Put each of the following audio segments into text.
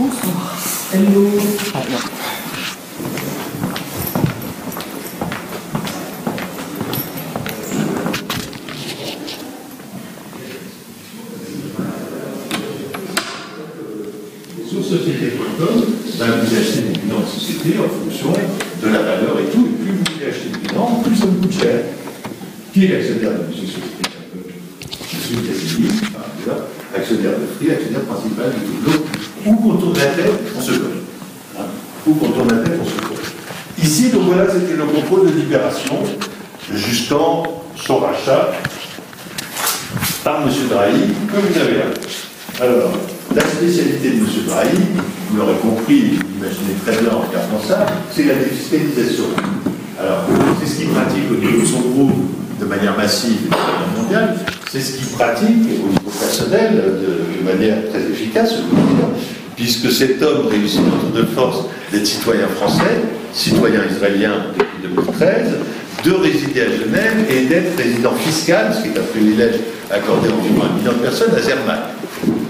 Bonsoir. Hello. Sur société.com, ben, vous achetez des bilans de société en fonction de la valeur et tout, et plus vous voulez acheter des bilans, plus ça vous coûte cher. Qui est l'actionnaire de monsieur société.com? Monsieur Cassini, actionnaire de Free, actionnaire principal de Doublon. Où qu'on tourne la tête, on se colle. Hein? Où qu'on tourne la tête, on se colle. Ici, donc voilà, c'était le contrôle de Libération jusqu'en son rachat par M. Drahi, que vous avez là. Alors, la spécialité de M. Drahi, vous l'aurez compris, vous imaginez très bien en regardant ça, c'est la défiscalisation. Alors, c'est ce qu'il pratique au niveau de son groupe de manière massive et de manière mondiale, c'est ce qu'il pratique au niveau personnel de manière très efficace, je veux dire, puisque cet homme réussit en tour de force d'être citoyen français, citoyen israélien depuis 2013, de résider à Genève et d'être résident fiscal, ce qui est un privilège accordé à environ 1 million de personnes, à Zermatt.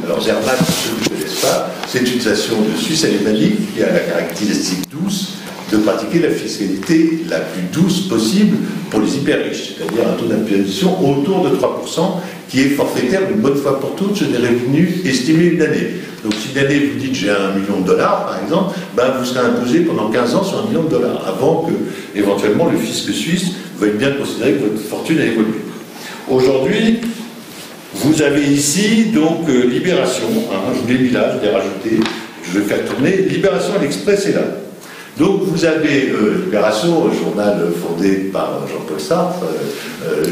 Alors Zermatt, pour ceux qui ne connaissent pas, c'est une station de Suisse alémanique qui a la caractéristique douce de pratiquer la fiscalité la plus douce possible pour les hyper riches, c'est-à-dire un taux d'imposition autour de 3%, qui est forfaitaire une bonne fois pour toutes sur des revenus estimés une année. Donc si une année vous dites j'ai $1 million par exemple, ben, vous serez imposé pendant 15 ans sur $1 million, avant que éventuellement le fisc suisse veuille bien considérer que votre fortune a évolué. Aujourd'hui, vous avez ici donc Libération, hein, je vous l'ai mis là, je l'ai rajouté, je vais faire tourner, Libération à l'Express est là. Donc vous avez Libération, journal fondé par Jean-Paul Sartre,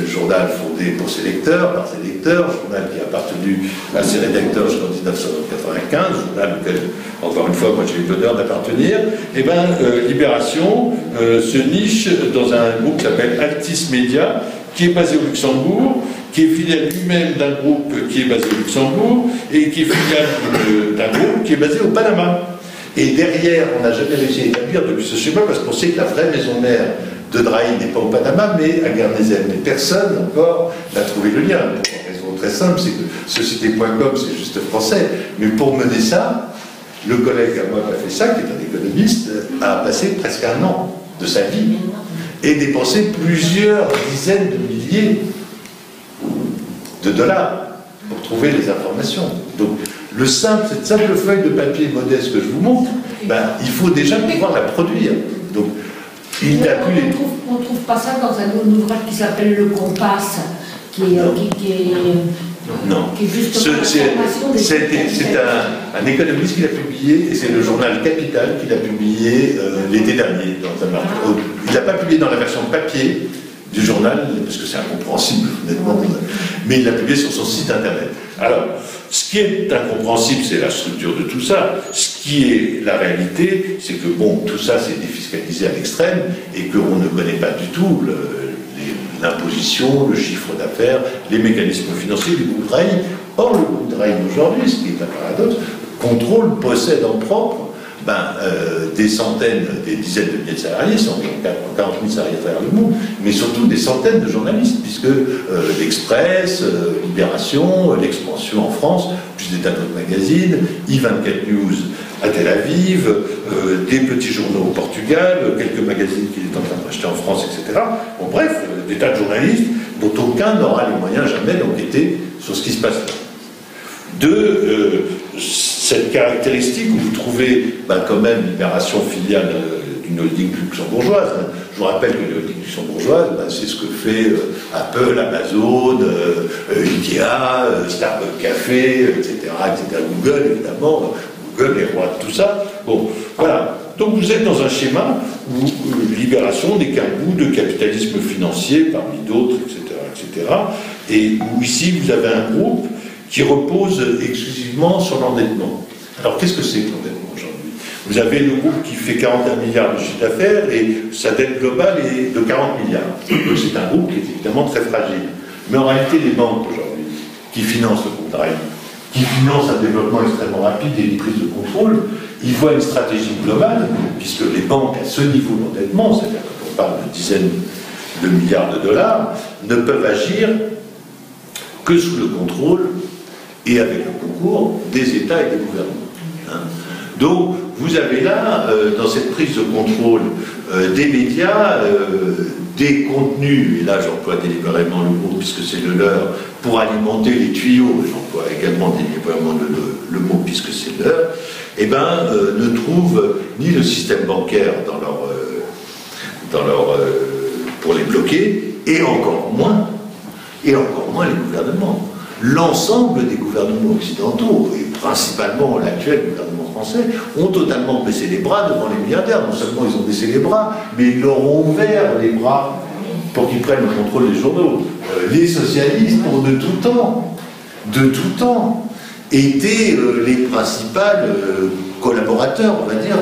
journal fondé pour ses lecteurs, par ses lecteurs, journal qui a appartenu à ses rédacteurs jusqu'en 1995, journal auquel, encore une fois, moi j'ai eu l'honneur d'appartenir. Et bien, Libération se niche dans un groupe qui s'appelle Altis Media, qui est basé au Luxembourg, qui est filiale lui-même d'un groupe qui est basé au Luxembourg, et qui est filiale d'un groupe qui est basé au Panama. Et derrière, on n'a jamais réussi à établir depuis ce schéma, parce qu'on sait que la vraie maison mère de Drahi n'est pas au Panama, mais à Guernesey. Mais personne encore n'a trouvé le lien. Pour une raison très simple, c'est que société.com, c'est juste français. Mais pour mener ça, le collègue à moi qui a fait ça, qui est un économiste, a passé presque 1 an de sa vie et dépensé plusieurs dizaines de milliers de dollars pour trouver les informations. Donc, cette simple feuille de papier modeste que je vous montre, ben, il faut déjà pouvoir la produire. Donc, il n'a plus les... On ne trouve pas ça dans un ouvrage qui s'appelle Le Compas, qui est justement c'est un économiste qui l'a publié, et c'est le journal Capital qui l'a publié l'été dernier. Il ne l'a pas publié dans la version papier du journal, parce que c'est incompréhensible, honnêtement, mais il l'a publié sur son site internet. Alors, ce qui est incompréhensible, c'est la structure de tout ça. Ce qui est la réalité, c'est que, bon, tout ça, c'est défiscalisé à l'extrême, et qu'on ne connaît pas du tout l'imposition, le chiffre d'affaires, les mécanismes financiers du groupe Drahi. Or, le groupe Drahi aujourd'hui, ce qui est un paradoxe, contrôle, possède en propre des centaines, des dizaines de milliers de salariés, 40 000 salariés à travers le monde, mais surtout des centaines de journalistes, puisque l'Express, Libération, l'Expansion en France, plus des tas d'autres magazines, I24 News à Tel Aviv, des petits journaux au Portugal, quelques magazines qu'il est en train de racheter en France, etc. Bon, bref, des tas de journalistes dont aucun n'aura les moyens jamais d'enquêter sur ce qui se passe là. Cette caractéristique où vous trouvez quand même Libération filiale d'une holding luxembourgeoise. Je vous rappelle que les holdings luxembourgeoises, c'est ce que fait Apple, Amazon, Ikea, Starbucks Café, etc., etc. Google, évidemment. Google est roi de tout ça. Bon, voilà. Donc vous êtes dans un schéma où Libération n'est qu'un bout de capitalisme financier parmi d'autres, etc., etc. Et où ici vous avez un groupe qui repose exclusivement sur l'endettement. Alors qu'est-ce que c'est que l'endettement aujourd'hui? Vous avez le groupe qui fait 41 milliards de chiffre d'affaires et sa dette globale est de 40 milliards. Donc c'est un groupe qui est évidemment très fragile. Mais en réalité, les banques aujourd'hui, qui financent le groupe Drahi, qui financent un développement extrêmement rapide et une prise de contrôle, ils voient une stratégie globale, puisque les banques à ce niveau d'endettement, c'est-à-dire quand on parle de dizaines de milliards de dollars, ne peuvent agir que sous le contrôle et avec le concours des États et des gouvernements. Donc, vous avez là, dans cette prise de contrôle des médias, des contenus, et là j'emploie délibérément le mot puisque c'est le leur, pour alimenter les tuyaux, j'emploie également délibérément le mot puisque c'est le leur, eh ben, ne trouvent ni le système bancaire pour les bloquer, et encore moins les gouvernements. L'ensemble des gouvernements occidentaux, et principalement l'actuel gouvernement français, ont totalement baissé les bras devant les milliardaires. Non seulement ils ont baissé les bras, mais ils leur ont ouvert les bras pour qu'ils prennent le contrôle des journaux. Les socialistes ont de tout temps, étaient les principaux collaborateurs, on va dire,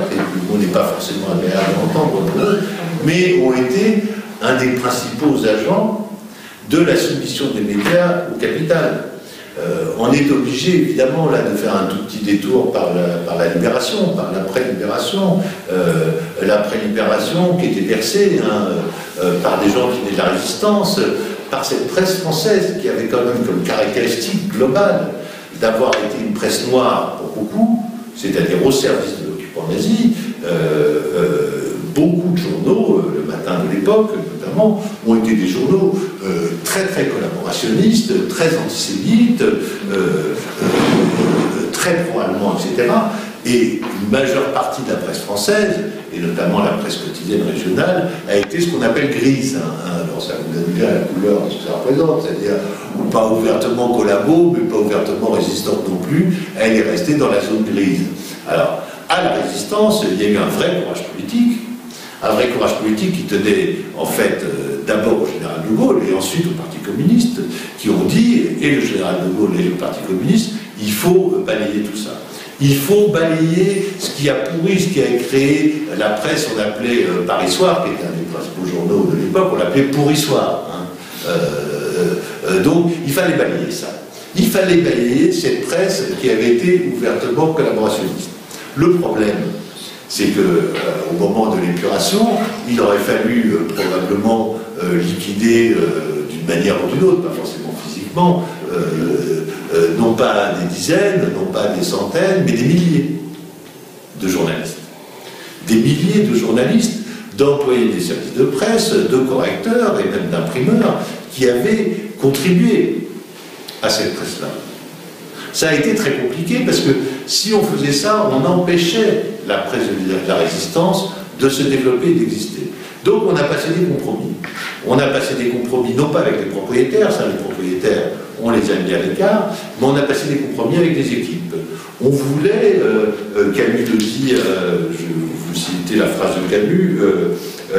on n'est pas forcément agréable à entendre, mais ont été un des principaux agents de la soumission des médias au capital. On est obligé, évidemment, là, de faire un tout petit détour par la libération, par l'après-libération. L'après-libération qui était versée par des gens qui venaient de la résistance, par cette presse française qui avait quand même comme caractéristique globale d'avoir été une presse noire pour beaucoup, c'est-à-dire au service de l'occupant nazi. Beaucoup de journaux, le matin de l'époque notamment, ont été des journaux très très collaborationnistes, très antisémites, très pro-allemands, etc. Et une majeure partie de la presse française, et notamment la presse quotidienne régionale, a été ce qu'on appelle grise. Alors ça vous donne bien la couleur de ce que ça représente, c'est-à-dire pas ouvertement collabo, mais pas ouvertement résistante non plus. Elle est restée dans la zone grise. Alors, à la résistance, il y a eu un vrai courage politique. Un vrai courage politique qui tenait en fait d'abord au général de Gaulle et ensuite au Parti communiste, qui ont dit, et le général de Gaulle et le Parti communiste, il faut balayer tout ça. Il faut balayer ce qui a pourri, ce qui a créé la presse, on l'appelait Paris Soir, qui était un des principaux journaux de l'époque, on l'appelait Pourri Soir. Donc il fallait balayer ça. Il fallait balayer cette presse qui avait été ouvertement collaborationniste. Le problème, c'est qu'au moment de l'épuration, il aurait fallu probablement liquider d'une manière ou d'une autre, pas forcément physiquement, non pas des dizaines, non pas des centaines, mais des milliers de journalistes. Des milliers de journalistes, d'employés des services de presse, de correcteurs et même d'imprimeurs, qui avaient contribué à cette presse-là. Ça a été très compliqué parce que si on faisait ça, on empêchait la presse de la résistance de se développer et d'exister. Donc on a passé des compromis. On a passé des compromis, non pas avec les propriétaires, ça les propriétaires, on les a mis à l'écart, mais on a passé des compromis avec des équipes. On voulait, Camus le dit, je vous citer la phrase de Camus,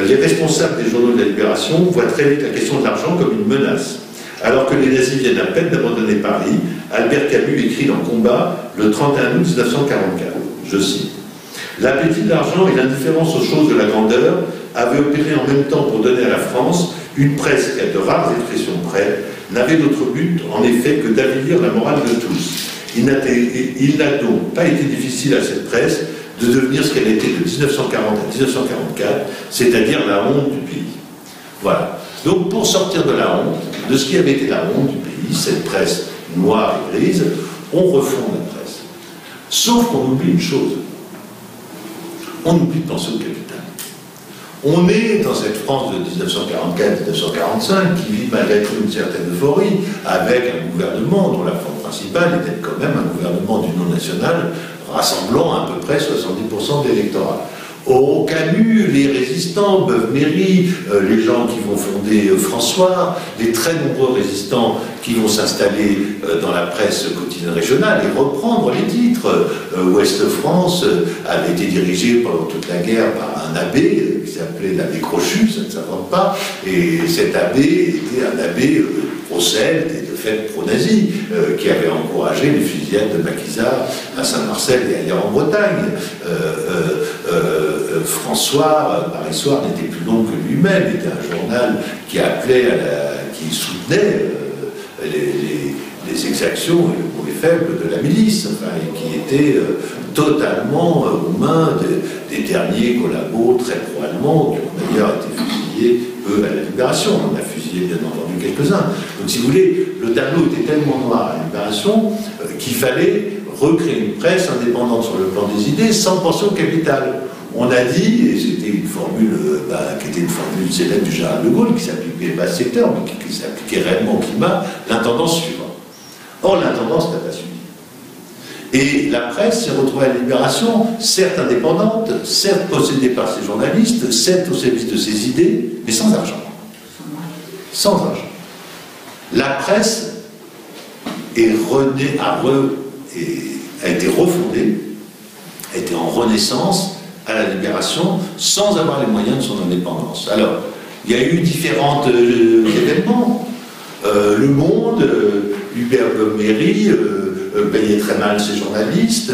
les responsables des journaux de la Libération voient très vite la question de l'argent comme une menace. Alors que les nazis viennent à peine d'abandonner Paris, Albert Camus écrit dans Combat le 31 août 1944, je cite, « L'appétit de l'argent et l'indifférence aux choses de la grandeur avaient opéré en même temps pour donner à la France une presse qui, à de rares expressions près, n'avait d'autre but, en effet, que d'avilir la morale de tous. Il n'a donc pas été difficile à cette presse de devenir ce qu'elle était de 1940 à 1944, c'est-à-dire la honte du pays. » Voilà. Donc, pour sortir de la honte, de ce qui avait été la honte du pays, cette presse noire et grise, on refond la presse. Sauf qu'on oublie une chose. On oublie de penser au capital. On est dans cette France de 1944-1945 qui vit malgré tout une certaine euphorie, avec un gouvernement dont la forme principale était quand même un gouvernement d'union nationale rassemblant à peu près 70% de l'électorat. Au Camus, les résistants, Beuve-Méry, les gens qui vont fonder François, les très nombreux résistants qui vont s'installer dans la presse quotidienne régionale et reprendre les titres. Ouest-France avait été dirigé pendant toute la guerre par un abbé qui s'appelait l'abbé Crochu, ça ne s'invente pas, et cet abbé était un abbé pro-celte et de fait pro-nazi, qui avait encouragé les fusillades de Maquisard à Saint-Marcel et ailleurs en Bretagne. François, Paris Soir, n'était plus long que lui-même, était un journal qui appelait qui soutenait les exactions et le mauvais faible de la milice, enfin, et qui était totalement aux mains des derniers collabos très pro-allemands, qui ont d'ailleurs été fusillés, eux, à la Libération. On a fusillé refusé bien entendu quelques-uns. Donc si vous voulez, le tableau était tellement noir à la Libération qu'il fallait recréer une presse indépendante sur le plan des idées sans penser au capital. On a dit, et c'était une formule qui était une formule célèbre du général de Gaulle, qui s'appliquait pas à ce secteur, mais qui s'appliquait réellement au climat, l'intendance suivra. Or, l'intendance n'a pas suivi. Et la presse s'est retrouvée à la Libération, certes indépendante, certes possédée par ses journalistes, certes au service de ses idées, mais sans argent. Sans argent. La presse est a été refondée, a été en renaissance à la Libération, sans avoir les moyens de son indépendance. Alors, il y a eu différents événements. Le Monde, Hubert Beuve-Méry payait très mal ses journalistes,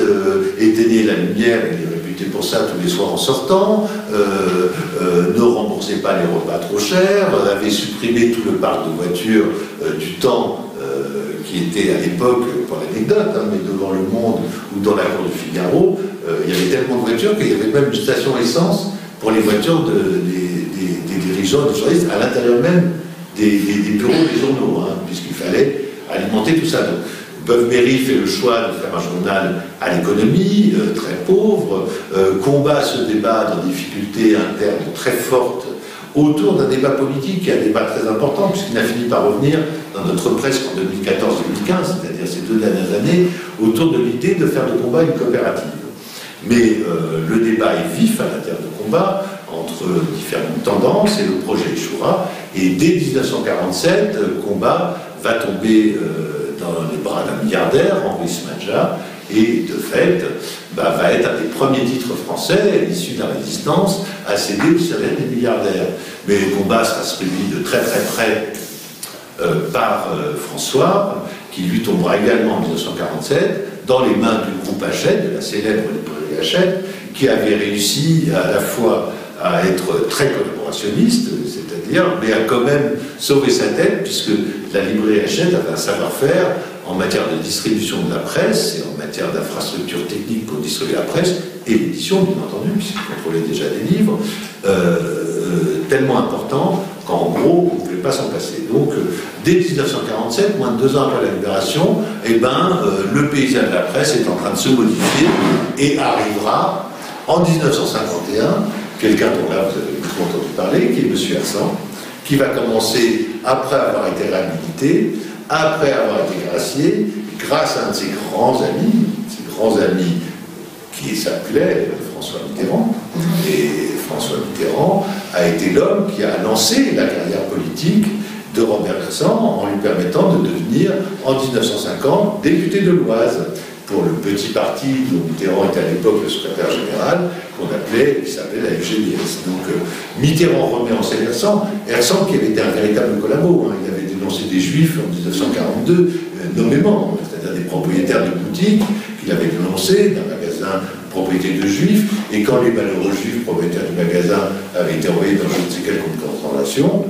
éteignait la lumière, il est réputé pour ça tous les soirs en sortant, ne remboursait pas les repas trop chers, avait supprimé tout le parc de voitures du temps qui était à l'époque, pour l'anecdote, mais devant Le Monde ou dans la cour du Figaro, il y avait tellement de voitures qu'il y avait même une station essence pour les voitures des dirigeants, des journalistes, à l'intérieur même des bureaux des journaux, puisqu'il fallait alimenter tout ça. Donc, Beuve-Méry fait le choix de faire un journal à l'économie, très pauvre, combat ce débat dans des difficultés internes très fortes autour d'un débat politique, qui est un débat très important, puisqu'il a fini par revenir dans notre presse en 2014-2015, c'est-à-dire ces 2 dernières années, autour de l'idée de faire de combat une coopérative. Mais le débat est vif à l'intérieur de combat, entre différentes tendances, et le projet échouera. Et dès 1947, combat va tomber dans les bras d'un milliardaire, Henri Smadja, et de fait, va être un des premiers titres français, issus de la résistance, à céder au salaire des milliardaires. Mais le combat sera suivi de très très près par François, qui lui tombera également en 1947, dans les mains du groupe Hachette, de la célèbre librairie Hachette, qui avait réussi à la fois à être très collaborationniste, c'est-à-dire, mais a quand même sauvé sa tête, puisque la librairie Hachette avait un savoir-faire en matière de distribution de la presse et en matière d'infrastructures techniques pour distribuer la presse, et l'édition, bien entendu, puisqu'il contrôlait déjà des livres, tellement important qu'en gros, on ne pouvait pas s'en passer. Donc, dès 1947, moins de 2 ans après la Libération, le paysage de la presse est en train de se modifier et arrivera en 1951, quelqu'un dont là vous avez beaucoup entendu parler, qui est M. Hersan, qui va commencer, après avoir été réhabilité, après avoir été gracié, grâce à un de ses grands amis qui s'appelait François Mitterrand. Et François Mitterrand a été l'homme qui a lancé la carrière politique de Robert Hersan en lui permettant de devenir, en 1950, député de l'Oise, pour le petit parti dont Mitterrand était à l'époque le secrétaire général, qui s'appelait la FGDS. Donc Mitterrand remet en scène Hersan qui avait été un véritable collabo, il avait dénoncé des juifs en 1942, nommément, c'est-à-dire des propriétaires de boutiques qu'il avait dénoncés, d'un magasin propriété de juifs, et quand les malheureux juifs propriétaires du magasin avaient été envoyés dans je ne sais quelle concentration,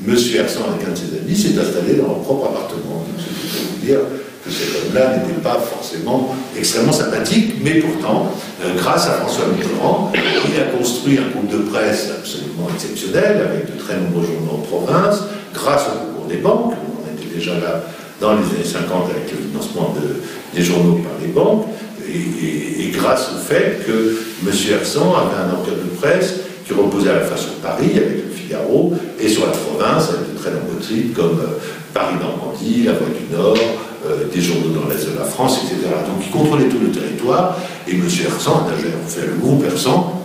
M. Hersan, avec un de ses amis, s'est installé dans leur propre appartement. Donc, je peux vous dire que cet homme-là n'était pas forcément extrêmement sympathique, mais pourtant, grâce à François Mitterrand, il a construit un groupe de presse absolument exceptionnel, avec de très nombreux journaux en province, grâce au concours des banques, on était déjà là dans les années 50 avec le financement des journaux par les banques, et grâce au fait que M. Hersan avait un organe de presse qui reposait à la fois sur Paris, avec le Figaro, et sur la province, avec de très nombreux titres comme Paris-Normandie, La Voix du Nord, des journaux dans l'Est de la France, etc. Donc il contrôlait tout le territoire, et M. Hersan a d'ailleurs fait le groupe Hersan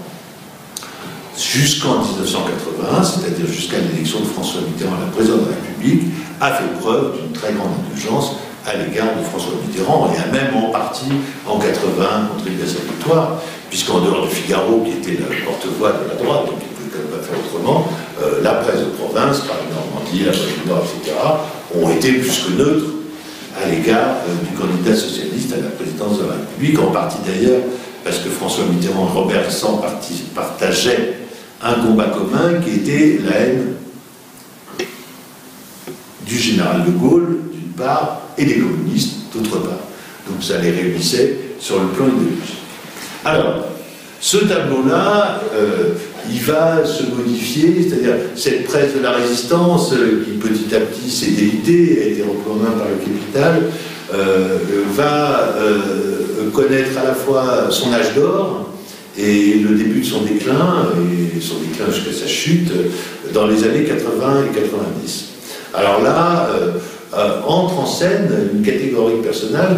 jusqu'en 1981, c'est-à-dire jusqu'à l'élection de François Mitterrand à la présidence de la République, a fait preuve d'une très grande indulgence à l'égard de François Mitterrand, et a même en partie, en 80, contribué à sa victoire, puisqu'en dehors du Figaro, qui était le porte-voix de la droite, donc il ne pouvait quand même pas faire autrement, la presse de province, Paris-Normandie, La Voix du Nord, etc., ont été plus que neutres à l'égard du candidat socialiste à la présidence de la République, en partie d'ailleurs parce que François Mitterrand et Robert Hersan partageaient un combat commun qui était la haine du général de Gaulle, d'une part, et des communistes, d'autre part. Donc ça les réunissait sur le plan idéologique. Alors, ce tableau-là il va se modifier, c'est-à-dire cette presse de la résistance qui petit à petit s'est délitée, a été repris en main par le capital, va connaître à la fois son âge d'or et le début de son déclin, et son déclin jusqu'à sa chute, dans les années 80 et 90. Alors là, entre en scène une catégorie personnelle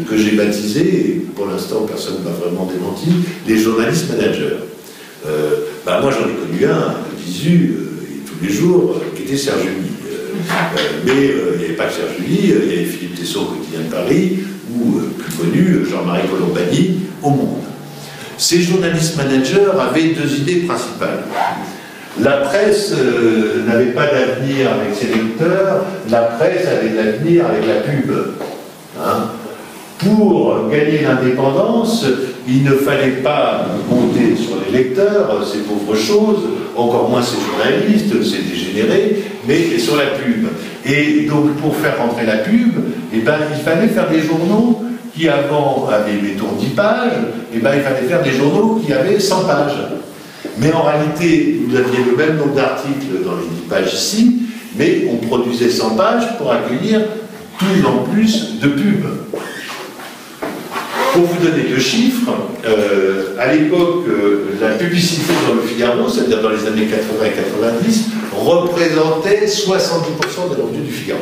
que j'ai baptisée, et pour l'instant personne ne m'a vraiment démenti, les journalistes managers. Moi j'en ai connu un de visu tous les jours, qui était Serge July. Mais il n'y avait pas que Serge July, il y avait Philippe Tesson au Quotidien de Paris, ou plus connu, Jean-Marie Colombani, au Monde. Ces journalistes managers avaient deux idées principales. La presse n'avait pas d'avenir avec ses lecteurs, la presse avait de l'avenir avec la pub. Hein? Pour gagner l'indépendance, il ne fallait pas compter sur les lecteurs, ces pauvres choses, encore moins ces journalistes, ces dégénérés, mais sur la pub. Et donc pour faire rentrer la pub, il fallait faire des journaux qui avant avaient, mettons, 10 pages, il fallait faire des journaux qui avaient 100 pages. Mais en réalité, vous aviez le même nombre d'articles dans les 10 pages ici, mais on produisait 100 pages pour accueillir plus en plus de pubs. Pour vous donner deux chiffres, à l'époque, la publicité dans le Figaro, c'est-à-dire dans les années 80 et 90, représentait 70% des revenus du Figaro.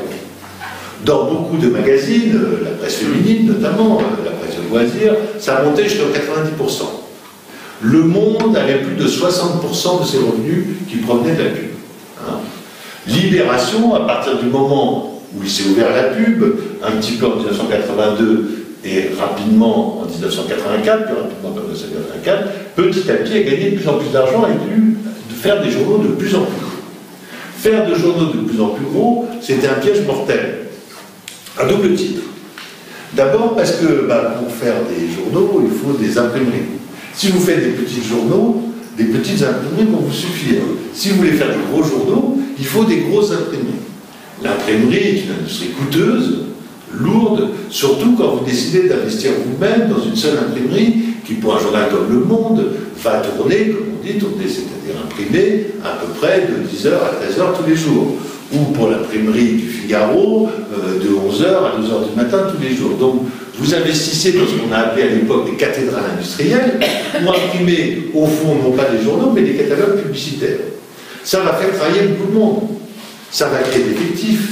Dans beaucoup de magazines, la presse féminine notamment, la presse de loisirs, ça montait jusqu'à 90%. Le Monde avait plus de 60% de ses revenus qui provenaient de la pub. Hein. Libération, à partir du moment où il s'est ouvert à la pub, un petit peu en 1982 et rapidement en 1984, plus rapidement en 1984, petit à petit a gagné de plus en plus d'argent et a dû faire des journaux de plus en plus gros. Faire des journaux de plus en plus gros, c'était un piège mortel. À double titre. D'abord parce que pour faire des journaux, il faut des imprimeries. Si vous faites des petits journaux, des petites imprimeries vont vous suffire. Si vous voulez faire des gros journaux, il faut des grosses imprimeries. L'imprimerie est une industrie coûteuse, lourde, surtout quand vous décidez d'investir vous-même dans une seule imprimerie qui, pour un journal comme Le Monde, va tourner, comme on dit, c'est-à-dire imprimer à peu près de 10h à 13h tous les jours. Ou pour l'imprimerie du Figaro, de 11h à 2h du matin tous les jours. Donc, vous investissez dans ce qu'on a appelé à l'époque des cathédrales industrielles pour imprimer, au fond, non pas des journaux, mais des catalogues publicitaires. Ça va faire travailler beaucoup de monde. Ça va créer des effectifs.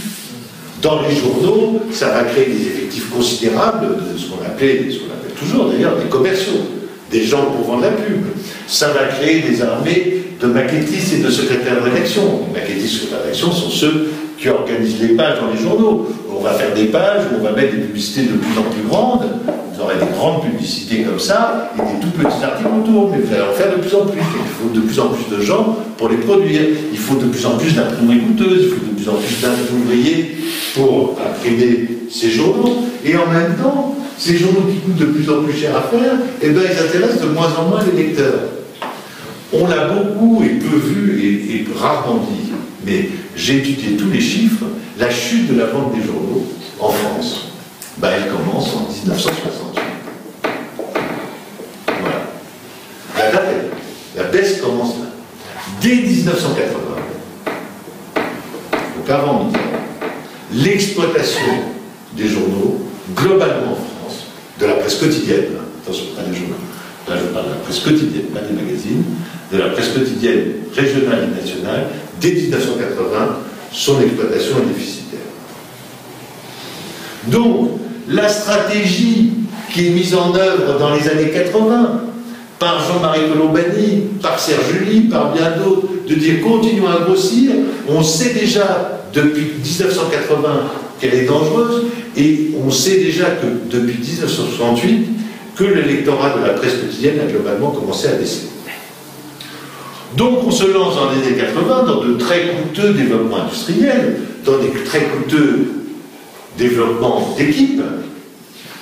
Dans les journaux, ça va créer des effectifs considérables de ce qu'on appelle toujours d'ailleurs des commerciaux, des gens pour vendre la pub. Ça va créer des armées de maquettistes et de secrétaires de rédaction. Les maquettistes et secrétaires de rédaction sont ceux qui organisent les pages dans les journaux. On va faire des pages où on va mettre des publicités de plus en plus grandes. Vous aurez des grandes publicités comme ça et des tout petits articles autour, mais vous allez en faire de plus en plus. Il faut de plus en plus de gens pour les produire. Il faut de plus en plus d'imprimeries coûteuses, il faut de plus en plus d'ouvriers pour imprimer ces journaux. Et en même temps, ces journaux qui coûtent de plus en plus cher à faire, ils intéressent de moins en moins les lecteurs. On l'a beaucoup et peu vu et rarement dit, mais j'ai étudié tous les chiffres. La chute de la vente des journaux en France, elle commence en 1968. Voilà. La date est là. La baisse commence là. Dès 1980, donc avant Mitterrand, l'exploitation des journaux, globalement en France, de la presse quotidienne, attention, pas des journaux, là je parle de la presse quotidienne, pas des magazines, de la presse quotidienne régionale et nationale, dès 1980, son exploitation est déficitaire. Donc, la stratégie qui est mise en œuvre dans les années 80 par Jean-Marie Colombani, par Serge July, par bien d'autres, de dire continuons à grossir, on sait déjà depuis 1980 qu'elle est dangereuse, et on sait déjà que depuis 1968 que l'électorat de la presse quotidienne a globalement commencé à baisser. Donc on se lance dans les années 80 dans de très coûteux développements industriels, dans des très coûteux développements d'équipes.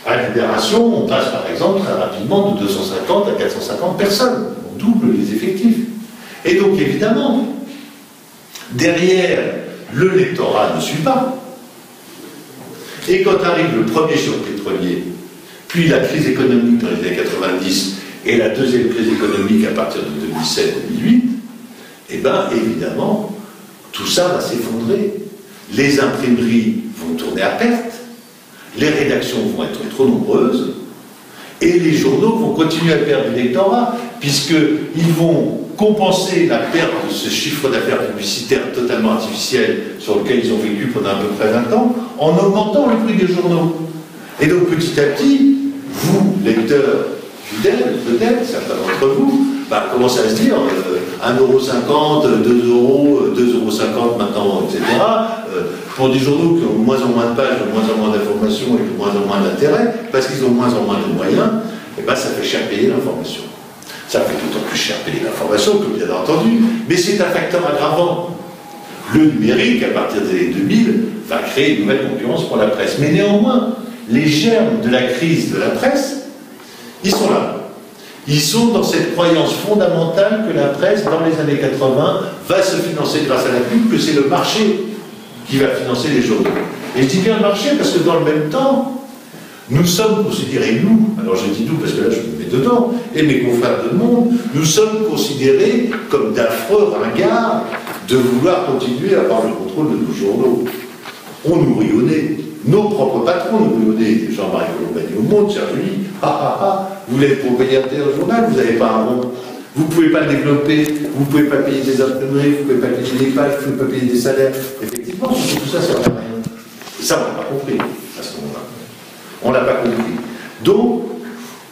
À Libération, on passe par exemple très rapidement de 250 à 450 personnes. On double les effectifs. Et donc évidemment, derrière, le lectorat ne suit pas. Et quand arrive le premier choc pétrolier, puis la crise économique dans les années 90 et la deuxième crise économique à partir de 2007-2008, eh bien, évidemment, tout ça va s'effondrer. Les imprimeries vont tourner à perte, les rédactions vont être trop nombreuses, et les journaux vont continuer à perdre du lectorat, puisqu'ils vont compenser la perte de ce chiffre d'affaires publicitaire totalement artificiel sur lequel ils ont vécu pendant à peu près 20 ans, en augmentant le prix des journaux. Et donc petit à petit, vous, lecteurs fidèles, peut-être, certains d'entre vous, commencez à se dire 1,50 €, 2 €, 2,50 € maintenant, etc. Pour des journaux qui ont de moins en moins de pages, de moins en moins d'informations et de moins en moins d'intérêt, parce qu'ils ont de moins en moins de moyens, et ça fait cher payer l'information. Ça fait d'autant plus cher payer l'information, comme bien entendu, mais c'est un facteur aggravant. Le numérique, à partir des années 2000, va créer une nouvelle concurrence pour la presse. Mais néanmoins, les germes de la crise de la presse, ils sont là. Ils sont dans cette croyance fondamentale que la presse, dans les années 80, va se financer grâce à la pub, que c'est le marché qui va financer les journaux. Et je dis bien le marché parce que dans le même temps, nous sommes considérés, nous, alors je dis nous parce que là je me mets dedans, et mes confrères de Monde, nous sommes considérés comme d'affreux ringards de vouloir continuer à avoir le contrôle de nos journaux. On nous rit au nez. Nos propres patrons nous rit au nez. Jean-Marie Colombani au Monde, Serge Louis, vous voulez être propriétaire du journal, vous n'avez pas un rond. Vous ne pouvez pas le développer, vous ne pouvez pas payer des imprimeries, vous ne pouvez pas payer des pages, vous ne pouvez pas payer des salaires. Effectivement, tout ça, ça ne sert à rien. Ça, on n'a pas compris à ce moment-là. On ne l'a pas compris. Donc,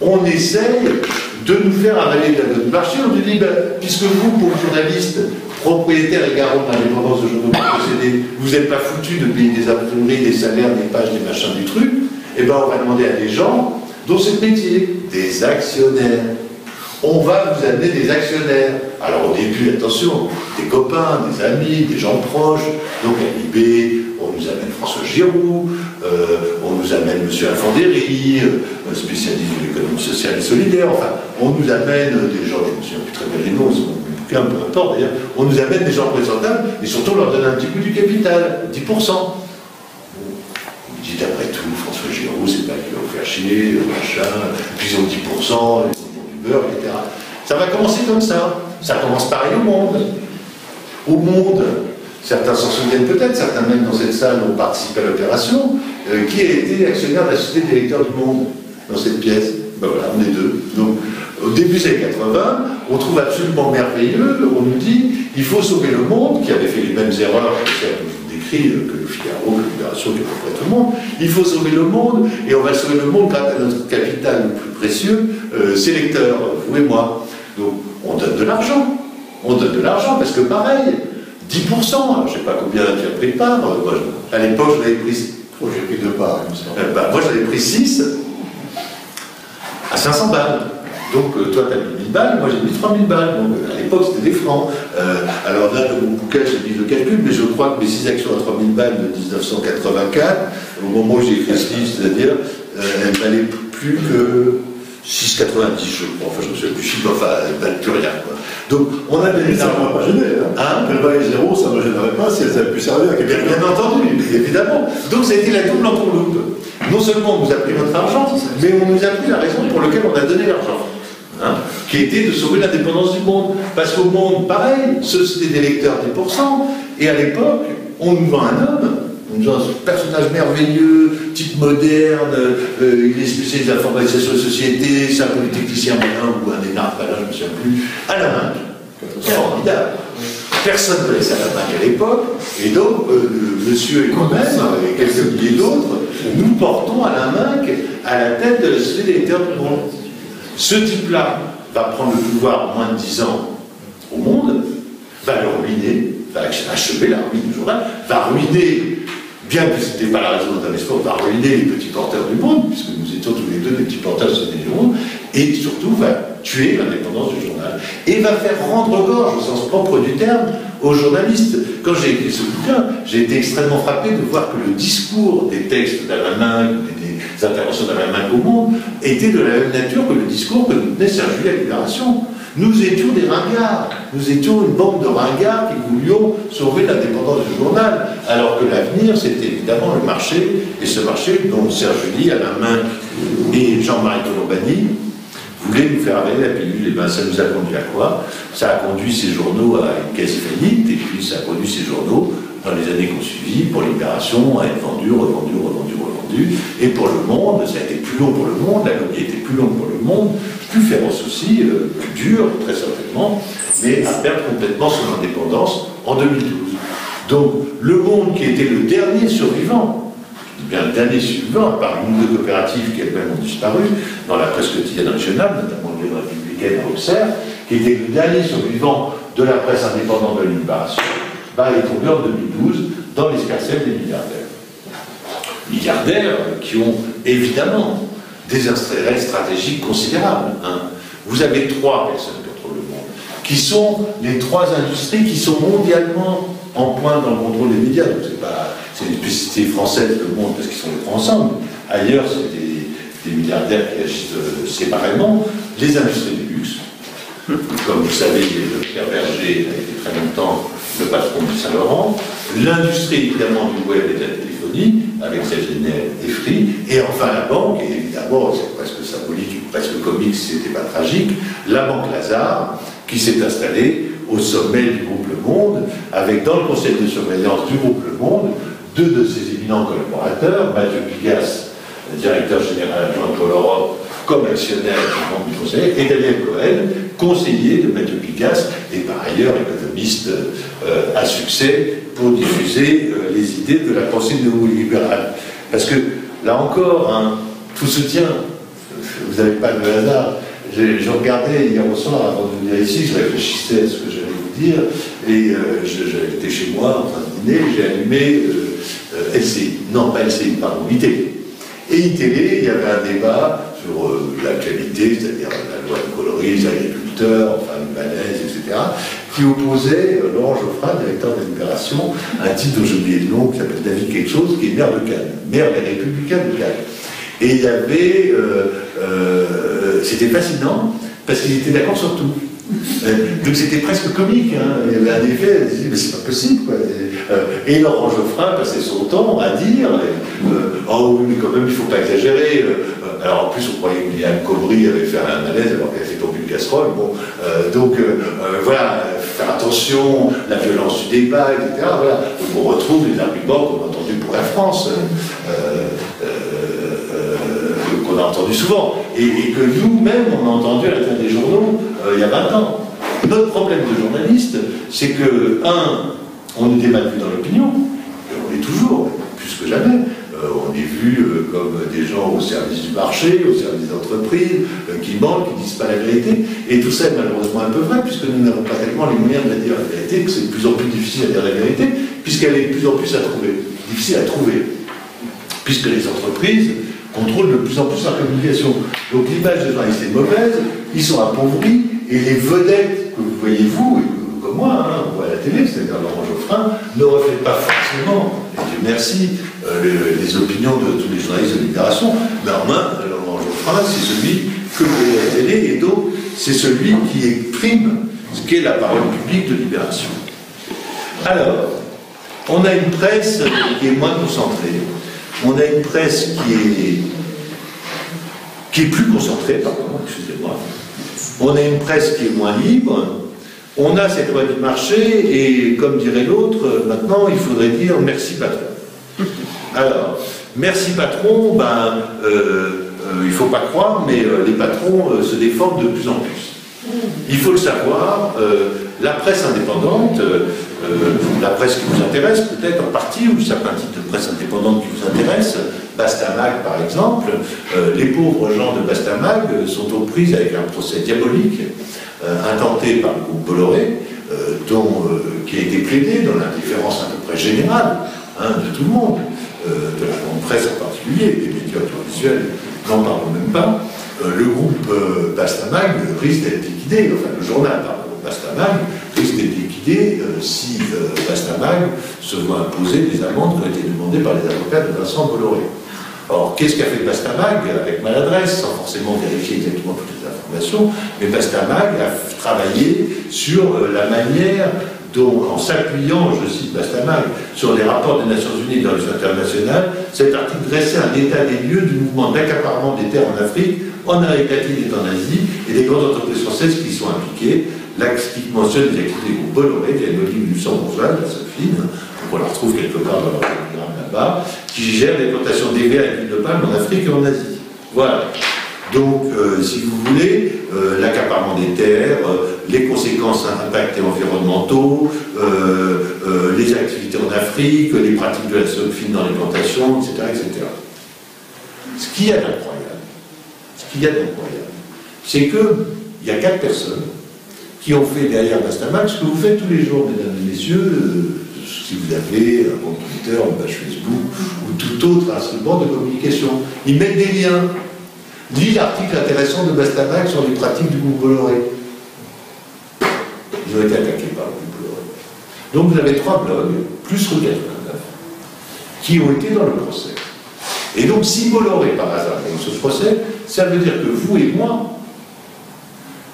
on essaye de nous faire avaler de notre marché. On nous dit, puisque vous, pour journalistes, propriétaires et garants de l'indépendance de journaux procédés, vous n'êtes pas foutus de payer des imprimeries, des salaires, des pages, des machins, du truc, on va demander à des gens dont c'est le métier, des actionnaires. On va vous amener des actionnaires. Alors au début, attention, des copains, des amis, des gens proches. Donc à l'IB, on nous amène François Giroud, on nous amène M. Alfandéry, spécialiste de l'économie sociale et solidaire. Enfin, on nous amène des gens, je me souviens plus très bien les noms, peu importe d'ailleurs, on nous amène des gens représentables et surtout on leur donne un petit coup du capital, 10%. Vous dites après tout, François Giroud, c'est pas qui va vous faire chier, machin, puis ils ont 10%, beurre, etc. Ça va commencer comme ça. Ça commence pareil au Monde. Au Monde, certains s'en souviennent peut-être, certains même dans cette salle ont participé à l'opération, qui a été actionnaire de la Société des lecteurs du Monde dans cette pièce. Voilà, on est deux. Donc, au début des années 80, on trouve absolument merveilleux, on nous dit, il faut sauver le Monde, qui avait fait les mêmes erreurs que je vous décris, que le Figaro, que Libération, que à peu près tout le monde. Il faut sauver le Monde, et on va sauver le Monde grâce à notre capital le plus précieux, ses lecteurs, vous et moi. Donc, on donne de l'argent. On donne de l'argent, parce que pareil, 10%, alors je ne sais pas combien tu as pris de part, moi, à l'époque, je l'avais pris... j'ai pris 2 parts, il me semble. Moi, j'avais pris 6 à 500 balles. Donc, toi, tu as mis 1000 balles, moi, j'ai mis 3000 balles. Donc, à l'époque, c'était des francs. Alors là, dans mon bouquin, j'ai mis le calcul, mais je crois que mes 6 actions à 3000 balles de 1984, au moment où j'ai écrit ce livre, c'est-à-dire, elles valaient plus que 6,90, je crois. Enfin, je ne me souviens plus, enfin, elles ne valent plus rien, quoi. Donc, on a des... Ça ne m'a pas gêné, hein. Qu'elles valaient 0, ça ne me gênerait pas si elles avaient pu servir à quelqu'un. Bien entendu, évidemment. Donc, ça a été la double entourloupe. Non seulement on nous a pris notre argent, mais on nous a pris la raison pour laquelle on a donné l'argent. Qui était de sauver l'indépendance du Monde. Parce qu'au Monde, pareil, Société des lecteurs 10%, et à l'époque, on nous vend un homme, on nous vend un personnage merveilleux, type moderne, il est spécialiste de l'informatisation de la société, c'est un polytechnicien malin ou un énarque malin, je ne me souviens plus, à la main. Formidable. Personne ne connaissait à la main à l'époque, et donc, monsieur et moi-même, et quelques milliers d'autres, nous portons à la main à la tête de la Société des lecteurs du Monde. Ce type-là va prendre le pouvoir en moins de 10 ans au Monde, va le ruiner, va achever la ruine du journal, va ruiner, bien que ce n'était pas la raison d'un espoir, va ruiner les petits porteurs du Monde, puisque nous étions tous les deux des petits porteurs du Monde, et surtout va tuer l'indépendance du journal, et va faire rendre gorge, au sens propre du terme, aux journalistes. Quand j'ai écrit ce bouquin, j'ai été extrêmement frappé de voir que le discours des textes d'Alain Minc, des interventions d'Alain Minc au Monde, était de la même nature que le discours que nous tenait Serge Louis à Libération. Nous étions des ringards, nous étions une bande de ringards qui voulions sauver l'indépendance du journal, alors que l'avenir, c'était évidemment le marché, et ce marché dont Serge Louis, Alain Minc et Jean-Marie Colombani voulait nous faire avaler la pilule. Et bien ça nous a conduit à quoi? Ça a conduit ces journaux à une quasi-faillite, et puis ça a conduit ces journaux, dans les années qui ont suivi, pour Libération, à être vendus, revendus, revendus, revendus. Et pour Le Monde, ça a été plus long pour Le Monde, la lobby était plus longue pour Le Monde, plus féroce aussi, plus dur, très certainement, mais à perdre complètement son indépendance en 2012. Donc, Le Monde, qui était le dernier survivant, bien le dernier survivant, par une ou deux coopératives qui elles-mêmes ont disparu, dans la presse quotidienne régionale, notamment le Républicain à Auxerre, qui était le dernier survivant de la presse indépendante de Libération, est tombé en 2012 dans l'escarcelle des milliardaires. Milliardaires qui ont évidemment des intérêts stratégiques considérables. Vous avez 3 personnes contre Le Monde, qui sont les 3 industries qui sont mondialement en pointe dans le contrôle des médias. Donc c'est une spécificité française, Le Monde, parce qu'ils sont les 3 ensemble. Ailleurs, c'est des milliardaires qui agissent séparément. Les industries du luxe, comme vous savez, Pierre Berger a été très longtemps le patron du Saint-Laurent, l'industrie évidemment du web et de la téléphonie, avec Sagenet et Free, et enfin la banque, et évidemment, c'est presque symbolique, presque comique si c'était pas tragique, la banque Lazare, qui s'est installée au sommet du groupe Le Monde, avec dans le conseil de surveillance du groupe Le Monde, 2 de ses éminents collaborateurs, Mathieu Pigasse, directeur général adjoint pour l'Europe, comme actionnaire du conseil, et Daniel Cohen, conseiller de Mathieu Pigasse, et par ailleurs économiste à succès pour diffuser les idées de la pensée néolibérale. Parce que, là encore, tout se tient, vous n'avez pas de hasard. Je regardais hier au soir, avant de venir ici, je réfléchissais à ce que j'allais vous dire, et j'étais chez moi en train de dîner, j'ai allumé LCI, non pas LCI, pardon, ITélé. Et ITélé, il y avait un débat sur l'actualité, c'est-à-dire la loi de coloris, les agriculteurs, enfin le malaise, etc., qui opposait Laurent Geoffrin, directeur de Libération, un type dont j'ai oublié le nom, qui s'appelle David quelque chose, qui est maire de Cannes, maire des Républicains de Cannes. Et il y avait, c'était fascinant, parce qu'il était d'accord sur tout. Donc c'était presque comique, il y avait un effet, il disait, mais c'est pas possible, quoi. Et Laurent Geoffrin passait son temps à dire, oh oui, mais quand même, il ne faut pas exagérer. Alors en plus, on croyait que Liane Cobry avait fait un malaise alors qu'elle avait fait tomber une casserole. Bon, donc voilà, faire attention, la violence du débat, etc. Voilà. Donc on retrouve les arguments qu'on a entendus pour la France. Qu'on a entendu souvent, et que nous-mêmes, on a entendu à la fin des journaux il y a 20 ans. Notre problème de journaliste, c'est que, on était mal vu dans l'opinion, et on l'est toujours, plus que jamais. On est vu comme des gens au service du marché, au service d'entreprises, qui mentent, qui ne disent pas la vérité. Et tout ça est malheureusement un peu vrai, puisque nous n'avons pas tellement les moyens de dire la vérité, que c'est de plus en plus difficile à dire la vérité, puisqu'elle est de plus en plus difficile à trouver. Puisque les entreprises contrôlent de plus en plus la communication. Donc l'image des journalistes est mauvaise, ils sont appauvris, et les vedettes que vous voyez vous, et comme moi, on voit à la télé, c'est-à-dire Laurent Geoffrin, ne reflètent pas forcément, et Dieu merci, les opinions de tous les journalistes de Libération, mais en main, Laurent Geoffrin, c'est celui que vous voyez à la télé, et donc c'est celui qui exprime ce qu'est la parole publique de Libération. Alors, on a une presse qui est moins concentrée. On a une presse qui est plus concentrée, pardon, excusez-moi. On a une presse qui est moins libre. On a cette loi du marché, et comme dirait l'autre, maintenant il faudrait dire merci patron. Alors, merci patron, il ne faut pas croire, mais les patrons se déforment de plus en plus. Il faut le savoir, la presse indépendante, la presse qui vous intéresse peut-être en partie, ou certains types de presse indépendante qui vous intéressent, Bastamag par exemple, les pauvres gens de Bastamag sont aux prises avec un procès diabolique intenté par le groupe Bolloré, qui a été plaidé dans l'indifférence à peu près générale de tout le monde, de la grande presse en particulier, des médias audiovisuels, n'en parlons même pas. Le groupe Bastamag risque d'être liquidé, enfin le journal Bastamag risque d'être liquidé si Bastamag se voit imposer des amendes qui ont été demandées par les avocats de Vincent Bolloré. Or, qu'est-ce qu'a fait Bastamag avec maladresse, sans forcément vérifier exactement toutes les informations, mais Bastamag a travaillé sur la manière dont, en s'appuyant, je cite Bastamag, sur les rapports des Nations Unies et de l'Organisation internationale, cet article dressait un état des lieux du mouvement d'accaparement des terres en Afrique, en Amérique latine et en Asie, et des grandes entreprises françaises qui y sont impliquées. L'acte mentionne les activités du groupe Bolloré, qui est une olive luxembourgeoise, la Sophine, donc on la retrouve quelque part dans leur programme là-bas, qui gère les plantations d'EVA et d'huile de palme en Afrique et en Asie. Voilà. Donc, si vous voulez, l'accaparement des terres, les conséquences impacts environnementaux, les activités en Afrique, les pratiques de la Sophine dans les plantations, etc., etc. Ce qu'il y a d'incroyable, c'est qu'il y a 4 personnes qui ont fait derrière Bastamag ce que vous faites tous les jours, mesdames et messieurs, si vous avez un compte Twitter, une page Facebook ou tout autre instrument de communication. Ils mettent des liens. Lis l'article intéressant de Bastamag sur les pratiques du groupe Bolloré. Ils ont été attaqués par le groupe Bolloré. Donc vous avez 3 blogs, plus Rue 89, qui ont été dans le procès. Et donc si Bolloré, par hasard, gagne ce procès, ça veut dire que vous et moi,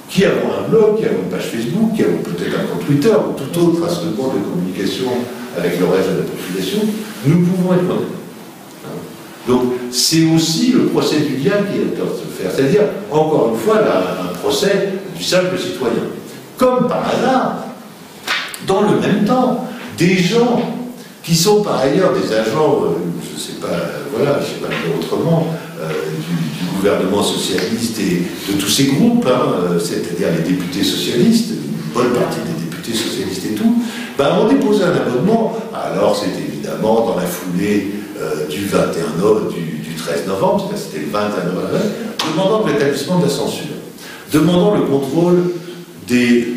qui avons un blog, qui avons une page Facebook, qui avons peut-être un compte Twitter, ou tout autre instrument de communication avec le reste de la population, nous pouvons être condamnés. Donc, c'est aussi le procès du lien qui est en train de se faire. C'est-à-dire, encore une fois, là, un procès du simple citoyen. Comme par hasard, dans le même temps, des gens qui sont par ailleurs des agents, je ne sais pas, voilà, je ne sais pas dire autrement, du gouvernement socialiste et de tous ces groupes, hein, c'est-à-dire les députés socialistes, une bonne partie des députés socialistes et tout, ben, ont déposé un amendement. Alors, c'est évidemment dans la foulée du 13 novembre, c'était le 21 novembre, demandant le rétablissement de la censure, demandant le contrôle des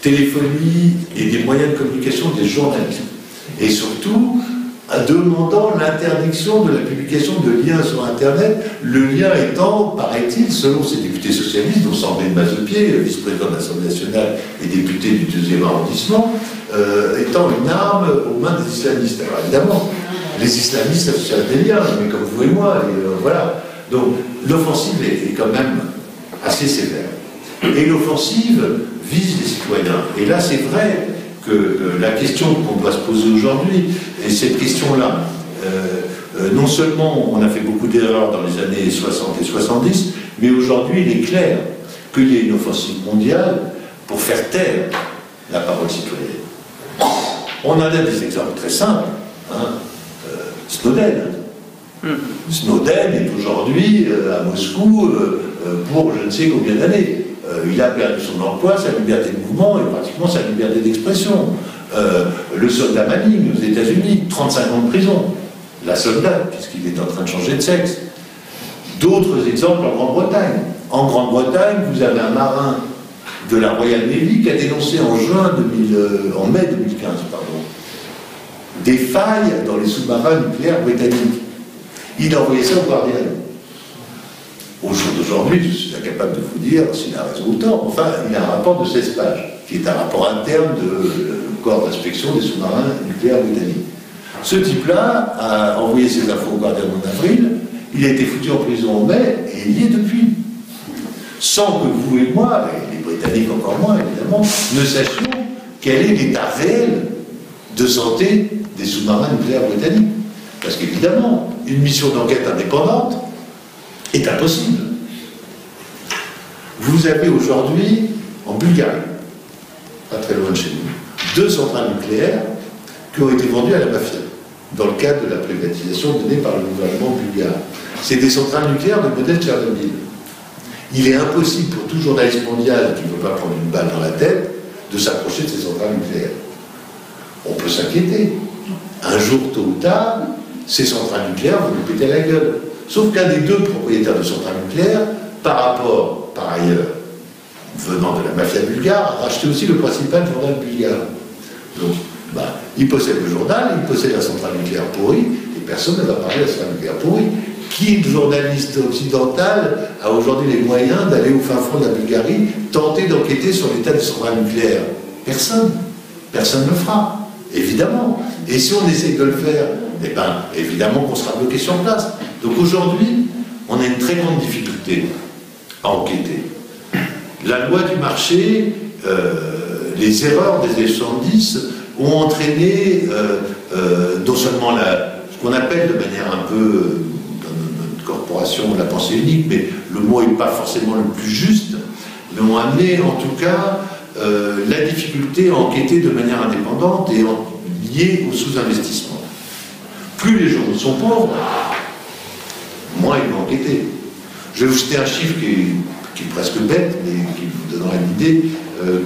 téléphonies et des moyens de communication des journalistes, et surtout demandant l'interdiction de la publication de liens sur Internet, le lien étant, paraît-il, selon ces députés socialistes, dont Sandrine Mazepied, vice-président de l'Assemblée nationale et député du 2e arrondissement, étant une arme aux mains des islamistes. Alors évidemment, les islamistes associent des liens, mais comme vous et moi, et voilà. Donc l'offensive est quand même assez sévère. Et l'offensive vise les citoyens. Et là, c'est vrai que la question qu'on doit se poser aujourd'hui, et cette question-là, non seulement on a fait beaucoup d'erreurs dans les années 60 et 70, mais aujourd'hui il est clair qu'il y a une offensive mondiale pour faire taire la parole citoyenne. On en a des exemples très simples. Hein. Snowden. Snowden est aujourd'hui à Moscou pour je ne sais combien d'années. Il a perdu son emploi, sa liberté de mouvement et pratiquement sa liberté d'expression. Le soldat Manning aux États-Unis, 35 ans de prison. La soldat, puisqu'il est en train de changer de sexe. D'autres exemples en Grande-Bretagne. En Grande-Bretagne, vous avez un marin de la Royal Navy qui a dénoncé en mai 2015, des failles dans les sous-marins nucléaires britanniques. Il a envoyé ça au Guardian. Au jour d'aujourd'hui, je suis incapable de vous dire s'il a raison ou tort. Enfin, il a un rapport de 16 pages, qui est un rapport interne du corps d'inspection des sous-marins nucléaires britanniques. Ce type-là a envoyé ses infos au Guardian en avril, il a été foutu en prison en mai, et il y est depuis. Sans que vous et moi, et les Britanniques encore moins évidemment, ne sachions quel est l'état réel de santé des sous-marins nucléaires britanniques. Parce qu'évidemment, une mission d'enquête indépendante est impossible. Vous avez aujourd'hui, en Bulgarie, pas très loin de chez nous, 2 centrales nucléaires qui ont été vendues à la mafia, dans le cadre de la privatisation donnée par le gouvernement bulgare. C'est des centrales nucléaires de modèle Tchernobyl. Il est impossible pour tout journaliste mondial qui ne veut pas prendre une balle dans la tête de s'approcher de ces centrales nucléaires. On peut s'inquiéter. Un jour, tôt ou tard, ces centrales nucléaires vont nous péter la gueule. Sauf qu'un des 2 propriétaires de centrales nucléaires, par rapport, par ailleurs, venant de la mafia bulgare, a racheté aussi le principal journal bulgare. Donc, il possède le journal, il possède la centrale nucléaire pourrie, et personne ne va parler de la centrale nucléaire pourrie. Qui, journaliste occidental, a aujourd'hui les moyens d'aller au fin fond de la Bulgarie, tenter d'enquêter sur l'état des centrales nucléaires? Personne. Personne ne le fera, évidemment. Et si on essaie de le faire, eh bien, évidemment qu'on sera bloqué sur place. Donc aujourd'hui, on a une très grande difficulté à enquêter. La loi du marché les erreurs des années 70 ont entraîné non seulement ce qu'on appelle de manière un peu, dans notre corporation, la pensée unique, mais le mot n'est pas forcément le plus juste, mais ont amené en tout cas la difficulté à enquêter de manière indépendante et liée au sous-investissement. Plus les journaux sont pauvres, moins ils vont enquêter. Je vais vous citer un chiffre qui est presque bête, mais qui vous donnera une idée.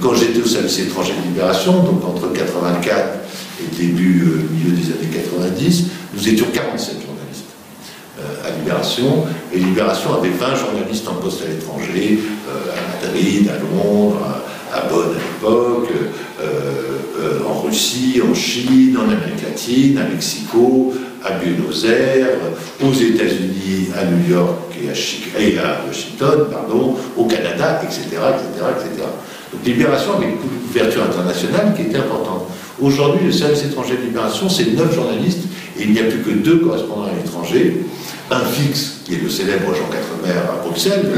Quand j'étais au service étranger de Libération, donc entre 84 et milieu des années 90, nous étions 47 journalistes à Libération, et Libération avait 20 journalistes en poste à l'étranger, à Madrid, à Londres, à Bonn à l'époque, en Russie, en Chine, en Amérique latine, à Mexico, à Buenos Aires, aux États-Unis, à New York et à Washington, pardon, au Canada, etc., etc., etc. Donc Libération avait une couverture internationale qui était importante. Aujourd'hui, le service étranger de Libération, c'est 9 journalistes, et il n'y a plus que 2 correspondants à l'étranger, un fixe, qui est le célèbre Jean Quatremer à Bruxelles,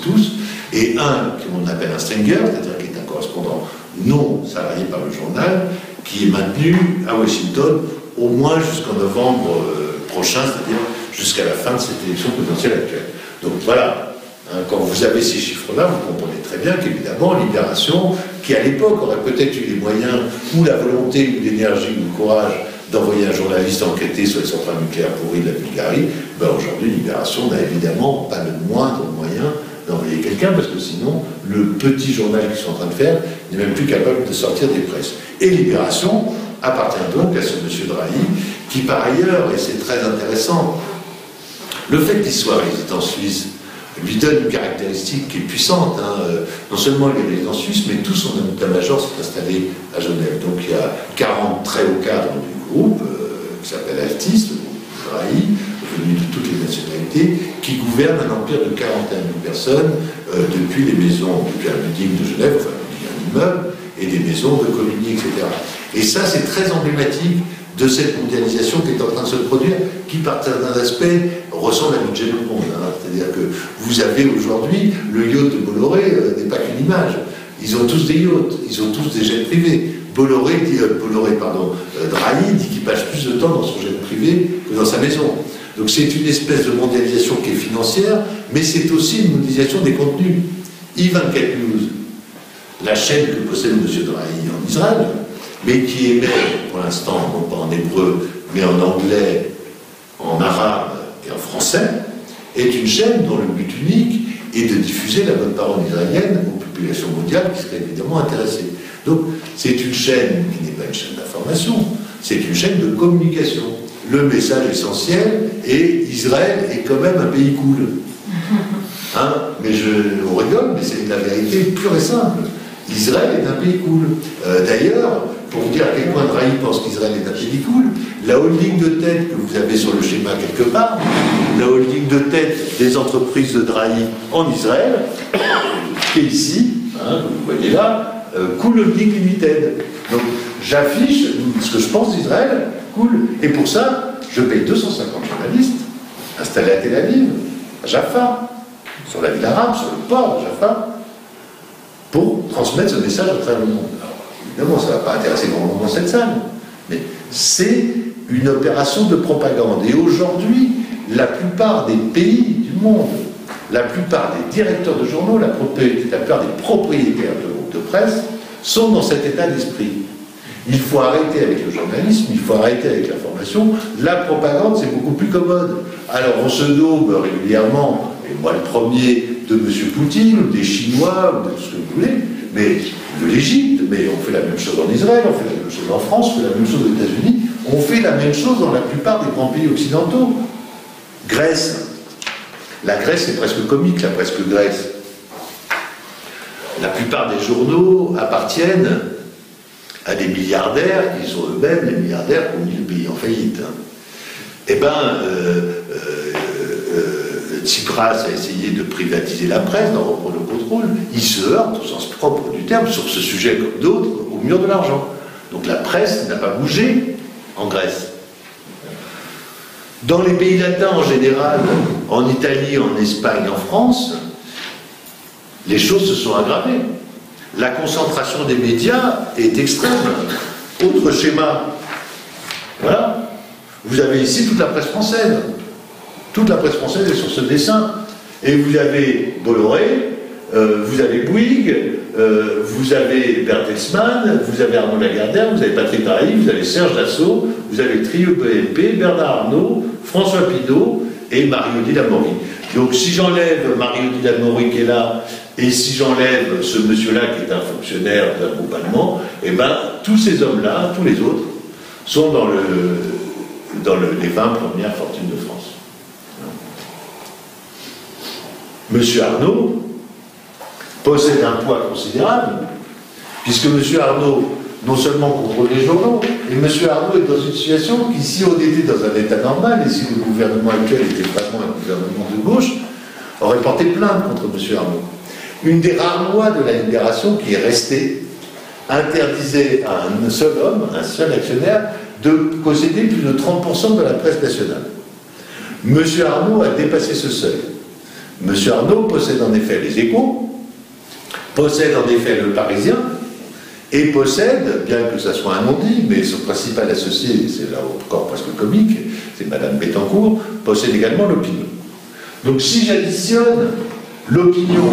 tous, et un qu'on appelle un stringer, c'est-à-dire qui est un correspondant non salarié par le journal, qui est maintenu à Washington au moins jusqu'en novembre prochain, c'est-à-dire jusqu'à la fin de cette élection présidentielle actuelle. Donc voilà, hein, quand vous avez ces chiffres-là, vous comprenez très bien qu'évidemment, Libération, qui à l'époque aurait peut-être eu les moyens, ou la volonté, ou l'énergie, ou le courage d'envoyer un journaliste enquêter sur les centrales nucléaires pourries de la Bulgarie, ben aujourd'hui, Libération n'a évidemment pas le moindre moyen d'envoyer quelqu'un, parce que sinon, le petit journal qu'ils sont en train de faire n'est même plus capable de sortir des presses. Et Libération appartient donc à ce monsieur Drahi, qui par ailleurs, et c'est très intéressant, le fait qu'il soit résident suisse lui donne une caractéristique qui est puissante. Hein. Non seulement il est résident suisse, mais tout son état-major s'est installé à Genève. Donc il y a 40 très hauts cadres du groupe, qui s'appelle Altis, le groupe Drahi, venus de toutes les nationalités, qui gouvernent un empire de 41 000 personnes depuis les maisons, depuis un building de Genève, enfin un immeuble, et des maisons de Coligny, etc. Et ça, c'est très emblématique de cette mondialisation qui est en train de se produire, qui, par certains aspects, ressemble à budget du monde. Hein. C'est-à-dire que vous avez aujourd'hui, le yacht de Bolloré n'est pas qu'une image. Ils ont tous des yachts, ils ont tous des jets privés. Drahi dit qu'il passe plus de temps dans son jet privé que dans sa maison. Donc c'est une espèce de mondialisation qui est financière, mais c'est aussi une mondialisation des contenus. I24 News, la chaîne que possède M. Drahi en Israël, mais qui émet pour l'instant, non pas en hébreu, mais en anglais, en arabe et en français, est une chaîne dont le but unique est de diffuser la bonne parole israélienne aux populations mondiales qui seraient évidemment intéressées. Donc c'est une chaîne qui n'est pas une chaîne d'information, c'est une chaîne de communication. Le message essentiel est Israël est quand même un pays cool. Hein, mais on rigole, mais c'est la vérité pure et simple. Israël est un pays cool. D'ailleurs, pour vous dire à quel point Drahi pense qu'Israël est un pays cool, la holding de tête que vous avez sur le schéma quelque part, la holding de tête des entreprises de Drahi en Israël, qui est ici, hein, vous voyez là, Cool Holding Limited. Donc j'affiche ce que je pense d'Israël, cool. Et pour ça, je paye 250 journalistes installés à Tel Aviv, à Jaffa, sur la ville arabe, sur le port de Jaffa, pour transmettre ce message à travers le monde. Alors, évidemment, ça ne va pas intéresser grand monde dans cette salle, mais c'est une opération de propagande. Et aujourd'hui, la plupart des pays du monde, la plupart des directeurs de journaux, la plupart des propriétaires de groupes de presse sont dans cet état d'esprit. Il faut arrêter avec le journalisme, il faut arrêter avec l'information. La propagande, c'est beaucoup plus commode. Alors on se daube régulièrement, et moi le premier, de M. Poutine, ou des Chinois, ou de tout ce que vous voulez, mais de l'Égypte, mais on fait la même chose en Israël, on fait la même chose en France, on fait la même chose aux États-Unis, on fait la même chose dans la plupart des grands pays occidentaux. Grèce. La Grèce est presque comique, la presque Grèce. La plupart des journaux appartiennent à des milliardaires qui sont eux-mêmes les milliardaires qui ont mis le pays en faillite. Eh bien, Tsipras a essayé de privatiser la presse, d'en reprendre le contrôle. Il se heurte, au sens propre du terme, sur ce sujet comme d'autres, au mur de l'argent. Donc la presse n'a pas bougé en Grèce. Dans les pays latins en général, en Italie, en Espagne, en France, les choses se sont aggravées. la concentration des médias est extrême. Autre schéma, voilà, vous avez ici toute la presse française. Toute la presse française est sur ce dessin. Et vous avez Bolloré, vous avez Bouygues, vous avez Bertelsmann, vous avez Arnaud Lagardère, vous avez Patrick Drahi, vous avez Serge Dassault, vous avez Trio BNP, Bernard Arnault, François Pinault et Mario Di Lamori. Donc si j'enlève Mario Di Lamori qui est là, et si j'enlève ce monsieur-là qui est un fonctionnaire d'un groupe allemand, et ben tous ces hommes-là, tous les autres, sont dans les 20 premières fortunes de France. Monsieur Arnault possède un poids considérable, puisque monsieur Arnault non seulement contrôle les journaux, et monsieur Arnault est dans une situation qui, si on était dans un état normal, et si le gouvernement actuel était vraiment un gouvernement de gauche, aurait porté plainte contre monsieur Arnault. Une des rares lois de la Libération qui est restée interdisait à un seul homme, un seul actionnaire, de posséder plus de 30% de la presse nationale. Monsieur Arnault a dépassé ce seuil. Monsieur Arnault possède en effet les Échos, possède en effet le Parisien, et possède, bien que ça soit un non-dit, mais son principal associé, c'est là encore presque comique, c'est Madame Bettencourt, possède également l'Opinion. Donc si j'additionne l'Opinion,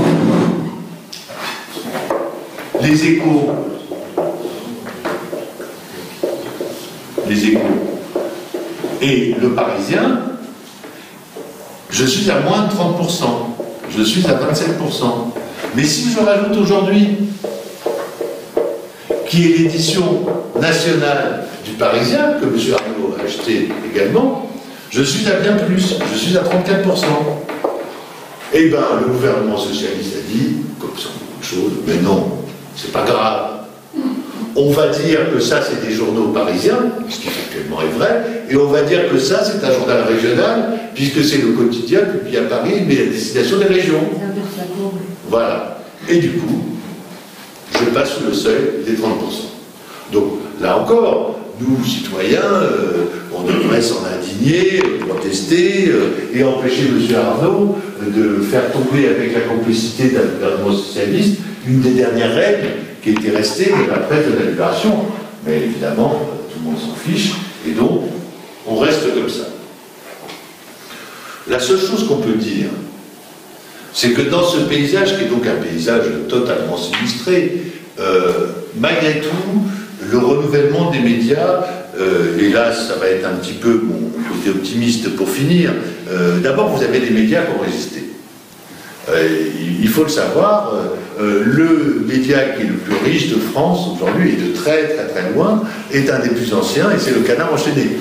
les Échos et le Parisien, je suis à moins de 30%, je suis à 27%. Mais si je rajoute aujourd'hui, qui est l'édition nationale du Parisien, que M. Arnault a acheté également, je suis à bien plus, je suis à 34%. Eh bien, le gouvernement socialiste a dit, comme ça, beaucoup de choses, mais non, c'est pas grave. On va dire que ça, c'est des journaux parisiens, ce qui factuellement est vrai, et on va dire que ça, c'est un journal régional, puisque c'est le quotidien publié à Paris, mais à destination des régions. Voilà. Et du coup, je passe sous le seuil des 30%. Donc, là encore, nous, citoyens, on devrait s'en indigner, protester, et empêcher M. Arnault de faire tomber avec la complicité d'un gouvernement socialiste une des dernières règles qui était restée de la presse de la Libération. Mais évidemment, tout le monde s'en fiche, et donc, on reste comme ça. La seule chose qu'on peut dire, c'est que dans ce paysage, qui est donc un paysage totalement sinistré, malgré tout, le renouvellement des médias, et là ça va être un petit peu mon côté optimiste pour finir, d'abord vous avez des médias qui ont résisté. Il faut le savoir, le média qui est le plus riche de France aujourd'hui, et de très très très loin, est un des plus anciens, et c'est le Canard enchaîné.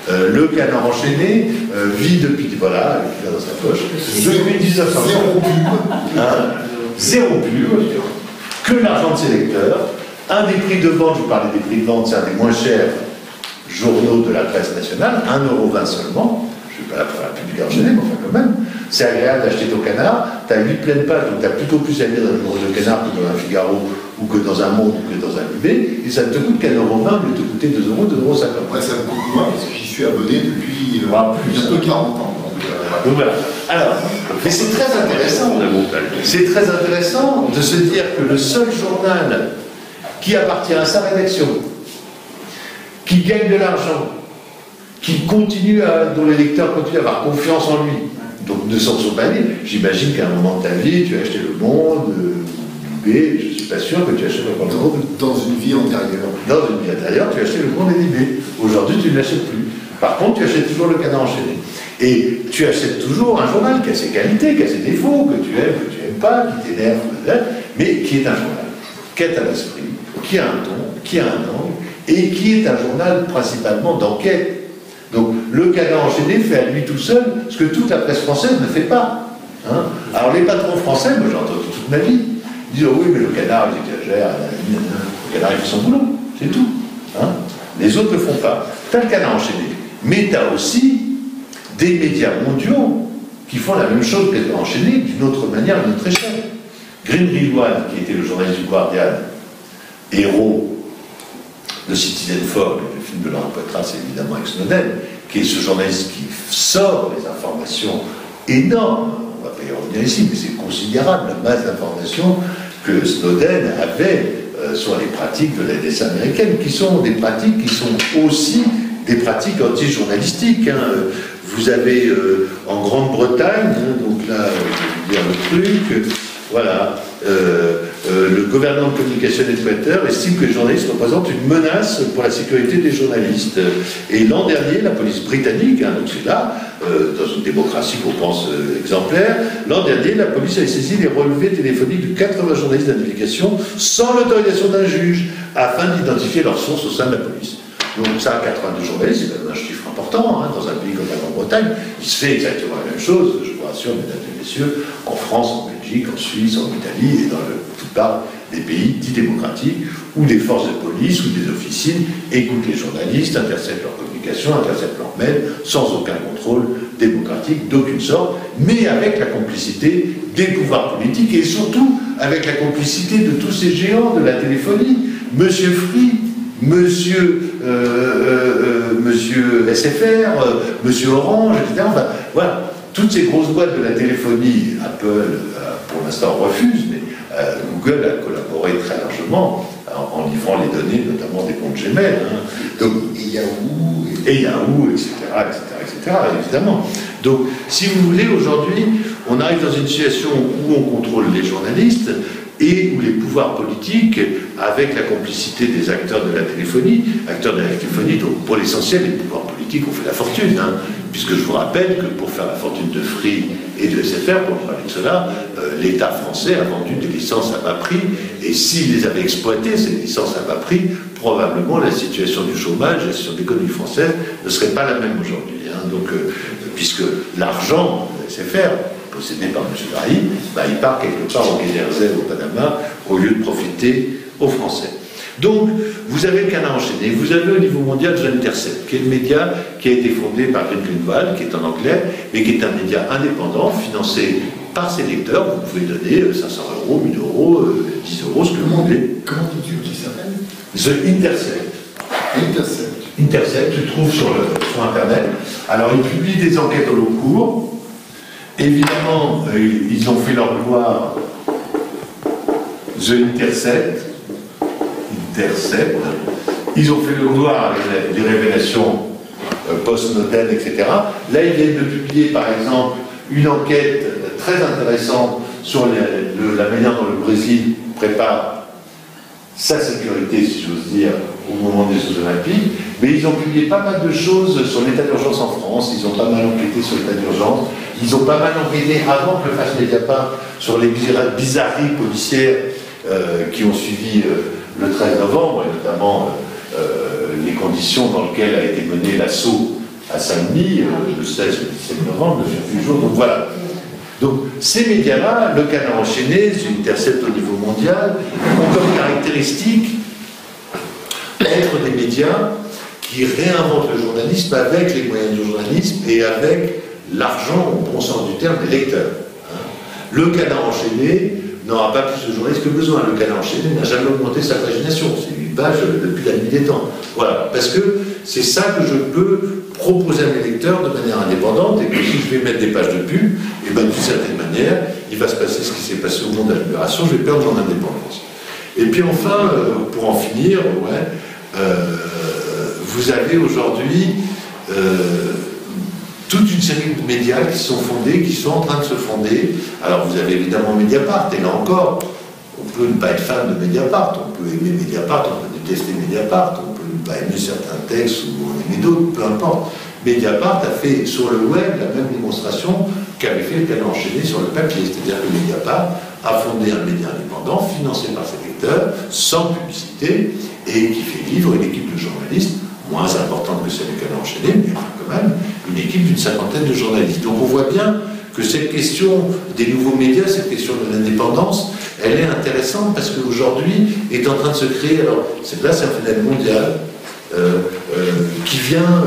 Le Canard enchaîné vit depuis, voilà, il a dans sa poche, depuis 1900. Zéro pub. Zéro pub, que l'argent de ses lecteurs. Un des prix de vente, je vous parlais des prix de vente, c'est un des moins chers journaux de la presse nationale, 1,20 € seulement. Je ne suis pas là pour la public enchaîné, mais enfin quand même. C'est agréable d'acheter ton Canard, tu as 8 pleines pages, donc tu as plutôt plus à lire dans le journal de Canard que dans un Figaro, ou que dans un Monde, ou que dans un UB, et ça ne te coûte qu'un 1,20 €, au lieu de te coûter 2 €, 2,50 €. Ouais, ça me coûte moins parce que j'y suis abonné depuis bientôt 40 ans. Donc voilà. Alors, mais c'est très intéressant. C'est très intéressant de se dire que le seul journal qui appartient à sa rédaction, qui gagne de l'argent, qui continue dont les lecteurs continuent à avoir confiance en lui, donc ne s'en sont pas dit. J'imagine qu'à un moment de ta vie, tu as acheté Le Monde, l'IB, je ne suis pas sûr que tu achètes encore Le Monde. Dans une vie antérieure. Dans une vie antérieure, tu as acheté Le Monde et l'IB. Aujourd'hui, tu ne l'achètes plus. Par contre, tu achètes toujours le Canard enchaîné. Et tu achètes toujours un journal qui a ses qualités, qui a ses défauts, que tu n'aimes pas, qui t'énerve, mais qui est un journal, qui est à l'esprit, qui a un ton, qui a un angle, et qui est un journal principalement d'enquête. Donc le Canard enchaîné fait à lui tout seul ce que toute la presse française ne fait pas. Hein. Alors les patrons français, moi j'ai entendu toute ma vie, disent oh, oui mais le Canard il exagère, le Canard il fait son boulot, c'est tout. Hein. Les autres ne le font pas. Tu as le Canard enchaîné, mais tu as aussi des médias mondiaux qui font la même chose que le Canard enchaîné d'une autre manière, d'une autre échelle. Green Ridwan, qui était le journaliste du Guardian, héros de Citizen Four, le film de Laurent Poitras, c'est évidemment avec Snowden, qui est ce journaliste qui sort des informations énormes, on ne va pas y revenir ici, mais c'est considérable, la masse d'informations que Snowden avait sur les pratiques de la NSA américaine, qui sont des pratiques qui sont aussi des pratiques anti-journalistiques. Hein. Vous avez en Grande-Bretagne, hein, donc là, je vais vous dire le truc, voilà, le gouvernement de communication et Twitter estime que les journalistes représentent une menace pour la sécurité des journalistes. Et l'an dernier, la police britannique, hein, donc c'est là, dans une démocratie qu'on pense exemplaire, l'an dernier, la police a saisi les relevés téléphoniques de 80 journalistes d'investigation sans l'autorisation d'un juge, afin d'identifier leurs sources au sein de la police. Donc ça, 82 journalistes, c'est quand même un chiffre important, hein, dans un pays comme la Grande-Bretagne. Il se fait exactement la même chose, je vous rassure, mesdames et messieurs, en France, en Belgique, en Suisse, en Italie et dans la plupart des pays dits démocratiques, où des forces de police ou des officines écoutent les journalistes, interceptent leurs communications, interceptent leurs mails, sans aucun contrôle démocratique d'aucune sorte, mais avec la complicité des pouvoirs politiques et surtout avec la complicité de tous ces géants de la téléphonie, Monsieur Free, Monsieur SFR, Monsieur Orange, etc. Enfin, voilà, toutes ces grosses boîtes de la téléphonie, Apple, pour l'instant refuse, mais Google a collaboré très largement en livrant les données, notamment des comptes Gmail. Hein. Donc, et Yahoo, etc., évidemment. Donc, si vous voulez, aujourd'hui, on arrive dans une situation où on contrôle les journalistes et où les pouvoirs politiques, avec la complicité des acteurs de la téléphonie, donc pour l'essentiel, les pouvoirs politiques ont fait la fortune, hein, puisque je vous rappelle que pour faire la fortune de Free et de SFR, pour parler de cela, l'État français a vendu des licences à bas prix, et s'il les avait exploitées, ces licences à bas prix, probablement la situation du chômage, la situation de l'économie française ne serait pas la même aujourd'hui. Hein, donc, puisque l'argent de SFR, possédé par M. Drahi, il part quelque part au Quai d'Orsay, au Panama, au lieu de profiter aux Français. Donc, vous avez le Canard enchaîné, vous avez au niveau mondial The Intercept, qui est le média qui a été fondé par Glenn Greenwald, qui est en anglais, mais qui est un média indépendant, financé par ses lecteurs. Vous pouvez donner 500 €, 1000 €, 10 €, ce que vous voulez. Comment tu dis que ça s'appelle? The Intercept. Intercept, tu trouves sur Internet. Alors, ils publient des enquêtes au long cours. Évidemment, ils ont fait leur gloire. The Intercept. Ils ont fait leur gloire avec les révélations post-Snowden, etc. Là, ils viennent de publier, par exemple, une enquête très intéressante sur la manière dont le Brésil prépare sa sécurité, si j'ose dire, au moment des Jeux Olympiques. Mais ils ont publié pas mal de choses sur l'état d'urgence en France, ils ont pas mal enquêté sur l'état d'urgence, ils ont pas mal enquêté avant que le fasse Mediapart sur les bizarreries policières qui ont suivi le 13 novembre, et notamment les conditions dans lesquelles a été mené l'assaut à Saint-Denis, le 16 et le 17 novembre, le jour. Donc voilà. Donc ces médias-là, le Canard enchaîné, The Intercept au niveau mondial, ont comme caractéristique être des médias qui réinventent le journalisme avec les moyens du journalisme et avec l'argent, au bon sens du terme, des lecteurs. Le Canard enchaîné n'aura pas plus de journalistes que besoin. Le Canard enchaîné n'a jamais augmenté sa pagination. C'est une page depuis la nuit des temps. Voilà. Parce que c'est ça que je peux proposer à mes lecteurs de manière indépendante, et que si je vais mettre des pages de pub, et bien d'une certaine manière, il va se passer ce qui s'est passé au monde de la Libération, je vais perdre mon indépendance. Et puis enfin, pour en finir, vous avez aujourd'hui toute une série de médias qui sont fondés, qui sont en train de se fonder. Alors vous avez évidemment Mediapart, et là encore, on peut ne pas être fan de Mediapart, on peut aimer Mediapart, on peut détester Mediapart, on peut ne pas aimer certains textes ou en aimer d'autres, peu importe. Mediapart a fait sur le web la même démonstration qu'avait fait le Canard enchaîné sur le papier, c'est-à-dire que Mediapart a fondé un média indépendant, financé par ses lecteurs, sans publicité, et qui fait vivre une équipe de journalistes moins importante que celle du Canard enchaîné, mais quand même une équipe d'une 50aine de journalistes. Donc on voit bien que cette question des nouveaux médias, cette question de l'indépendance, elle est intéressante parce qu'aujourd'hui est en train de se créer, alors là c'est un phénomène mondial, qui vient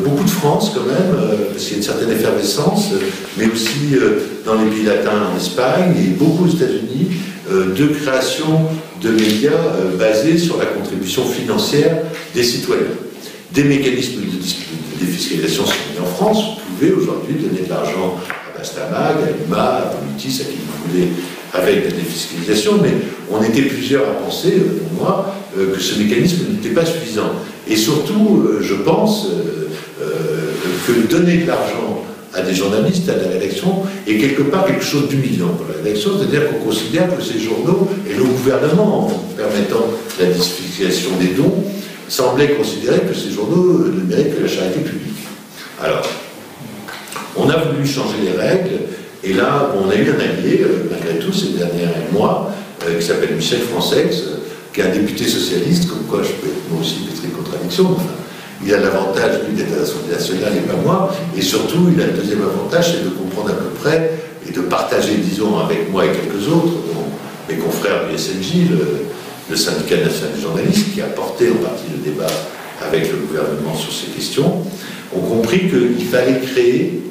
beaucoup de France quand même, parce qu'il y a une certaine effervescence, mais aussi dans les pays latins, en Espagne, et beaucoup aux États-Unis, de création de médias basés sur la contribution financière des citoyens. Des mécanismes de défiscalisation sont mis en France. Vous pouvez aujourd'hui donner de l'argent à Bastamag, à Lima, à Politis, à qui vous voulez, avec la défiscalisation, mais on était plusieurs à penser, pour moi, que ce mécanisme n'était pas suffisant. Et surtout, je pense que donner de l'argent à des journalistes, à la rédaction, est quelque part quelque chose d'humiliant pour la rédaction, c'est-à-dire qu'on considère que ces journaux, et le gouvernement, en permettant la défiscalisation des dons, semblait considérer que ces journaux ne méritent que la charité publique. Alors, on a voulu changer les règles, et là, on a eu un allié, malgré tout, ces derniers mois, qui s'appelle Michel Francex, qui est un député socialiste, comme quoi je peux être moi aussi pétri de contradiction. Enfin, il a l'avantage, lui, d'être à l'Assemblée nationale et pas moi, et surtout, il a le deuxième avantage, c'est de comprendre à peu près, et de partager, disons, avec moi et quelques autres, dont mes confrères du SNJ, le syndicat national des journalistes, qui a porté en partie le débat avec le gouvernement sur ces questions, ont compris qu'il fallait créer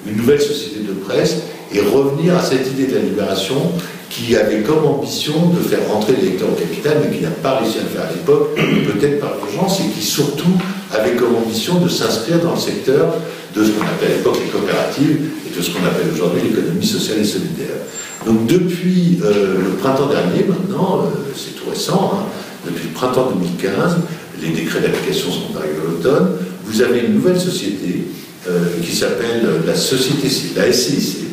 une nouvelle société de presse et revenir à cette idée de la libération qui avait comme ambition de faire rentrer les lecteurs au capital, mais qui n'a pas réussi à le faire à l'époque, peut-être par urgence, et qui surtout avait comme ambition de s'inscrire dans le secteur de ce qu'on appelait à l'époque les coopératives et de ce qu'on appelle aujourd'hui l'économie sociale et solidaire. Donc depuis le printemps dernier, maintenant, c'est tout récent, hein, depuis le printemps 2015, les décrets d'application sont arrivés à l'automne, vous avez une nouvelle société qui s'appelle la SCIC,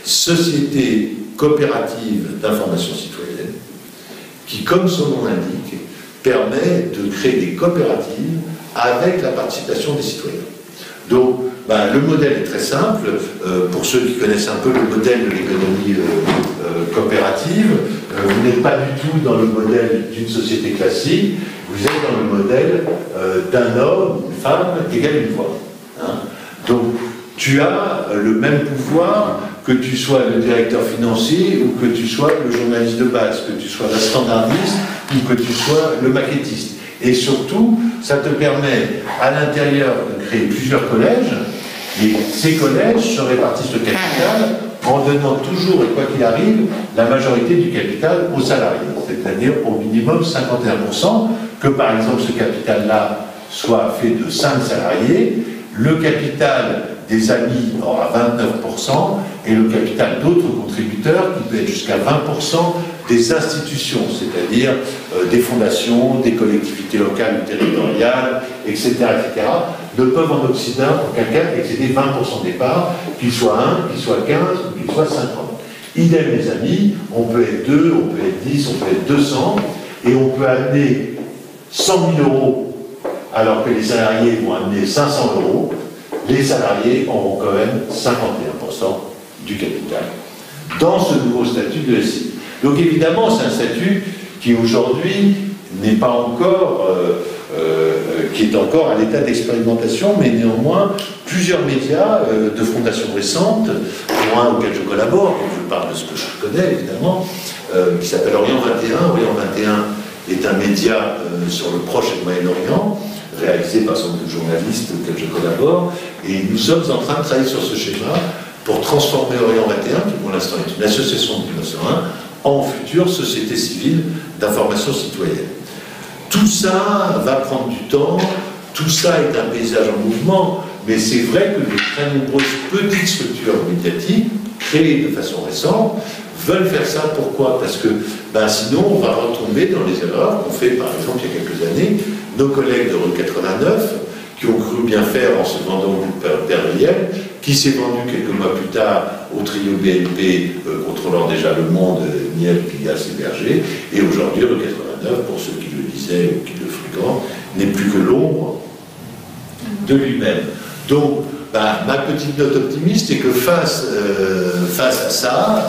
Société coopérative d'information citoyenne, qui, comme son nom l'indique, permet de créer des coopératives avec la participation des citoyens. Donc, le modèle est très simple. Pour ceux qui connaissent un peu le modèle de l'économie coopérative, vous n'êtes pas du tout dans le modèle d'une société classique, vous êtes dans le modèle d'un homme, une femme, égale une voix. Hein. Donc, tu as le même pouvoir que tu sois le directeur financier ou que tu sois le journaliste de base, que tu sois la standardiste ou que tu sois le maquettiste. Et surtout, ça te permet à l'intérieur de créer plusieurs collèges, et ces collèges se répartissent le capital en donnant toujours, et quoi qu'il arrive, la majorité du capital aux salariés, c'est-à-dire au minimum 51%, que par exemple ce capital-là soit fait de 5 salariés, le capital des amis aura 29% et le capital d'autres contributeurs qui peut être jusqu'à 20% des institutions, c'est-à-dire des fondations, des collectivités locales ou territoriales, etc., ne peuvent en Occident, en aucun cas, excéder 20% des parts, qu'ils soient 1, qu'ils soient 15 ou qu'ils soient 50. Idem, les amis, on peut être 2, on peut être 10, on peut être 200, et on peut amener 100 000 euros alors que les salariés vont amener 500 euros. Les salariés auront quand même 51% du capital dans ce nouveau statut de SCI. Donc évidemment, c'est un statut qui aujourd'hui n'est pas encore, qui est encore à l'état d'expérimentation, mais néanmoins, plusieurs médias de fondations récentes, pour un auquel je collabore, donc je parle de ce que je connais évidemment, qui s'appelle Orient 21. Orient 21 est un média sur le Proche et le Moyen-Orient, réalisé par son de journalistes auxquels je collabore, et nous sommes en train de travailler sur ce schéma pour transformer Orient 21, qui pour l'instant est une association de 1901, en future société civile d'information citoyenne. Tout ça va prendre du temps, tout ça est un paysage en mouvement, mais c'est vrai que de très nombreuses petites structures médiatiques, créées de façon récente, veulent faire ça. Pourquoi? Parce que sinon on va retomber dans les erreurs qu'ont fait par exemple il y a quelques années nos collègues de Rue 89, qui ont cru bien faire en se vendant au groupe Perriel, qui s'est vendu quelques mois plus tard au trio BNP, contrôlant déjà Le Monde, Niel, Pigasse et Berger, et aujourd'hui Rue 89, pour ceux qui le disaient ou qui le fréquentent, n'est plus que l'ombre de lui-même. Donc, ma petite note optimiste est que face à ça,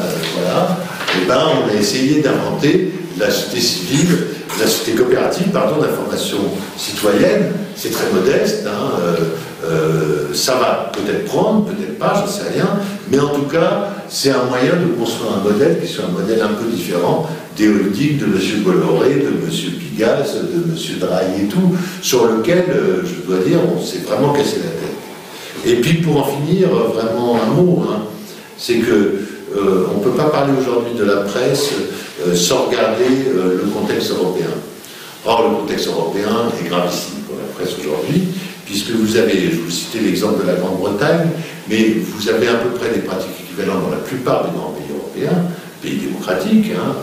on a essayé d'inventer la société civile, la société coopérative, d'information citoyenne. C'est très modeste, ça va peut-être prendre, peut-être pas, je ne sais rien, mais en tout cas, c'est un moyen de construire un modèle qui soit un modèle un peu différent des holdings de M. Bolloré, de M. Pigasse, de M. Drahi et tout, sur lequel, je dois dire, on s'est vraiment cassé la tête. Et puis pour en finir, vraiment un mot, c'est que on ne peut pas parler aujourd'hui de la presse sans regarder le contexte européen. Or, le contexte européen est gravissime pour la presse aujourd'hui, puisque vous avez, je vous citais l'exemple de la Grande-Bretagne, mais vous avez à peu près des pratiques équivalentes dans la plupart des grands pays européens. pays démocratique. Hein.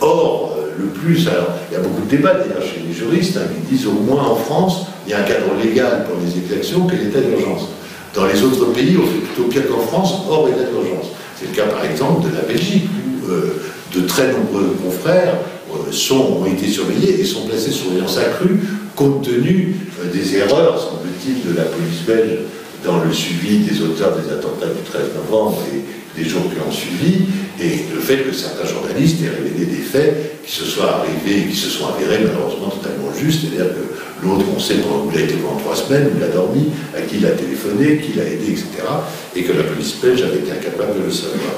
Or, le plus, alors, il y a beaucoup de débats d'ailleurs chez les juristes qui disent au moins en France, il y a un cadre légal pour les exactions que l'état d'urgence. Dans les autres pays, on fait plutôt pire qu'en France, hors état d'urgence. C'est le cas par exemple de la Belgique, où de très nombreux confrères ont été surveillés et sont placés sous surveillance accrue compte tenu des erreurs, semble-t-il, de la police belge dans le suivi des auteurs des attentats du 13 novembre et des jours qui ont suivi, et le fait que certains journalistes aient révélé des faits qui se sont avérés malheureusement totalement justes, c'est-à-dire que l'autre, on sait où il a été pendant 3 semaines, où il a dormi, à qui il a téléphoné, qui l'a aidé, etc., et que la police belge avait été incapable de le savoir.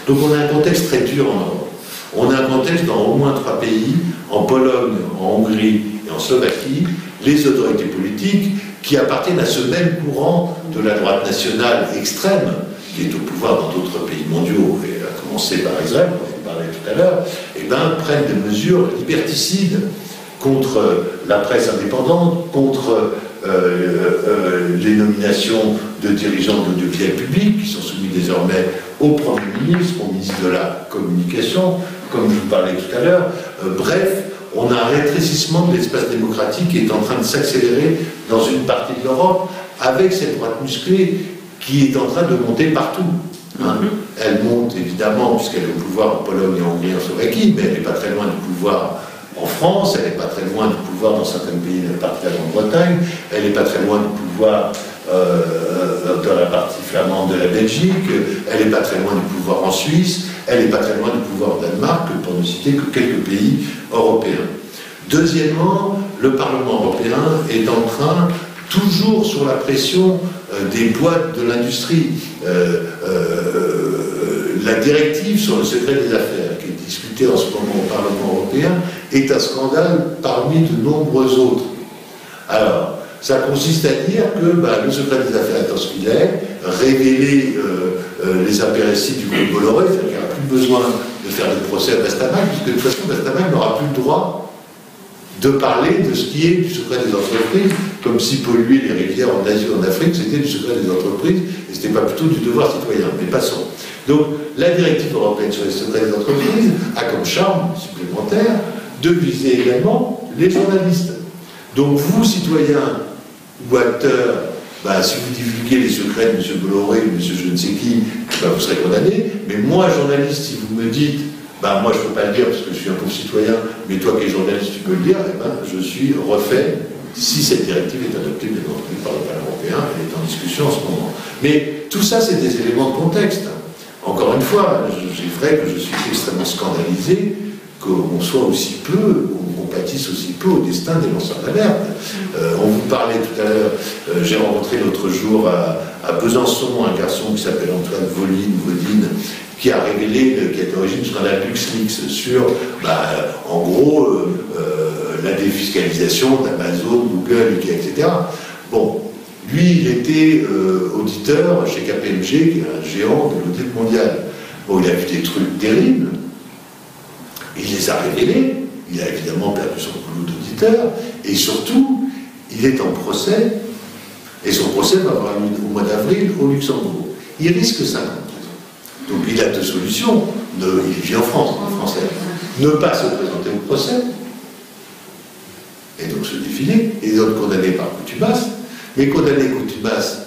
Donc on a un contexte très dur en Europe. On a un contexte dans au moins 3 pays, en Pologne, en Hongrie et en Slovaquie, les autorités politiques qui appartiennent à ce même courant de la droite nationale extrême, qui est au pouvoir dans d'autres pays mondiaux, et à commencer par Israël, dont je vous parlais tout à l'heure, prennent des mesures liberticides contre la presse indépendante, contre les nominations de dirigeants de l'audiovisuel public, qui sont soumis désormais au Premier ministre, au ministre de la Communication, comme je vous parlais tout à l'heure. Bref, on a un rétrécissement de l'espace démocratique qui est en train de s'accélérer dans une partie de l'Europe, avec cette droite musclée qui est en train de monter partout. Hein. Elle monte évidemment, puisqu'elle est au pouvoir en Pologne, en Hongrie, en Slovaquie, mais elle n'est pas très loin du pouvoir en France, elle n'est pas très loin du pouvoir dans certains pays de la partie de la Grande-Bretagne, elle n'est pas très loin du pouvoir dans la partie flamande de la Belgique, elle n'est pas très loin du pouvoir en Suisse, elle n'est pas très loin du pouvoir en Danemark, pour ne citer que quelques pays européens. Deuxièmement, le Parlement européen est en train, toujours sous la pression des boîtes de l'industrie, la directive sur le secret des affaires, qui est discutée en ce moment au Parlement européen, est un scandale parmi de nombreux autres. Alors, ça consiste à dire que le secret des affaires étant ce qu'il est, révéler les impérities du groupe Bolloré, c'est-à-dire qu'il n'y aura plus besoin de faire des procès à Bastamak, puisque de toute façon, Bastamak n'aura plus le droit de parler de ce qui est du secret des entreprises, comme si polluer les rivières en Asie ou en Afrique, c'était du secret des entreprises, et ce n'était pas plutôt du devoir citoyen. Mais passons. Donc, la directive européenne sur les secrets des entreprises a comme charme supplémentaire de viser également les journalistes. Donc, vous, citoyens ou acteurs, si vous divulguez les secrets de M. Bolloré ou de M. je ne sais qui, vous serez condamné. Mais moi, journaliste, si vous me dites moi je ne peux pas le dire parce que je suis un pauvre citoyen, mais toi qui es journaliste, tu peux le dire, je suis refait si cette directive est adoptée bien entendu par le Parlement européen, elle est en discussion en ce moment. Mais tout ça, c'est des éléments de contexte. Encore une fois, c'est vrai que je suis extrêmement scandalisé qu'on soit aussi peu, qu'on pâtisse aussi peu au destin des lanceurs d'alerte. On vous parlait tout à l'heure, j'ai rencontré l'autre jour à Besançon un garçon qui s'appelle Antoine Vaudine, qui a révélé, qui est à l'origine du scandale LuxLeaks sur, en gros, la défiscalisation d'Amazon, Google, etc. Bon, lui, il était auditeur chez KPMG, qui est un géant de l'audit mondial. Bon, il a vu des trucs terribles, il les a révélés, il a évidemment perdu son boulot d'auditeur, et surtout, il est en procès, et son procès va avoir lieu au mois d'avril au Luxembourg. Il risque 5 ans. Donc il a 2 solutions. Il vit en France, en français. Ne pas se présenter au procès, et donc se défiler, et donc condamné par contumace, mais condamné contumace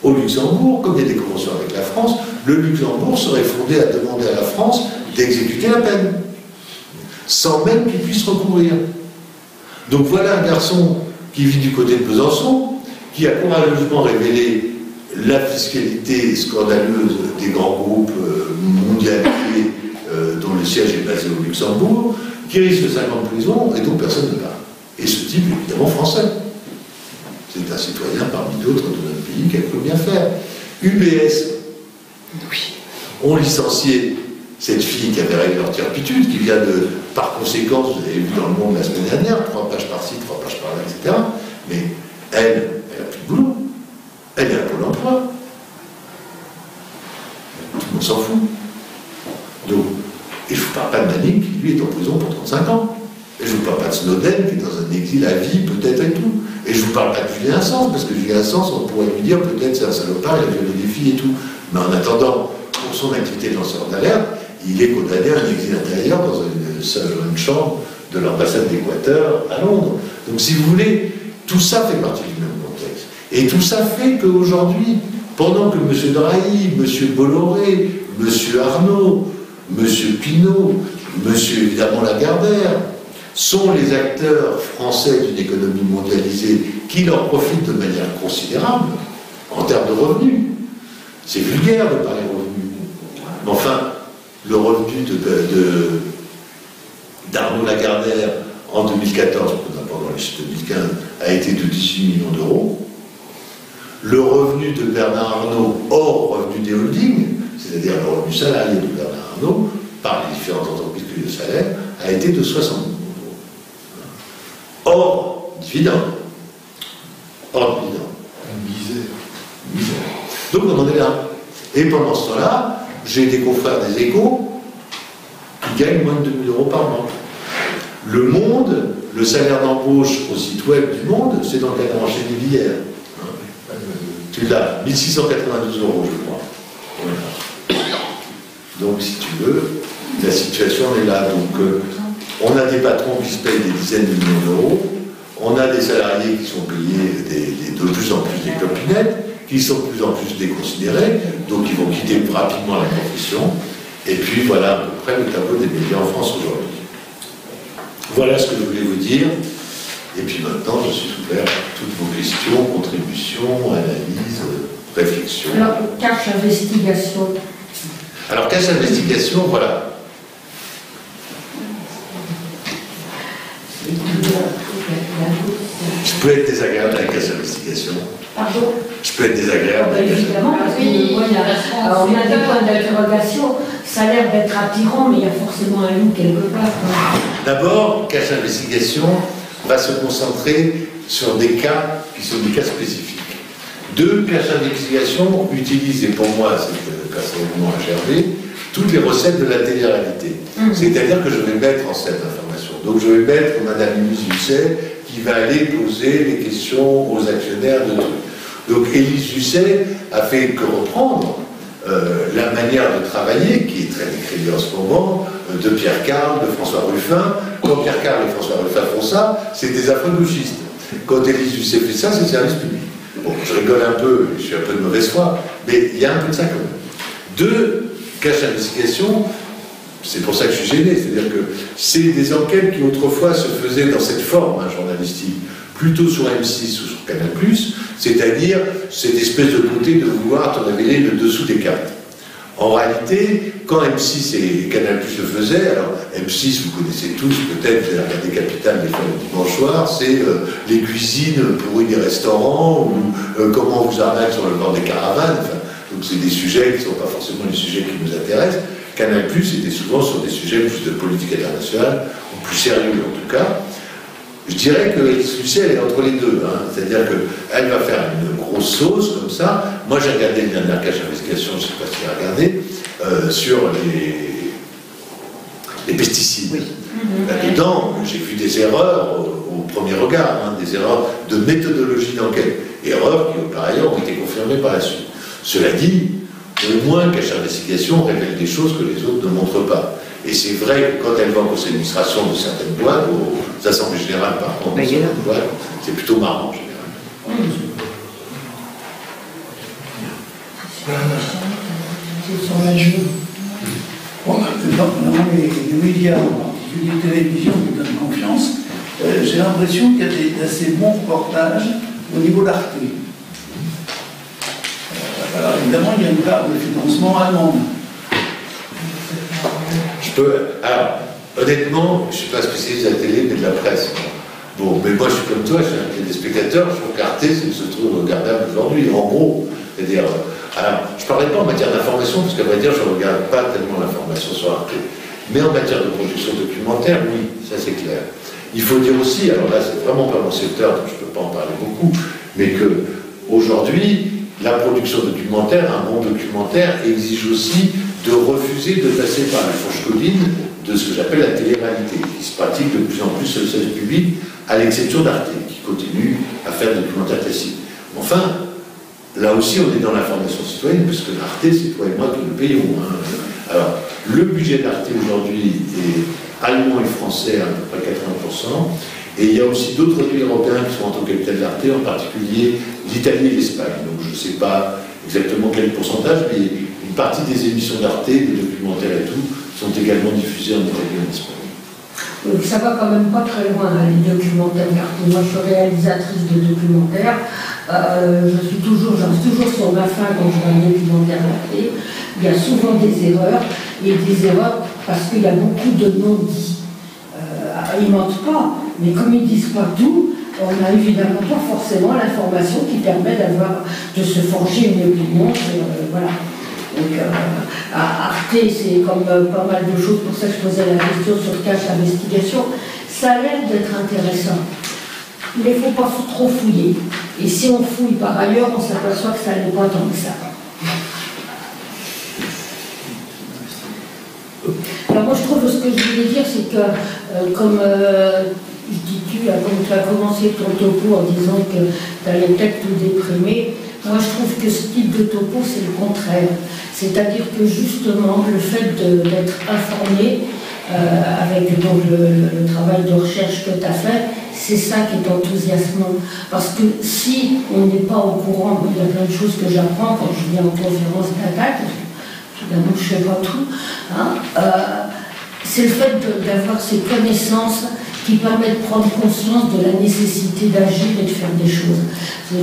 au Luxembourg, comme il y a des conventions avec la France, le Luxembourg serait fondé à demander à la France d'exécuter la peine, sans même qu'il puisse recourir. Donc voilà un garçon qui vit du côté de Besançon, qui a courageusement révélé la fiscalité scandaleuse des grands groupes mondialisés dont le siège est basé au Luxembourg, qui risque 5 ans de prison et dont personne ne parle. Et ce type, évidemment, français. C'est un citoyen parmi d'autres de notre pays qui a cru bien faire. UBS ont licencié cette fille qui avait réglé leur turpitude, qui vient de, par conséquence, vous avez vu dans le Monde la semaine dernière, 3 pages par-ci, 3 pages par-là, etc. Mais elle n'a plus de boulot. Elle est à Pôle emploi. Tout le monde s'en fout. Donc, et je ne vous parle pas de Manning, qui lui est en prison pour 35 ans. Et je ne vous parle pas de Snowden, qui est dans un exil à vie, peut-être et tout. Et je ne vous parle pas de Julien Assange, parce que Julien Assange, on pourrait lui dire, peut-être c'est un salopard, il a violé des filles et tout. Mais en attendant, pour pour son activité de lanceur d'alerte, il est condamné à un exil intérieur dans une chambre de l'ambassade d'Équateur à Londres. Donc si vous voulez, tout ça fait partie du même contexte. Et tout ça fait qu'aujourd'hui, pendant que M. Drahi, M. Bolloré, M. Arnaud, M. Pinault, M. évidemment Lagardère, sont les acteurs français d'une économie mondialisée qui leur profitent de manière considérable en termes de revenus. C'est vulgaire de parler revenus. Mais enfin, le revenu d'Arnaud Lagardère en 2014, pendant les chiffres 2015, a été de 18 millions d'euros. Le revenu de Bernard Arnault hors revenu des holdings, c'est-à-dire le revenu salarié de Bernard Arnault, par les différentes entreprises qui le salaire, a été de 60 millions d'euros. Hors dividende. Hors dividende. Misère. Donc on en est là. Et pendant ce temps-là, j'ai des confrères des Échos qui gagnent moins de 2 000 euros par mois. Le Monde, le salaire d'embauche au site web du Monde, c'est dans le cadre enchaîné d'hier. Tu l'as, 1 692 euros, je crois. Voilà. Donc, si tu veux, la situation est là. Donc, on a des patrons qui se payent des dizaines de millions d'euros, on a des salariés qui sont payés de plus en plus des clopinettes, qui sont de plus en plus déconsidérés, donc ils vont quitter rapidement la profession. Et puis, voilà à peu près le tableau des médias en France aujourd'hui. Voilà ce que je voulais vous dire. Et puis maintenant, je suis ouvert à toutes vos questions, contributions, analyses, réflexions. Alors, cache investigation. Alors, cache investigation, voilà. Je peux être désagréable avec cache investigation. Pardon? Je peux être désagréable avec cache investigation. Évidemment, parce qu'on a des points d'interrogation. Ça a l'air d'être attirant, mais il y a forcément un loup quelque part. D'abord, cache investigation va se concentrer sur des cas qui sont des cas spécifiques. Deux, cache investigation utilise, et pour moi c'est personnellement à gerber, toutes les recettes de la télé-réalité. C'est-à-dire que je vais mettre en cette information. Donc je vais mettre Madame Élise Lucet qui va aller poser les questions aux actionnaires de trucs. Donc Élise Lucet a fait que reprendre la manière de travailler, qui est très décriée en ce moment, de Pierre Carle, de François Ruffin. Quand Pierre Carle et François Ruffin font ça, c'est des afro-gauchistes. Quand Élise Lucet fait ça, c'est le service public. Bon, je rigole un peu, je suis un peu de mauvaise foi, mais il y a un peu de ça quand même. Deux, cache investigation, c'est pour ça que je suis gêné, c'est-à-dire que c'est des enquêtes qui autrefois se faisaient dans cette forme journalistique, plutôt sur M6 ou sur Canal+, c'est-à-dire cette espèce de côté de vouloir te révéler le dessous des cartes. En réalité, quand M6 et Canal+ le faisaient, alors M6, vous connaissez tous, peut-être, vous avez regardé Capital des fois le dimanche soir, c'est les cuisines pourries des restaurants, ou comment on vous arnaque sur le bord des caravanes, enfin, donc c'est des sujets qui ne sont pas forcément les sujets qui nous intéressent. Canal+ était souvent sur des sujets plus de politique internationale, ou plus sérieux en tout cas. Je dirais que Lucet, elle est entre les deux, hein. C'est-à-dire qu'elle va faire une grosse sauce comme ça. Moi, j'ai regardé une dernière cache investigation, je ne sais pas si tu as regardé, sur les pesticides. Oui. Là-dedans, j'ai vu des erreurs au premier regard, hein, des erreurs de méthodologie d'enquête. Erreurs qui, par ailleurs, ont été confirmées par la suite. Cela dit, au moins, cache investigation révèle des choses que les autres ne montrent pas. Et c'est vrai que quand elle va au conseil d'administration de certaines boîtes, aux assemblées générales par contre, de certaines boîtes, c'est plutôt marrant en général. Dans les médias, en particulier les télévisions, qui donnent confiance, j'ai l'impression qu'il y a d'assez bons reportages au niveau d'Arte. Alors évidemment, il y a une part de financement allemande. Alors, honnêtement, je ne suis pas spécialiste de la télé, mais de la presse. Bon, mais moi je suis comme toi, je suis un téléspectateur, je trouve qu'Arte se trouve regardable aujourd'hui, en gros. C'est-à-dire, alors, je ne parlerai pas en matière d'information, parce qu'à vrai dire, je ne regarde pas tellement l'information sur Arte. Mais en matière de production documentaire, oui, ça c'est clair. Il faut dire aussi, alors là c'est vraiment pas mon secteur, donc je ne peux pas en parler beaucoup, mais que aujourd'hui, la production documentaire, un bon documentaire, exige aussi de refuser de passer par la fourche codine de ce que j'appelle la télé-réalité, qui se pratique de plus en plus sur le service public, à l'exception d'Arte, qui continue à faire des documentaires classiques. Enfin, là aussi, on est dans l'information citoyenne, puisque Arte, c'est toi et moi qui le payons. Hein. Alors, le budget d'Arte aujourd'hui est allemand et français à peu près 80%, et il y a aussi d'autres pays européens qui sont en tant que capital d'Arte, en particulier l'Italie et l'Espagne. Donc je ne sais pas exactement quel pourcentage, mais une partie des émissions d'Arte, des documentaires et tout, sont également diffusées en Italie et en Espagne. Donc ça va quand même pas très loin, hein, les documentaires d'Arte. Moi, je suis réalisatrice de documentaires. Je reste toujours sur ma faim quand je vois un documentaire d'Arte. Il y a souvent des erreurs, et des erreurs parce qu'il y a beaucoup de non-dits. Ils mentent pas, mais comme ils disent pas tout, on n'a évidemment pas forcément l'information qui permet de se forger une opinion. Voilà. Donc, Arte, c'est comme pas mal de choses, pour ça que je posais la question sur Cache Investigation. Ça a l'air d'être intéressant, mais il ne faut pas trop fouiller. Et si on fouille par ailleurs, on s'aperçoit que ça n'est pas tant que ça. Alors moi je trouve, ce que je voulais dire, c'est que comme je dis tu as commencé ton topo en disant que tu allais peut-être tout déprimer, moi je trouve que ce type de topo c'est le contraire. C'est-à-dire que justement le fait d'être informé avec donc, le travail de recherche que tu as fait, c'est ça qui est enthousiasmant. Parce que si on n'est pas au courant, il y a plein de choses que j'apprends quand je viens en conférence d'attaque, évidemment je ne sais pas tout, hein, c'est le fait d'avoir ces connaissances qui permettent de prendre conscience de la nécessité d'agir et de faire des choses.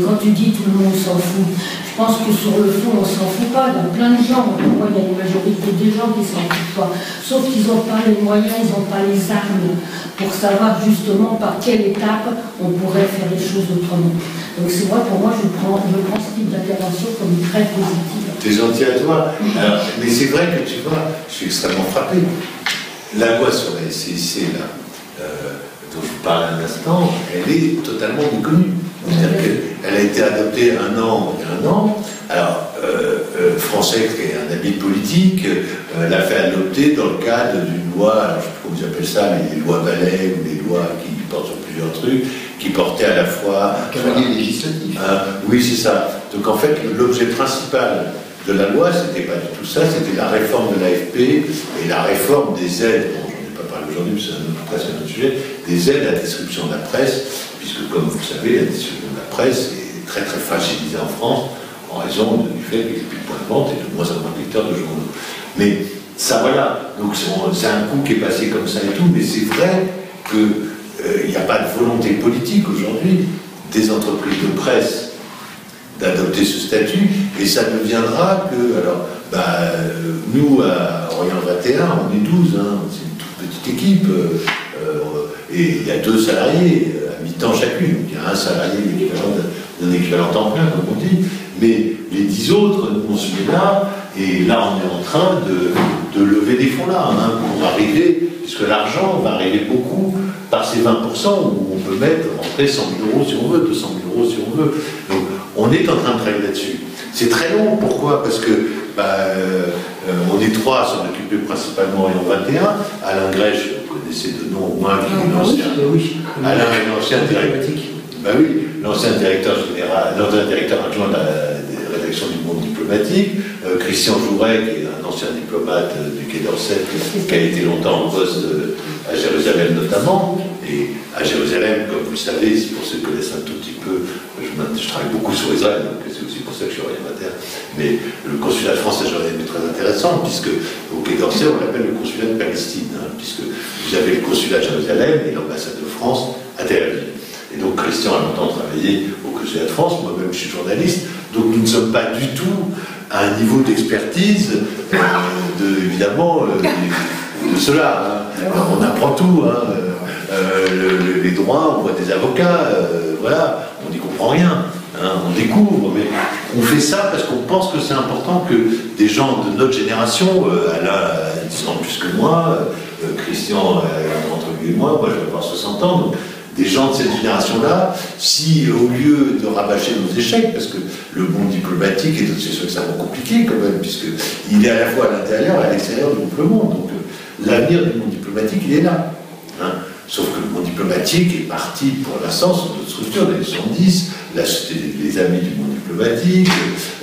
Quand tu dis tout le monde s'en fout, je pense que sur le fond on ne s'en fout pas, il y a plein de gens, moi il y a une majorité des gens qui s'en foutent pas, sauf qu'ils n'ont pas les moyens, ils n'ont pas les armes pour savoir justement par quelle étape on pourrait faire les choses autrement. Donc c'est vrai, pour moi je prends ce type d'intervention comme très positive. T'es gentil à toi. Alors, mais c'est vrai que tu vois, je suis extrêmement frappé. La loi sur la SCIC, là, dont je vous parlais un instant, elle est totalement méconnue. C'est-à-dire qu'elle a été adoptée il y a un an. Alors, Français, qui est un habile politique, l'a fait adopter dans le cadre d'une loi, alors je ne sais plus comment vous appelez ça, mais les lois Valais ou les lois qui portent sur plusieurs trucs, qui portaient à la fois... Un cavalier législatif. Oui, c'est ça. Donc en fait, l'objet principal de la loi, c'était pas du tout ça, c'était la réforme de l'AFP et la réforme des aides, bon, j'en ai pas parlé aujourd'hui, mais c'est presque un autre sujet, des aides à la distribution de la presse, puisque comme vous le savez, la distribution de la presse est très très fragilisée en France, en raison du fait qu'il n'y a plus de points de vente et de moins en moins de lecteurs de journaux. Mais ça, voilà, donc c'est un coup qui est passé comme ça et tout, mais c'est vrai qu'il n'y a pas de volonté politique aujourd'hui des entreprises de presse d'adopter ce statut, et ça ne viendra que, alors, nous, à Orient 21, on est 12, hein, c'est une toute petite équipe, et il y a 2 salariés, à mi-temps chacune, donc il y a un salarié d'un équivalent temps plein, comme on dit, mais les 10 autres, nous, on se met là, et là, on est en train de lever des fonds là, hein, pour arriver, puisque l'argent va arriver beaucoup par ces 20%, où on peut rentrer 100 000 euros si on veut, 200 000 euros si on veut. Donc, on est en train de travailler là-dessus. C'est très long, pourquoi? Parce que on est 3 à s'en occuper principalement Orient 21. Alain Grèche, vous connaissez de nom au moins, qui est l'ancien. Alain est l'ancien directeur. L'ancien directeur général, l'ancien directeur adjoint de la rédaction du Monde diplomatique. Christian Jouret, qui est un ancien diplomate du Quai d'Orsay, qui a été longtemps en poste à Jérusalem notamment. Et à Jérusalem, comme vous le savez, si pour ceux qui connaissent un tout petit peu, je travaille beaucoup sur Israël, donc c'est aussi pour ça que je suis orienté. Mais le consulat de France à Jérusalem est très intéressant, puisque au Quai d'Orsay, on l'appelle le consulat de Palestine, hein, puisque vous avez le consulat de Jérusalem et l'ambassade de France à Tel Aviv. Et donc Christian a longtemps travaillé au consulat de France, moi-même je suis journaliste, donc nous ne sommes pas du tout à un niveau d'expertise, évidemment, de cela. Hein. Alors, on apprend tout, hein. Les droits, on voit des avocats, voilà, on n'y comprend rien, hein, on découvre, mais on fait ça parce qu'on pense que c'est important que des gens de notre génération, Alain 10 ans plus que moi, Christian entre lui et moi je vais avoir 60 ans, donc des gens de cette génération-là, si au lieu de rabâcher nos échecs, parce que le monde diplomatique est c'est extrêmement compliqué quand même, puisqu'il est à la fois à l'intérieur et à l'extérieur du monde, donc l'avenir du monde diplomatique, il est là. Hein. Sauf que le monde diplomatique est parti pour l'instant sur d'autres structures, les 110, la Société des Amis du monde diplomatique, diplomatique,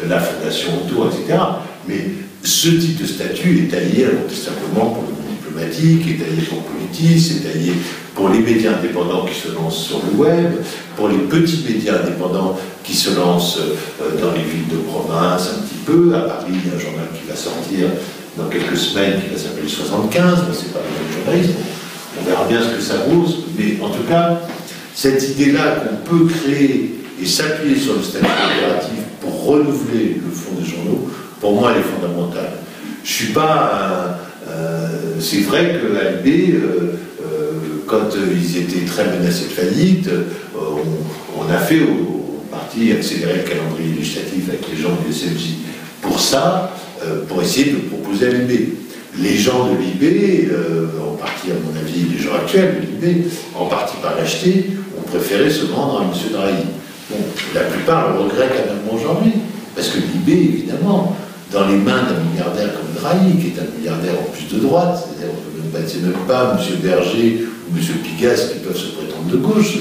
la fondation autour, etc. Mais ce type de statut est taillé simplement pour le monde diplomatique, est taillé pour Politis, est taillé pour les médias indépendants qui se lancent sur le web, pour les petits médias indépendants qui se lancent dans les villes de province un petit peu. À Paris, il y a un journal qui va sortir dans quelques semaines qui va s'appeler 75, mais c'est pas le même journalisme. On verra bien ce que ça vaut, mais en tout cas, cette idée-là qu'on peut créer et s'appuyer sur le statut coopératif pour renouveler le fonds des journaux, pour moi, elle est fondamentale. Je suis pas c'est vrai que l'ALB, quand ils étaient très menacés de faillite, on a fait au parti accélérer le calendrier législatif avec les gens du SMJ pour ça, pour essayer de proposer à l'IB. Les gens de l'IB, en partie à mon avis les gens actuels de l'IB, en partie par l'acheter, ont préféré se rendre à M. Drahi. Bon, la plupart le regrettent quand même aujourd'hui, parce que l'IB, évidemment, dans les mains d'un milliardaire comme Drahi, qui est un milliardaire en plus de droite, c'est-à-dire c'est même pas M. Berger ou M. Pigasse qui peuvent se prétendre de gauche.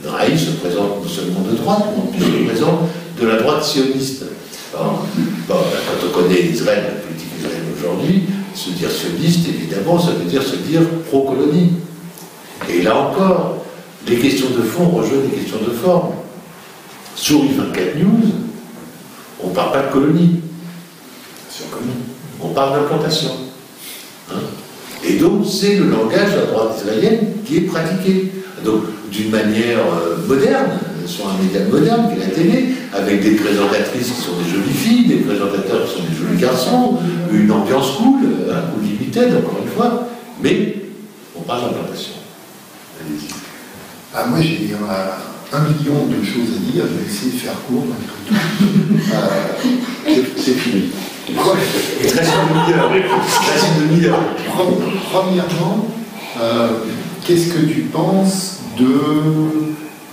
Drahi se présente non seulement de droite, mais en plus se présente de la droite sioniste. Alors, bon, quand on connaît Israël, la politique israélienne aujourd'hui, se dire sioniste, évidemment, ça veut dire se dire pro-colonie. Et là encore, les questions de fond rejoignent les questions de forme. Sur les 24 News, on ne parle pas de colonie. On parle d'implantation. Hein? Et donc, c'est le langage de la droite israélienne qui est pratiqué. Donc, d'une manière moderne, sur un média moderne qui est la télé, avec des présentatrices qui sont des jolies filles, des présentateurs qui sont des jolis garçons, une ambiance cool, un cool limited, encore une fois, mais on parle d'implantation. Allez-y. Ah, moi, j'ai 1 million de choses à dire, je vais essayer de faire court. C'est fini. Il reste une demi-heure. Premièrement, qu'est-ce que tu penses de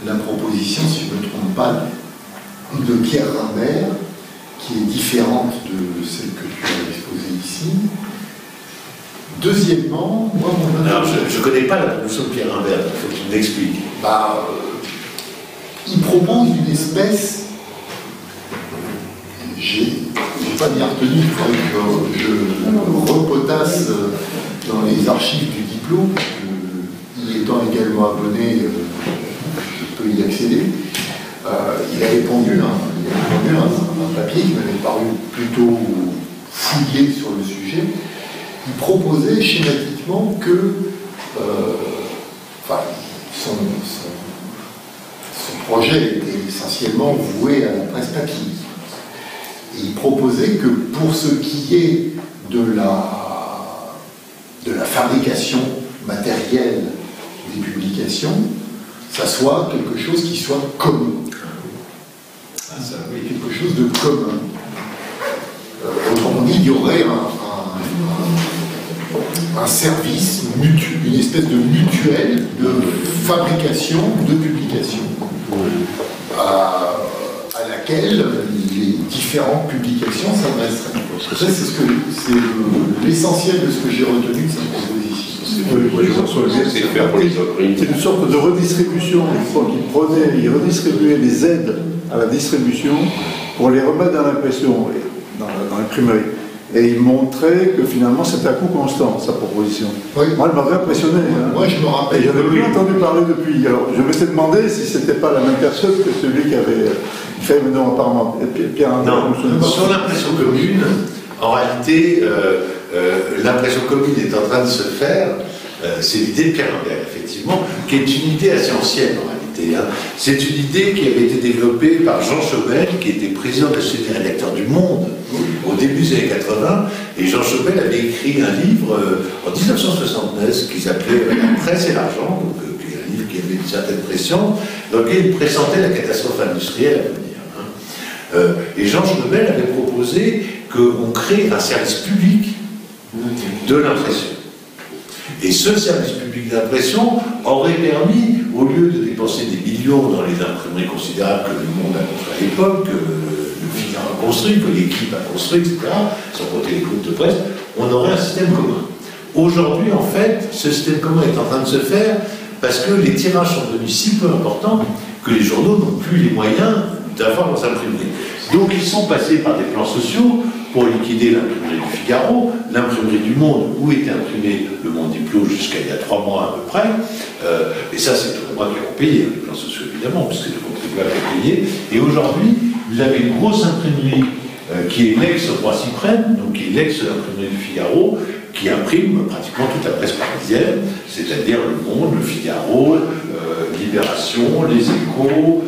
la proposition, si je ne me trompe pas, de Pierre Rimbert, qui est différente de celle que tu as exposée ici? Deuxièmement, moi, mon... Alors, je ne connais pas la proposition de Pierre Rimbert, il faut que tu m'expliques. Il propose une espèce... J'ai pas bien retenu, il faudrait que je repotasse dans les archives du diplôme, y étant également abonné, je peux y accéder. Il a répondu à un papier qui m'avait paru plutôt fouillé sur le sujet. Il proposait schématiquement que son projet était essentiellement voué à la presse papier. Et il proposait que pour ce qui est de la fabrication matérielle des publications, ça soit quelque chose qui soit commun. Quelque chose de commun. Autrement dit, il y aurait un service mutuel, une espèce de mutuelle de fabrication de publications à laquelle les différentes publications s'adresseraient. Ça, c'est l'essentiel de ce que j'ai retenu de cette proposition. C'est une sorte de redistribution. Une fois qu'il redistribuait les aides à la distribution pour les remettre dans l'impression, dans l'imprimerie. Et il montrait que finalement c'était à coût constant, sa proposition. Oui. Moi, elle m'avait impressionné. Hein. Moi, je me rappelle. Et j'avais plus entendu parler depuis. Alors, je m'étais demandé si c'était pas la même personne que celui qui avait fait maintenant apparemment. Non, sur l'impression commune, en réalité, l'impression commune est en train de se faire. C'est l'idée de Pierre Rimbert, effectivement, qui est une idée assez ancienne en réalité. Hein. C'est une idée qui avait été développée par Jean Chomel, qui était président de la Société des rédacteurs du Monde au début des années 80. Et Jean Chomel avait écrit un livre en 1969 qui s'appelait La presse et l'argent, qui est un livre qui avait une certaine pression, dans lequel il pressentait la catastrophe industrielle à venir. Et Jean Chomel avait proposé qu'on crée un service public de l'impression. Et ce service public d'impression aurait permis, au lieu de dépenser des millions dans les imprimeries considérables que le monde a construit à l'époque, que le Figaro a construit, que l'équipe a construit, etc., sans compter les groupes de presse, on aurait un système commun. Aujourd'hui, en fait, ce système commun est en train de se faire parce que les tirages sont devenus si peu importants que les journaux n'ont plus les moyens d'avoir leurs imprimeries. Donc ils sont passés par des plans sociaux pour liquider l'imprimerie du Figaro, l'imprimerie du Monde, où était imprimé le Monde Diplo jusqu'à il y a 3 mois à peu près. Et ça, c'est tous les mois qui ont payé, les plans sociaux évidemment, puisque les contribuables ont payé. Et aujourd'hui, vous avez une grosse imprimerie qui est l'ex-Roi Cyprien, donc qui est l'ex-imprimerie du Figaro, qui imprime pratiquement toute la presse parisienne, c'est-à-dire Le Monde, Le Figaro, Libération, Les Échos,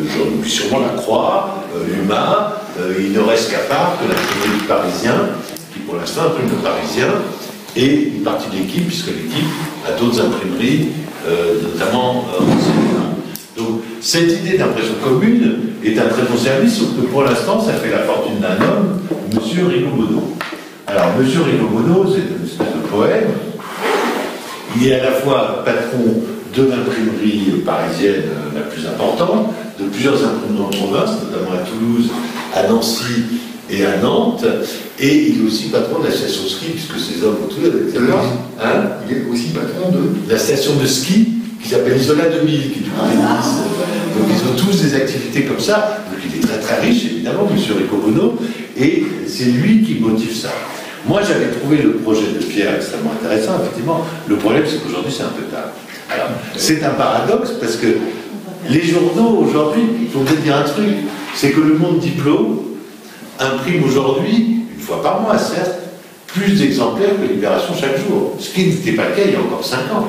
j'en oublie sûrement La Croix, l'Humain. Il ne reste qu'à part que l'imprimerie du Parisien, qui pour l'instant imprime le Parisien, et une partie de l'équipe, puisque l'équipe a d'autres imprimeries, notamment en cinéma. Donc cette idée d'impression commune est un très bon service, sauf que pour l'instant, ça fait la fortune d'un homme, M. Rigaud-Monod. Alors, M. Rigaud-Monod, c'est une espèce de poème. Il est à la fois patron de l'imprimerie parisienne la plus importante, de plusieurs imprimeries en province, notamment à Toulouse, à Nancy et à Nantes, et il est aussi patron de la station de ski, puisque ces hommes ont tous il est aussi patron de la station de ski qui s'appelle Isola 2000, qui est du côté de Nice. Donc ils ont tous des activités comme ça. Donc il est très très riche, évidemment, M. Rigaud-Monod, et c'est lui qui motive ça. Moi, j'avais trouvé le projet de Pierre extrêmement intéressant, effectivement. Le problème, c'est qu'aujourd'hui, c'est un peu tard. Alors, c'est un paradoxe, parce que les journaux, aujourd'hui, il faut peut-être dire un truc, c'est que le Monde Diplo imprime aujourd'hui, une fois par mois, certes, plus d'exemplaires que Libération chaque jour. Ce qui n'était pas le cas il y a encore 5 ans.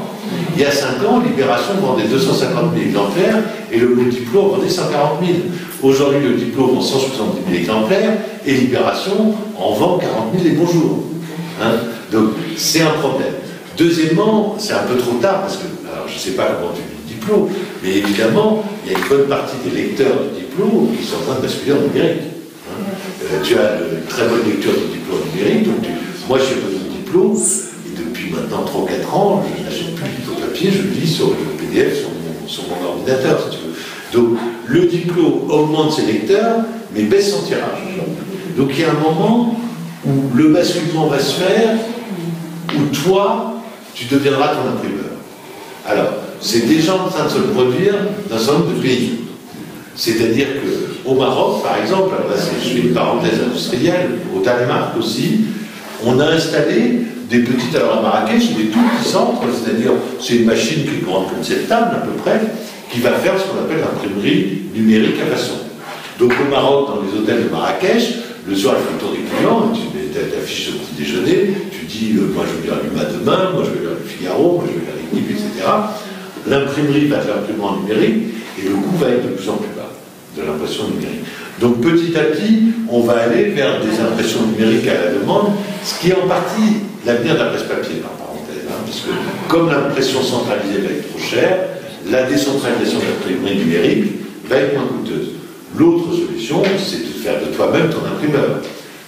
Il y a 5 ans, Libération vendait 250 000 exemplaires et le Diplo en vendait 140 000. Aujourd'hui, le Diplo vend 170 000 exemplaires et Libération en vend 40 000 et bonjour. Hein? Donc, c'est un problème. Deuxièmement, c'est un peu trop tard parce que, alors je ne sais pas comment tu lis le Diplo, mais évidemment, il y a une bonne partie des lecteurs du Diplo qui sont en train de basculer en numérique. Tu as une très bonne lecture du Diplo numérique, donc moi je suis abonné au Diplo, et depuis maintenant 3 ou 4 ans, je n'achète plus du tout papier, je le lis sur le PDF, sur mon ordinateur, si tu veux. Donc le Diplo augmente ses lecteurs, mais baisse son tirage. Donc il y a un moment où le basculement va se faire, où toi, tu deviendras ton imprimeur. Alors, c'est déjà en train de se produire dans un certain nombre de pays. C'est-à-dire qu'au Maroc, par exemple, alors là, je fais une parenthèse industrielle, au Danemark aussi, on a installé des petites, alors à Marrakech, des tout petits centres, c'est-à-dire, c'est une machine qui est grande comme cette table, à peu près, qui va faire ce qu'on appelle l'imprimerie numérique à façon. Donc au Maroc, dans les hôtels de Marrakech, le soir, il faut le tour des clients, tu mets ta fiche de petit déjeuner, tu dis, moi je veux lire l'Humain demain, moi je veux lire le Figaro, moi je veux lire l'équipe, etc. L'imprimerie va faire l'imprimement numérique, et le coût va être de plus en plus bas de l'impression numérique. Donc petit à petit, on va aller vers des impressions numériques à la demande, ce qui est en partie l'avenir de la presse papier, par parenthèse, hein, parce que comme l'impression centralisée va être trop chère, la décentralisation de l'imprimerie numérique va être moins coûteuse. L'autre solution, c'est de faire de toi-même ton imprimeur.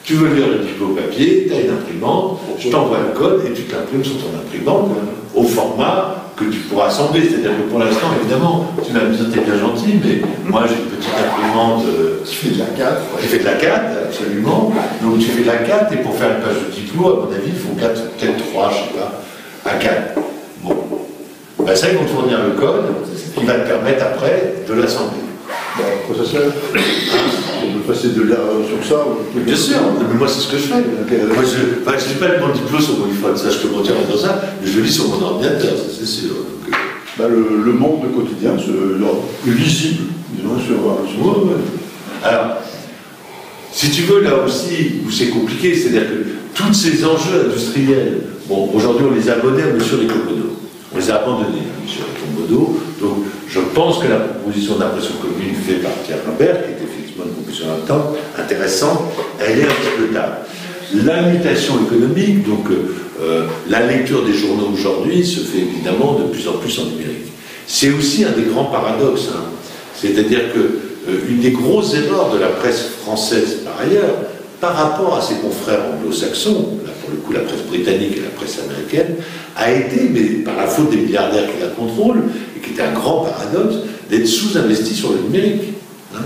Tu veux lire le Diplo papier, tu as une imprimante, je t'envoie le code et tu t'imprimes sur ton imprimante au format que tu pourras assembler. C'est-à-dire que pour l'instant, évidemment, tu vas me dire t'es bien gentil, mais moi j'ai une petite imprimante. Tu fais de la 4. Tu fais de la 4, absolument. Donc tu fais de la 4 et pour faire une page de Diplo, à mon avis, il faut 4, peut-être 3, je ne sais pas, à 4. Bon. Ben ça, ils vont te fournir le code qui va te permettre après de l'assembler. Bon, quoi ça sert? On peut passer de l'air sur ça. Bien sûr, mais moi c'est ce que je fais. Moi je ne lis pas mon Diplo sur mon iPhone, ça je te retirerai dans ça, mais je lis sur mon ordinateur, ça c'est sûr. Donc, le monde quotidien, le lisible, disons, sur ouais. Alors, si tu veux, là aussi, où c'est compliqué, c'est-à-dire que tous ces enjeux industriels, bon, aujourd'hui on les a abonnés à M. Rigaud-Monod. On les a abandonnés à M. Rigaud-Monod. Donc, je pense que la proposition d'impression commune faite par Pierre Lambert, qui est effectivement une proposition intéressante, elle est un petit peu tard. La mutation économique, donc la lecture des journaux aujourd'hui, se fait évidemment de plus en plus en numérique. C'est aussi un des grands paradoxes. Hein. C'est-à-dire qu'une des grosses erreurs de la presse française, par ailleurs, par rapport à ses confrères anglo-saxons, là pour le coup la presse britannique et la presse américaine, a été, mais par la faute des milliardaires qui la contrôlent, et qui était un grand paradoxe, d'être sous-investi sur le numérique. Hein.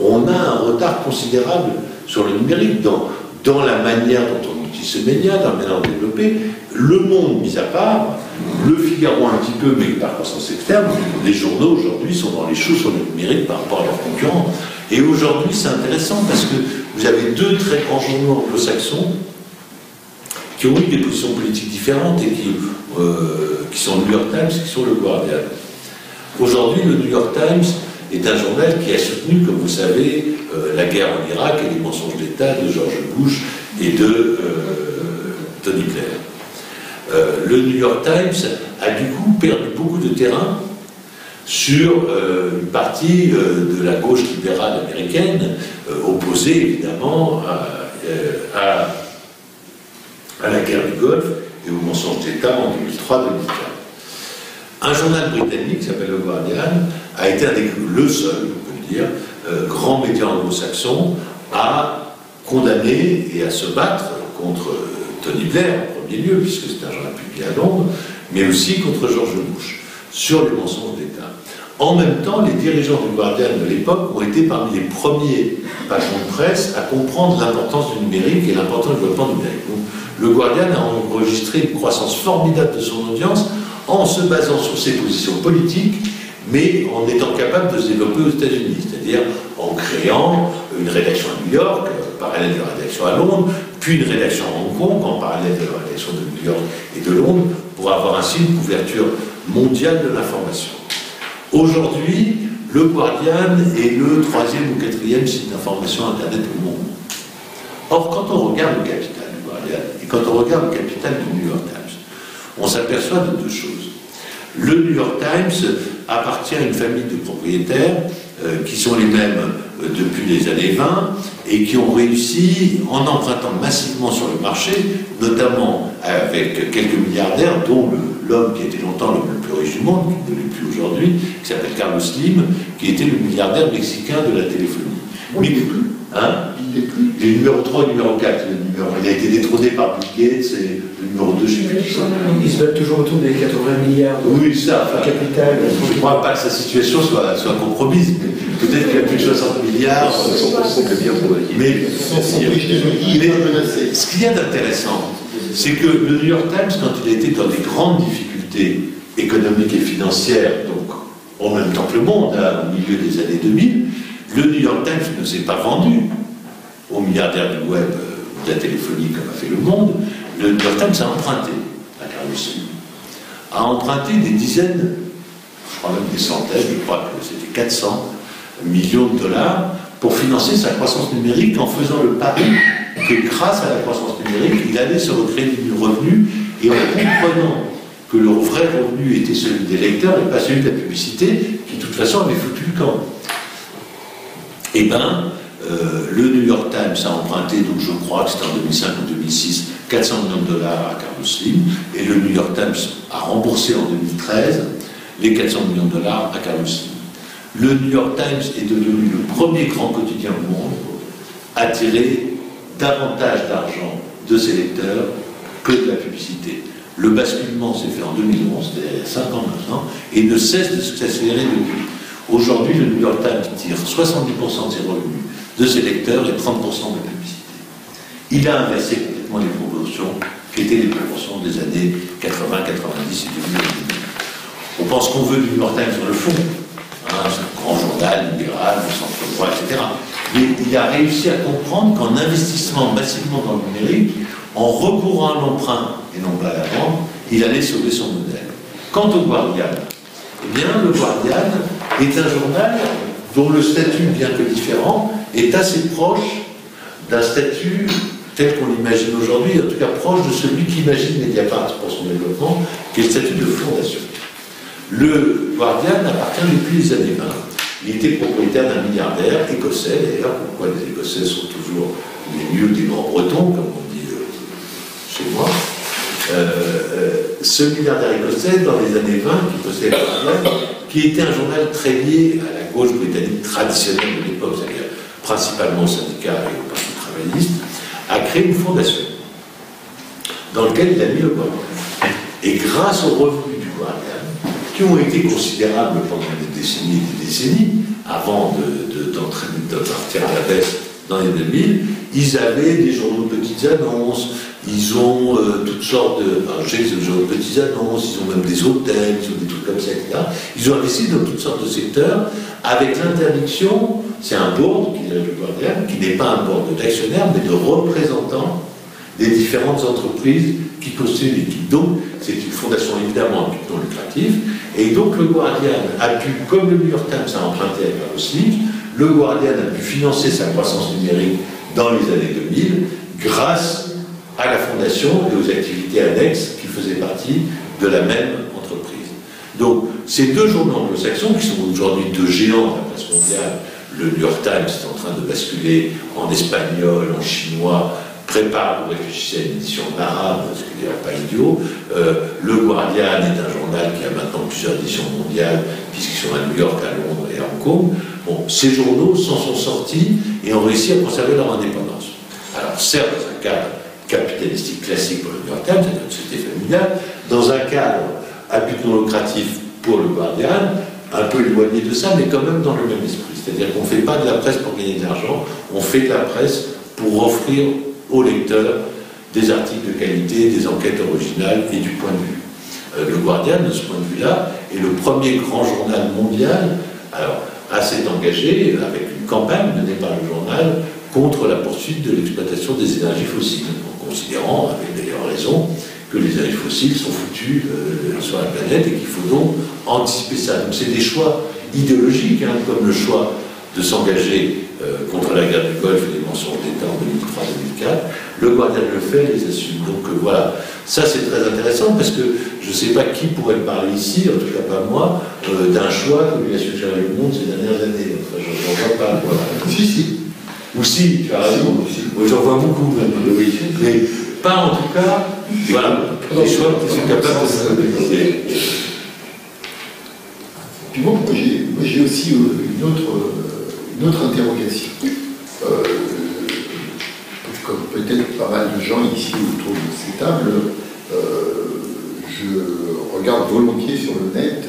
On a un retard considérable sur le numérique dans la manière dont on utilise ce média, dans la manière de développer. Le Monde, mis à part, Le Figaro un petit peu, mais par croissance externe. Les journaux aujourd'hui sont dans les choux sur le numérique par rapport à leurs concurrents. Et aujourd'hui, c'est intéressant parce que vous avez deux très grands journaux anglo-saxons qui ont eu des positions politiques différentes et qui sont le New York Times et qui sont le Guardian. Aujourd'hui, le New York Times est un journal qui a soutenu, comme vous savez, la guerre en Irak et les mensonges d'État de George Bush et de Tony Blair. Le New York Times a du coup perdu beaucoup de terrain sur une partie de la gauche libérale américaine, opposée évidemment à la guerre du Golfe et aux mensonges d'État en 2003-2004. Un journal britannique qui s'appelle le Guardian a été le seul, on peut le dire, grand média anglo-saxon à condamner et à se battre contre Tony Blair en premier lieu, puisque c'est un journal publié à Londres, mais aussi contre George Bush, sur les mensonges d'État. En même temps, les dirigeants du Guardian de l'époque ont été parmi les premiers patrons de presse à comprendre l'importance du numérique et l'importance du développement numérique. Donc, le Guardian a enregistré une croissance formidable de son audience en se basant sur ses positions politiques, mais en étant capable de se développer aux États-Unis, c'est-à-dire en créant une rédaction à New York, parallèle de la rédaction à Londres, puis une rédaction à Hong Kong, en parallèle de la rédaction de New York et de Londres, pour avoir ainsi une couverture mondiale de l'information. Aujourd'hui, le Guardian est le 3e ou 4e site d'information Internet au monde. Or, quand on regarde le capital du Guardian et quand on regarde le capital du New York Times, on s'aperçoit de deux choses. Le New York Times appartient à une famille de propriétaires qui sont les mêmes depuis les années 20 et qui ont réussi, en empruntant massivement sur le marché, notamment avec quelques milliardaires, dont l'homme qui était longtemps le plus riche du monde, qui ne l'est plus aujourd'hui, qui s'appelle Carlos Slim, qui était le milliardaire mexicain de la téléphonie. Oui, il n'est plus. Hein? Il n'est plus. Il est numéro 3 et numéro 4. Il a été détrôné par Bill Gates et le numéro 2, je ne sais plus. Il se bat toujours autour des 80 milliards de Oui, ça. Enfin, capital. Je ne crois pas que sa situation soit compromise, mais peut-être qu'il a plus de 60 milliards. Mais ce qu'il y a d'intéressant, c'est que le New York Times, quand il a été dans des grandes difficultés économiques et financières, donc en même temps que le monde, au milieu des années 2000, le New York Times ne s'est pas vendu aux milliardaires du web ou de la téléphonie comme a fait le monde. Le New York Times a emprunté à Carlos Slim, a emprunté des dizaines, je crois même des centaines, je crois que c'était 400 millions de dollars pour financer sa croissance numérique en faisant le pari que grâce à la croissance numérique, il allait se recréer du revenu et en comprenant que le vrai revenu était celui des lecteurs et pas celui de la publicité qui de toute façon avait foutu le camp. Eh bien, le New York Times a emprunté, donc je crois que c'était en 2005 ou 2006, 400 millions de dollars à Carlos Slim, et le New York Times a remboursé en 2013 les 400 millions de dollars à Carlos Slim. Le New York Times est devenu le premier grand quotidien au monde à tirer davantage d'argent de ses lecteurs que de la publicité. Le basculement s'est fait en 2011, c'est-à-dire 59 ans, et ne cesse de s'accélérer depuis. Aujourd'hui, le New York Times tire 70% de ses revenus de ses lecteurs et 30% de la publicité. Il a inversé complètement les proportions qui étaient les proportions des années 80, 90 et 2000. On pense qu'on veut du New York Times sur le fond, hein, c'est un grand journal libéral, centre-droit, etc. Mais il a réussi à comprendre qu'en investissant massivement dans le numérique, en recourant à l'emprunt et non pas à la vente, il allait sauver son modèle. Quant au Guardian, eh bien, le Guardian est un journal dont le statut, bien que différent, est assez proche d'un statut tel qu'on l'imagine aujourd'hui, en tout cas proche de celui qu'imagine Mediapart pour son développement, qui est le statut de fondation. Le Guardian appartient depuis les années 20. Il était propriétaire d'un milliardaire écossais, d'ailleurs, pourquoi les Écossais sont toujours les mieux des Grands-Bretons, comme on dit chez moi. Ce milliardaire écossais, dans les années 20, qui possédait le Guardian, qui était un journal très lié à la gauche britannique traditionnelle de l'époque, c'est-à-dire principalement au syndicat et au parti travailliste, a créé une fondation dans laquelle il a mis le Guardian. Et grâce aux revenus du Guardian, qui ont été considérables pendant des décennies et des décennies, avant de partir à la baisse dans les 2000, ils avaient des journaux de petites annonces, ils ont toutes sortes de... Alors, je sais que c'est des journaux de petites annonces, ils ont même des hôtels, ils ont des trucs comme ça, etc. Ils ont investi dans toutes sortes de secteurs, avec l'interdiction, c'est un board qui dirige le Guardian, qui n'est pas un board d'actionnaires, mais de représentants des différentes entreprises qui constituent l'équipe. Donc, c'est une fondation évidemment à but non lucratif, et donc le Guardian a pu, comme le New York Times a emprunté avec la Rosling, le Guardian a pu financer sa croissance numérique dans les années 2000 grâce à la fondation et aux activités annexes qui faisaient partie de la même entreprise. Donc, ces deux journaux anglo-saxons, qui sont aujourd'hui deux géants de la presse mondiale, le New York Times est en train de basculer en espagnol, en chinois, prépare ou réfléchissait à une édition en arabe, ce qui n'est pas idiot. Le Guardian est un journal qui a maintenant plusieurs éditions mondiales, puisqu'ils sont à New York, à Londres et à Hong Kong. Bon, ces journaux s'en sont sortis et ont réussi à conserver leur indépendance. Alors, certes, dans un cadre capitalistique classique pour le New York Times, c'est une société familiale, dans un cadre à but non lucratif pour le Guardian, un peu éloigné de ça, mais quand même dans le même esprit. C'est-à-dire qu'on ne fait pas de la presse pour gagner de l'argent, on fait de la presse pour offrir aux lecteurs des articles de qualité, des enquêtes originales et du point de vue. Le Guardian, de ce point de vue-là, est le premier grand journal mondial, alors assez engagé, avec une campagne menée par le journal contre la poursuite de l'exploitation des énergies fossiles, en considérant, avec d'ailleurs raison, que les énergies fossiles sont foutues sur la planète et qu'il faut donc anticiper ça. Donc c'est des choix idéologiques, hein, comme le choix de s'engager contre la guerre du Golfe et les mensonges d'État en 2003-2004. Le Guardian le fait, les assume. Donc voilà, ça c'est très intéressant parce que je ne sais pas qui pourrait parler ici, en tout cas pas moi, d'un choix que lui a suggéré le monde ces dernières années. Enfin, je n'en vois pas. Voilà. Si. Ou si, tu as raison. Oui, j'en vois beaucoup même. Oui. Mais pas en tout cas, voilà, des choix qui sont capables de s'organiser. Puis bon, moi j'ai aussi une autre interrogation. Comme peut-être pas mal de gens ici autour de ces tables, je regarde volontiers sur le net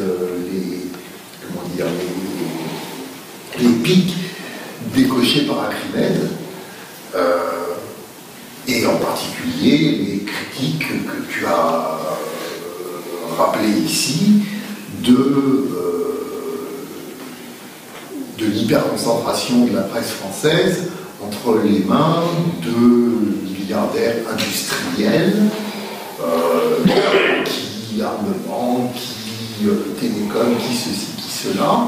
les pics décochés par Acrimed, et en particulier les critiques que tu as rappelées ici de l'hyperconcentration de la presse française entre les mains de milliardaires industriels qui armement, qui télécom, qui ceci, qui cela,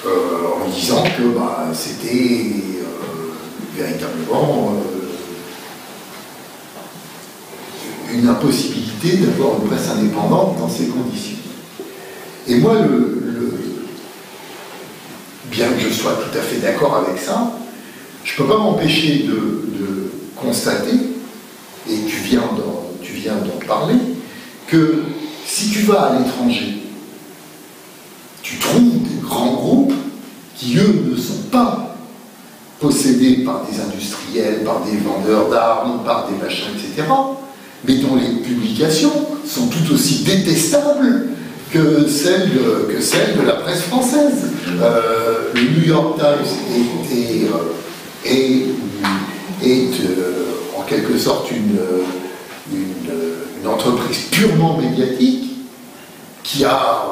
en disant que c'était véritablement une impossibilité d'avoir une presse indépendante dans ces conditions. Et moi, bien que je sois tout à fait d'accord avec ça, je ne peux pas m'empêcher de constater, et tu viens d'en parler, que si tu vas à l'étranger, tu trouves des grands groupes qui, eux, ne sont pas possédés par des industriels, par des vendeurs d'armes, par des machins, etc., mais dont les publications sont tout aussi détestables que celles de la presse française. Le New York Times est en quelque sorte une entreprise purement médiatique qui a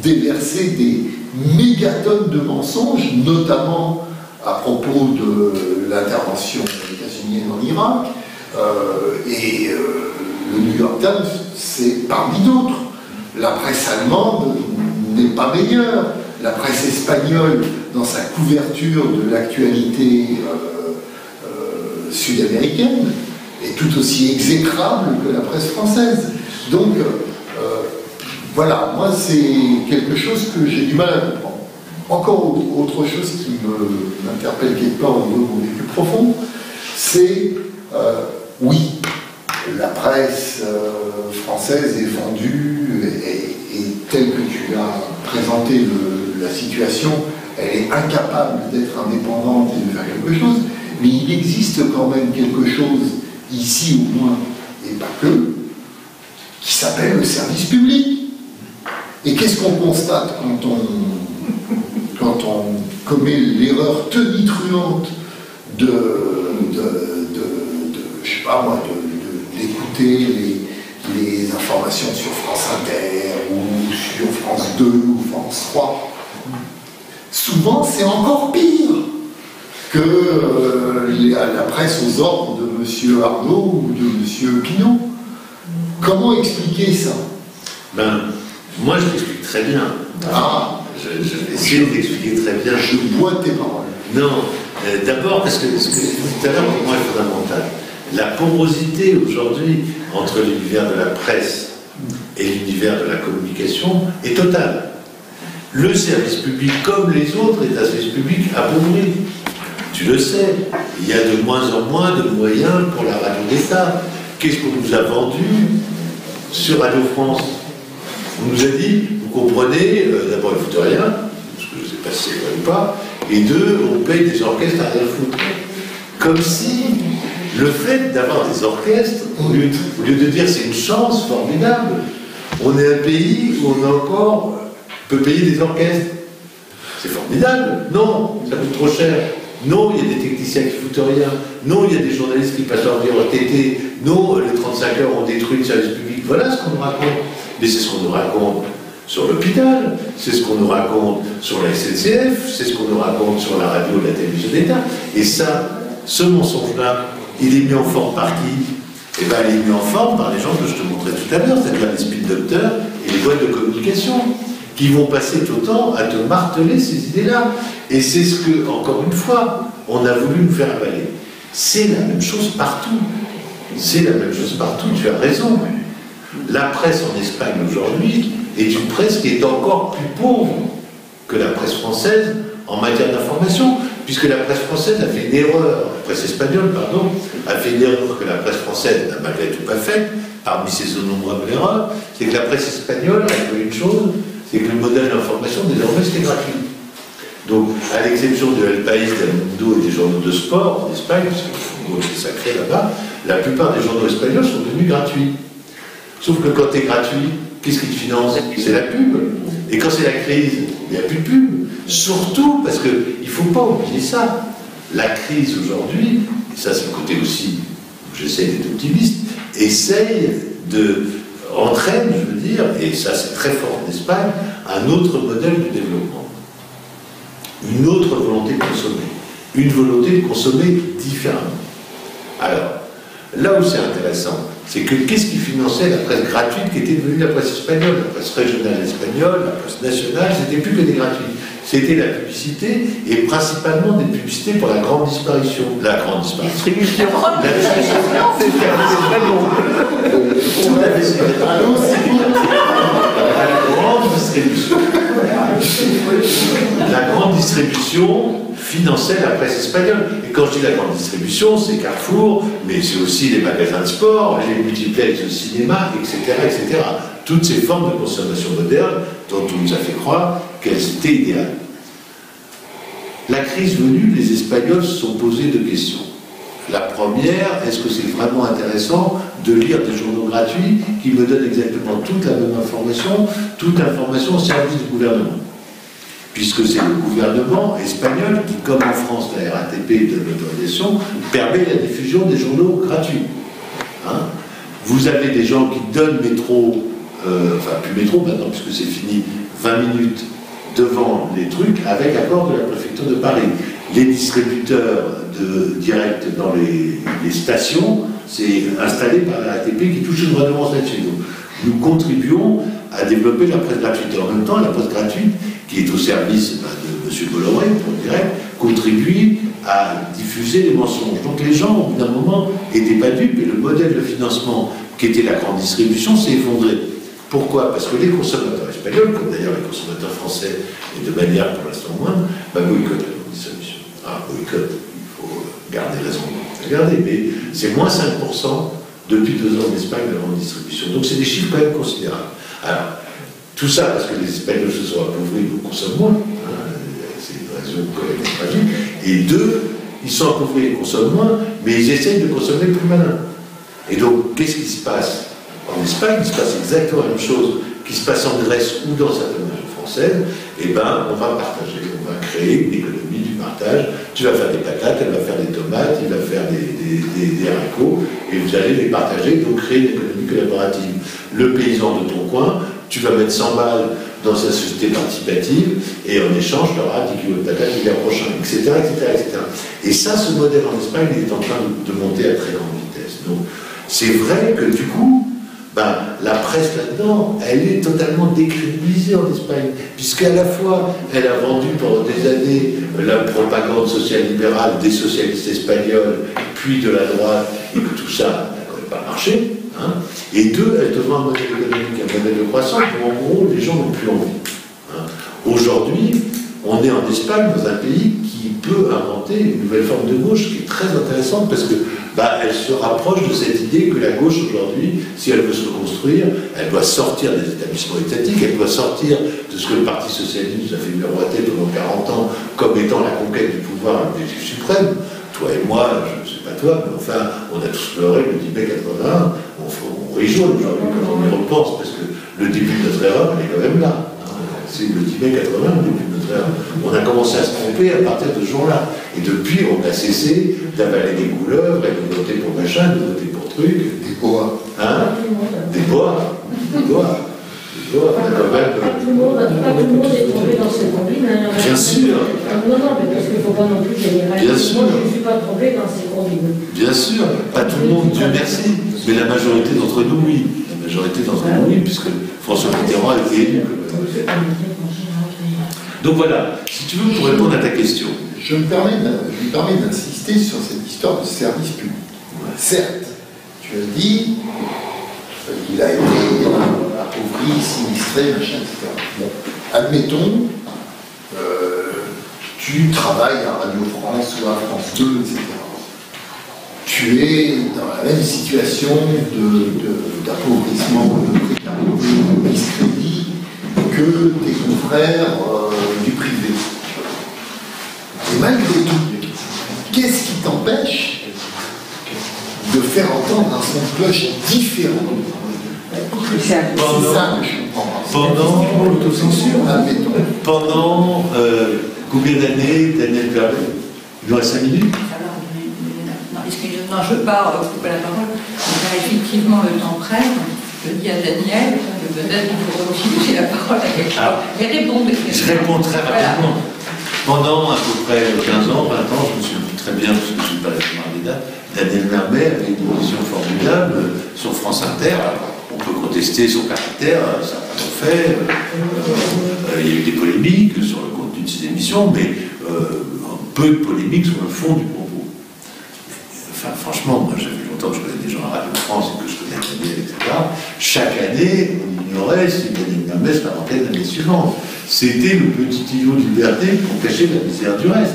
déversé des mégatonnes de mensonges, notamment à propos de l'intervention états-unienne en Irak. Le New York Times, c'est parmi d'autres. La presse allemande n'est pas meilleure. La presse espagnole, dans sa couverture de l'actualité sud-américaine, est tout aussi exécrable que la presse française. Donc, voilà, moi, c'est quelque chose que j'ai du mal à comprendre. Encore autre chose qui m'interpelle quelque part au niveau de mon vécu profond, c'est, oui, la presse française est vendue et telle que tu as présenté la situation, elle est incapable d'être indépendante et de faire quelque chose, mais il existe quand même quelque chose, ici au moins, et pas que, qui s'appelle le service public. Et qu'est-ce qu'on constate quand quand on commet l'erreur tonitruante je sais pas moi, d'écouter les informations sur France Inter ou sur France 2 ou France 3, souvent c'est encore pire que la presse aux ordres de M. Arnaud ou de M. Pinault. Comment expliquer ça? Ben, moi je l'explique très bien. Ah, je vais essayer d'expliquer très bien. Je bois tes paroles. Non, d'abord parce que ce que je dis tout à l'heure pour moi est fondamental. La porosité aujourd'hui entre l'univers de la presse et l'univers de la communication est totale. Le service public, comme les autres, est un service public appauvri. Tu le sais, il y a de moins en moins de moyens pour la radio d'État. Qu'est-ce qu'on nous a vendu sur Radio France? On nous a dit, vous comprenez, d'abord ils ne foutent rien, parce que je ne sais pas si c'est vrai ou pas, et deux, on paye des orchestres à rien foutre. Comme si le fait d'avoir des orchestres, au lieu de dire c'est une chance formidable, on est un pays où on peut payer des orchestres. C'est formidable. Non, ça coûte trop cher. Non, il y a des techniciens qui foutent rien. Non, il y a des journalistes qui passent leur vie en TT. Non, les 35 heures ont détruit le service public. Voilà ce qu'on nous raconte. Mais c'est ce qu'on nous raconte sur l'hôpital, c'est ce qu'on nous raconte sur la SNCF, c'est ce qu'on nous raconte sur la radio et la télévision d'État. Et ça, ce mensonge-là, il est mis en forme par qui? Eh bien, il est mis en forme par les gens que je te montrais tout à l'heure, c'est-à-dire les spin doctors et les boîtes de communication, qui vont passer tout le temps à te marteler ces idées-là. Et c'est ce que, encore une fois, on a voulu nous faire avaler. C'est la même chose partout. C'est la même chose partout, tu as raison. La presse en Espagne aujourd'hui est une presse qui est encore plus pauvre que la presse française en matière d'information, puisque la presse française a fait une erreur, la presse espagnole, pardon, a fait une erreur que la presse française n'a malgré tout pas faite, parmi ses innombrables erreurs, c'est que la presse espagnole a fait une chose, c'est que le modèle d'information, désormais, c'était gratuit. Donc, à l'exception de El País, d'El Mundo et des journaux de sport en Espagne, parce que c'est sacré là-bas, la plupart des journaux espagnols sont devenus gratuits. Sauf que quand tu es gratuit, qu'est-ce qui te finance? C'est la pub. Et quand c'est la crise, il n'y a plus de pub. Surtout parce qu'il ne faut pas oublier ça. La crise aujourd'hui, et ça c'est le côté aussi où j'essaie d'être optimiste, entraîne, je veux dire, et ça c'est très fort en Espagne, un autre modèle de développement. Une autre volonté de consommer. Une volonté de consommer différemment. Alors, là où c'est intéressant, c'est que qu'est-ce qui finançait la presse gratuite qui était devenue la presse espagnole? La presse régionale espagnole, la presse nationale, c'était plus que des gratuits. C'était la publicité, et principalement des publicités pour la grande disparition. La grande disparition. Distribution. La grande distribution. La grande distribution finançait la presse espagnole. Et quand je dis la grande distribution, c'est Carrefour, mais c'est aussi les magasins de sport, les multiplex de cinéma, etc., etc. Toutes ces formes de consommation moderne dont on nous a fait croire qu'elles étaient idéales. La crise venue, les Espagnols se sont posés deux questions. La première, est-ce que c'est vraiment intéressant de lire des journaux gratuits qui me donnent exactement toute la même information au service du gouvernement? Puisque c'est le gouvernement espagnol qui, comme en France, la RATP de l'autorisation, permet la diffusion des journaux gratuits. Hein? Vous avez des gens qui donnent métro, enfin plus métro maintenant, puisque c'est fini, 20 minutes devant les trucs, avec accord de la préfecture de Paris. Les distributeurs directs dans les stations, c'est installé par la RATP qui touche une redevance là-dessus. Donc, nous contribuons à développer la presse gratuite. Et en même temps, la presse gratuite, qui est au service de M. Bolloré, pour le direct, contribue à diffuser les mensonges. Donc les gens, au bout d'un moment, n'étaient pas dupes, et le modèle de financement qui était la grande distribution s'est effondré. Pourquoi? Parce que les consommateurs espagnols, comme d'ailleurs les consommateurs français, et de manière pour l'instant moindre, boycottent la grande distribution. Boycott, il faut garder raison de regarder, mais c'est moins 5% depuis 2 ans en Espagne de la grande distribution. Donc c'est des chiffres quand même considérables. Alors, tout ça parce que les Espagnols se sont appauvris, donc consomment moins. C'est une raison quand même tragique. Et deux, ils sont appauvris et consomment moins, mais ils essayent de consommer plus malin. Et donc, qu'est-ce qui se passe en en Espagne, il se passe exactement la même chose qui se passe en Grèce ou dans certaines régions françaises. Eh bien, on va partager, on va créer une économie du partage. Tu vas faire des patates, elle va faire des tomates, il va faire des haricots, et vous allez les partager, donc créer une économie collaborative. Le paysan de ton coin, tu vas mettre 100 balles dans sa société participative, et en échange, tu auras 10 kilos de patates l'hiver prochain, etc., etc., etc. Et ça, ce modèle en Espagne, il est en train de monter à très grande vitesse. Donc, c'est vrai que du coup, la presse là-dedans, elle est totalement décrédibilisée en Espagne, puisqu'à la fois, elle a vendu pendant des années la propagande social-libérale des socialistes espagnols, puis de la droite, et que tout ça n'a quand même pas marché. Hein. Et deux, elle te vend un modèle économique, un modèle de croissance, où en gros, les gens n'ont plus envie. Hein. Aujourd'hui, on est en Espagne, dans un pays qui peut inventer une nouvelle forme de gauche qui est très intéressante, parce que elle se rapproche de cette idée que la gauche aujourd'hui, si elle veut se reconstruire, elle doit sortir des établissements étatiques, elle doit sortir de ce que le Parti socialiste nous a fait miroiter pendant 40 ans comme étant la conquête du pouvoir, l'objectif suprême. Toi et moi, je ne sais pas toi, mais enfin, on a tous pleuré le 10 mai 81, on rigole aujourd'hui quand on y repense, parce que le début de notre erreur, elle est quand même là. C'est le 10 mai 80, le début de notre erreur. On a commencé à se tromper à partir de ce jour-là. Et depuis, on a cessé d'avaler des couleuvres et de voter pour machin, de voter pour truc. Des boas. Hein? Des bois. Des bois. Des bois. Pas tout le monde est tombé dans ces combines. Bien sûr. Non, mais parce qu'il ne faut pas non plus généraliser. Bien sûr. Moi, je ne suis pas tombé dans ces combines. Bien sûr. Pas tout le monde, Dieu merci. Mais la majorité d'entre nous, oui. La majorité d'entre nous, oui, puisque François Mitterrand a été élu. Donc voilà, si tu veux, pour répondre à ta question. Je me permets d'insister sur cette histoire de service public. Certes, tu as dit, il a été appauvri, sinistré, machin, etc. Bon, admettons, tu travailles à Radio France ou à France 2, etc. Tu es dans la même situation d'appauvrissement, de précarité, de discrédit que tes confrères du privé. Et malgré tout, qu'est-ce qui t'empêche de faire entendre un son de cloche différent? C'est ça que je comprends. Pendant combien d'années, Daniel Perlet? Il aurait 5 minutes? Non, je ne veux pas couper la parole. Effectivement, le temps presse. Je dis à Daniel, peut-être qu'il faut aussi la parole à quelqu'un. Et répondez. Je réponds très rapidement. Pendant à peu près 15 ans, 20 ans, je me souviens très bien, parce que je ne suis pas la mémoire des dates, Daniel Mermet avait une émission formidable sur France Inter. On peut contester son caractère, ça n'a pas fait. Il y a eu des polémiques sur le contenu de ces émissions, mais un peu de polémiques sur le fond du propos. Enfin, franchement, moi, j'avais longtemps que je connais des gens à Radio France et que je connais Daniel, etc. Chaque année, on ignorait si Daniel Mermet se présentait l'année suivante. C'était le petit îlot de liberté pour cacher la misère du reste.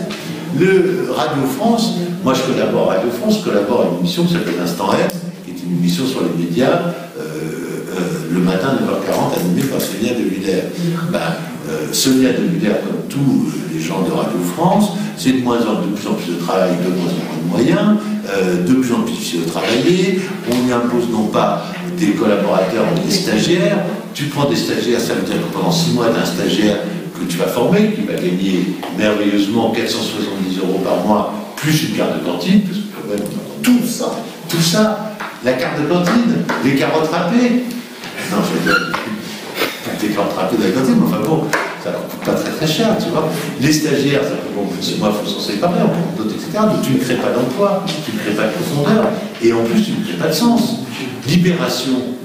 Le Radio France, moi je collabore à Radio France, je collabore à une émission qui s'appelle Instant R, qui est une émission sur les médias, le matin 9h40, animée par Sonia De Villers. Sonia De Villers, comme tous les gens de Radio France, c'est de plus en plus de travail, de moins en moins de moyens, de plus en plus difficile de travailler. On y impose non pas des collaborateurs, mais des stagiaires. Tu prends des stagiaires, ça veut dire que pendant 6 mois, tu as un stagiaire que tu vas former, qui va gagner merveilleusement 470 € par mois, plus une carte de cantine, parce que quand même, tout ça, la carte de cantine, les carottes râpées. Non, je veux dire, des carottes râpées de la cantine, mais enfin bon, ça ne coûte pas très très cher, tu vois. Les stagiaires, ça fait bon, 6 mois, il faut s'en séparer, on prend d'autres, etc. Donc tu ne crées pas d'emploi, tu ne crées pas de profondeur, et en plus tu ne crées pas de sens. Libération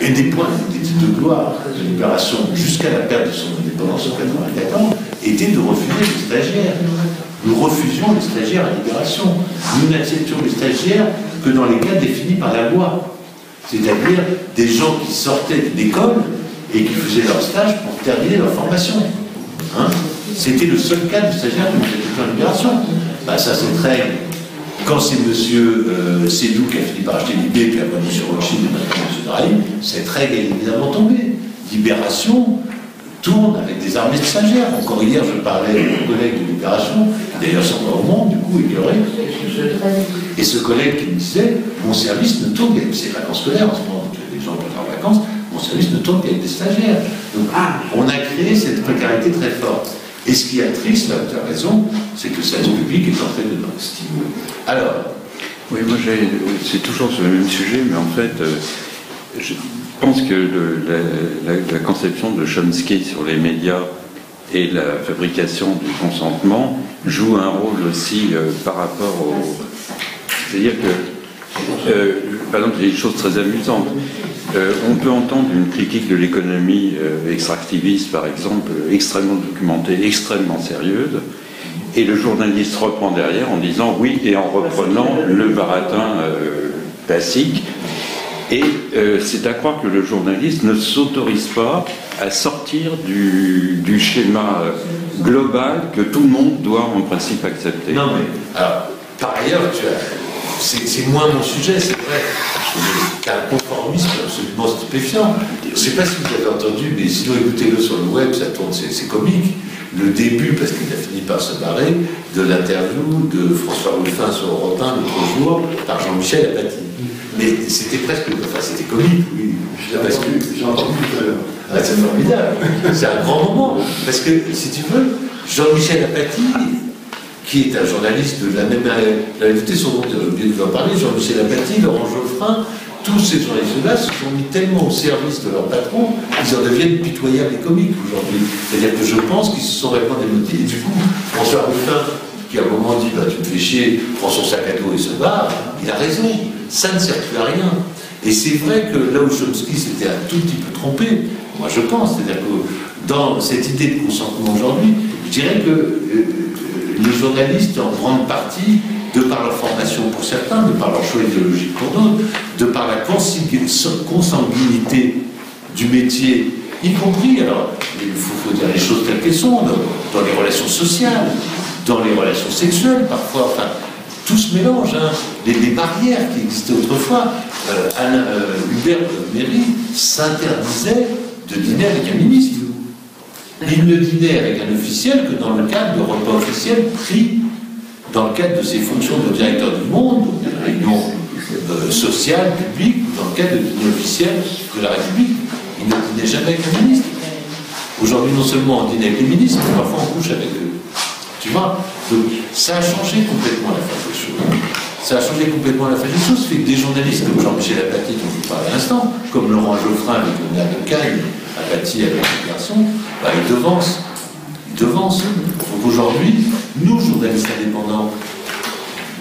et des points, des titres de gloire de Libération jusqu'à la perte de son indépendance en 1994 étaient de refuser les stagiaires. Nous refusions les stagiaires à Libération. Nous n'acceptions les stagiaires que dans les cas définis par la loi. C'est-à-dire des gens qui sortaient d'une école et qui faisaient leur stage pour terminer leur formation. Hein? C'était le seul cas de stagiaire que nous acceptions à Libération. Ça c'est très... Quand c'est M. Sédou qui a fini par acheter l'IB, puis après M. Rothschild et maintenant M. Draghi, c'est très évidemment tombé. Libération tourne avec des armées de stagiaires. Encore hier, je parlais avec mon collègue de Libération, qui d'ailleurs sont pas au monde, du coup, écœuré. Et ce collègue qui me disait, mon service ne tourne, c'est vacances scolaires en ce moment, donc les vacances, mon service ne tourne qu'avec des stagiaires. Donc, on a créé cette précarité très forte. Et ce qui est triste, là, tu as raison, c'est que le service public est en train de stimuler. Alors. Oui, moi c'est toujours sur le même sujet, mais en fait, je pense que la conception de Chomsky sur les médias et la fabrication du consentement joue un rôle aussi par rapport au... C'est-à-dire que, par exemple, il y a une chose très amusante. On peut entendre une critique de l'économie extractiviste, par exemple, extrêmement documentée, extrêmement sérieuse, et le journaliste reprend derrière en disant oui, et en reprenant le baratin classique. Et c'est à croire que le journaliste ne s'autorise pas à sortir du schéma global que tout le monde doit en principe accepter. Non, mais alors, par ailleurs, c'est moins mon sujet, c'est vrai. C'est un conformisme absolument stupéfiant. Je ne sais pas si vous avez entendu, mais sinon écoutez-le sur le web, ça tourne, c'est comique. Le début, parce qu'il a fini par se barrer, de l'interview de François Ruffin sur Europe 1 l'autre jour par Jean-Michel Apathy. Mais c'était presque, enfin c'était comique, oui. Parce que j'ai entendu tout à l'heure. Ah, c'est formidable. C'est un grand moment. Parce que, si tu veux, Jean-Michel Apathy, qui est un journaliste de la même... Écoutez son nom, j'ai oublié de vous en parler, Jean-Michel Apathy, Laurent Geoffrin, tous ces journalistes-là se sont mis tellement au service de leur patron qu'ils en deviennent pitoyables et comiques aujourd'hui. C'est-à-dire que je pense qu'ils se sont réellement démotivés. Et du coup, François Ruffin, qui à un moment dit tu me fais chier, prend son sac à dos et se barre, il a raison. Ça ne sert plus à rien. Et c'est vrai que là où Chomsky s'était un tout petit peu trompé, moi je pense, c'est-à-dire que dans cette idée de consentement aujourd'hui, je dirais que les journalistes, en grande partie, de par leur formation pour certains, de par leur choix idéologique pour d'autres, de par la consanguinité du métier, y compris, alors il faut dire les choses telles qu'elles sont, dans les relations sociales, dans les relations sexuelles parfois, enfin, tout se mélange, hein. Les barrières qui existaient autrefois. Hubert Méry s'interdisait de dîner avec un ministre. Il ne dînait avec un officiel que dans le cadre de repas officiels pris dans le cadre de ses fonctions de directeur du Monde, donc de réunion sociale, publique, ou dans le cadre de dîner officiel de la République. Il ne dînait jamais avec un ministre. Aujourd'hui, non seulement on dîne avec les ministres, mais parfois on couche avec eux. Tu vois? Donc, ça a changé complètement la face des choses. Ça a changé complètement la face des choses. Fait que des journalistes comme Jean-Michel Apathy, dont je vous parlais à l'instant, comme Laurent Geoffrin avec le nerf de Caille, Apathy avec les garçons, bah, ils devancent. Ils devancent. Donc aujourd'hui, nous, journalistes indépendants,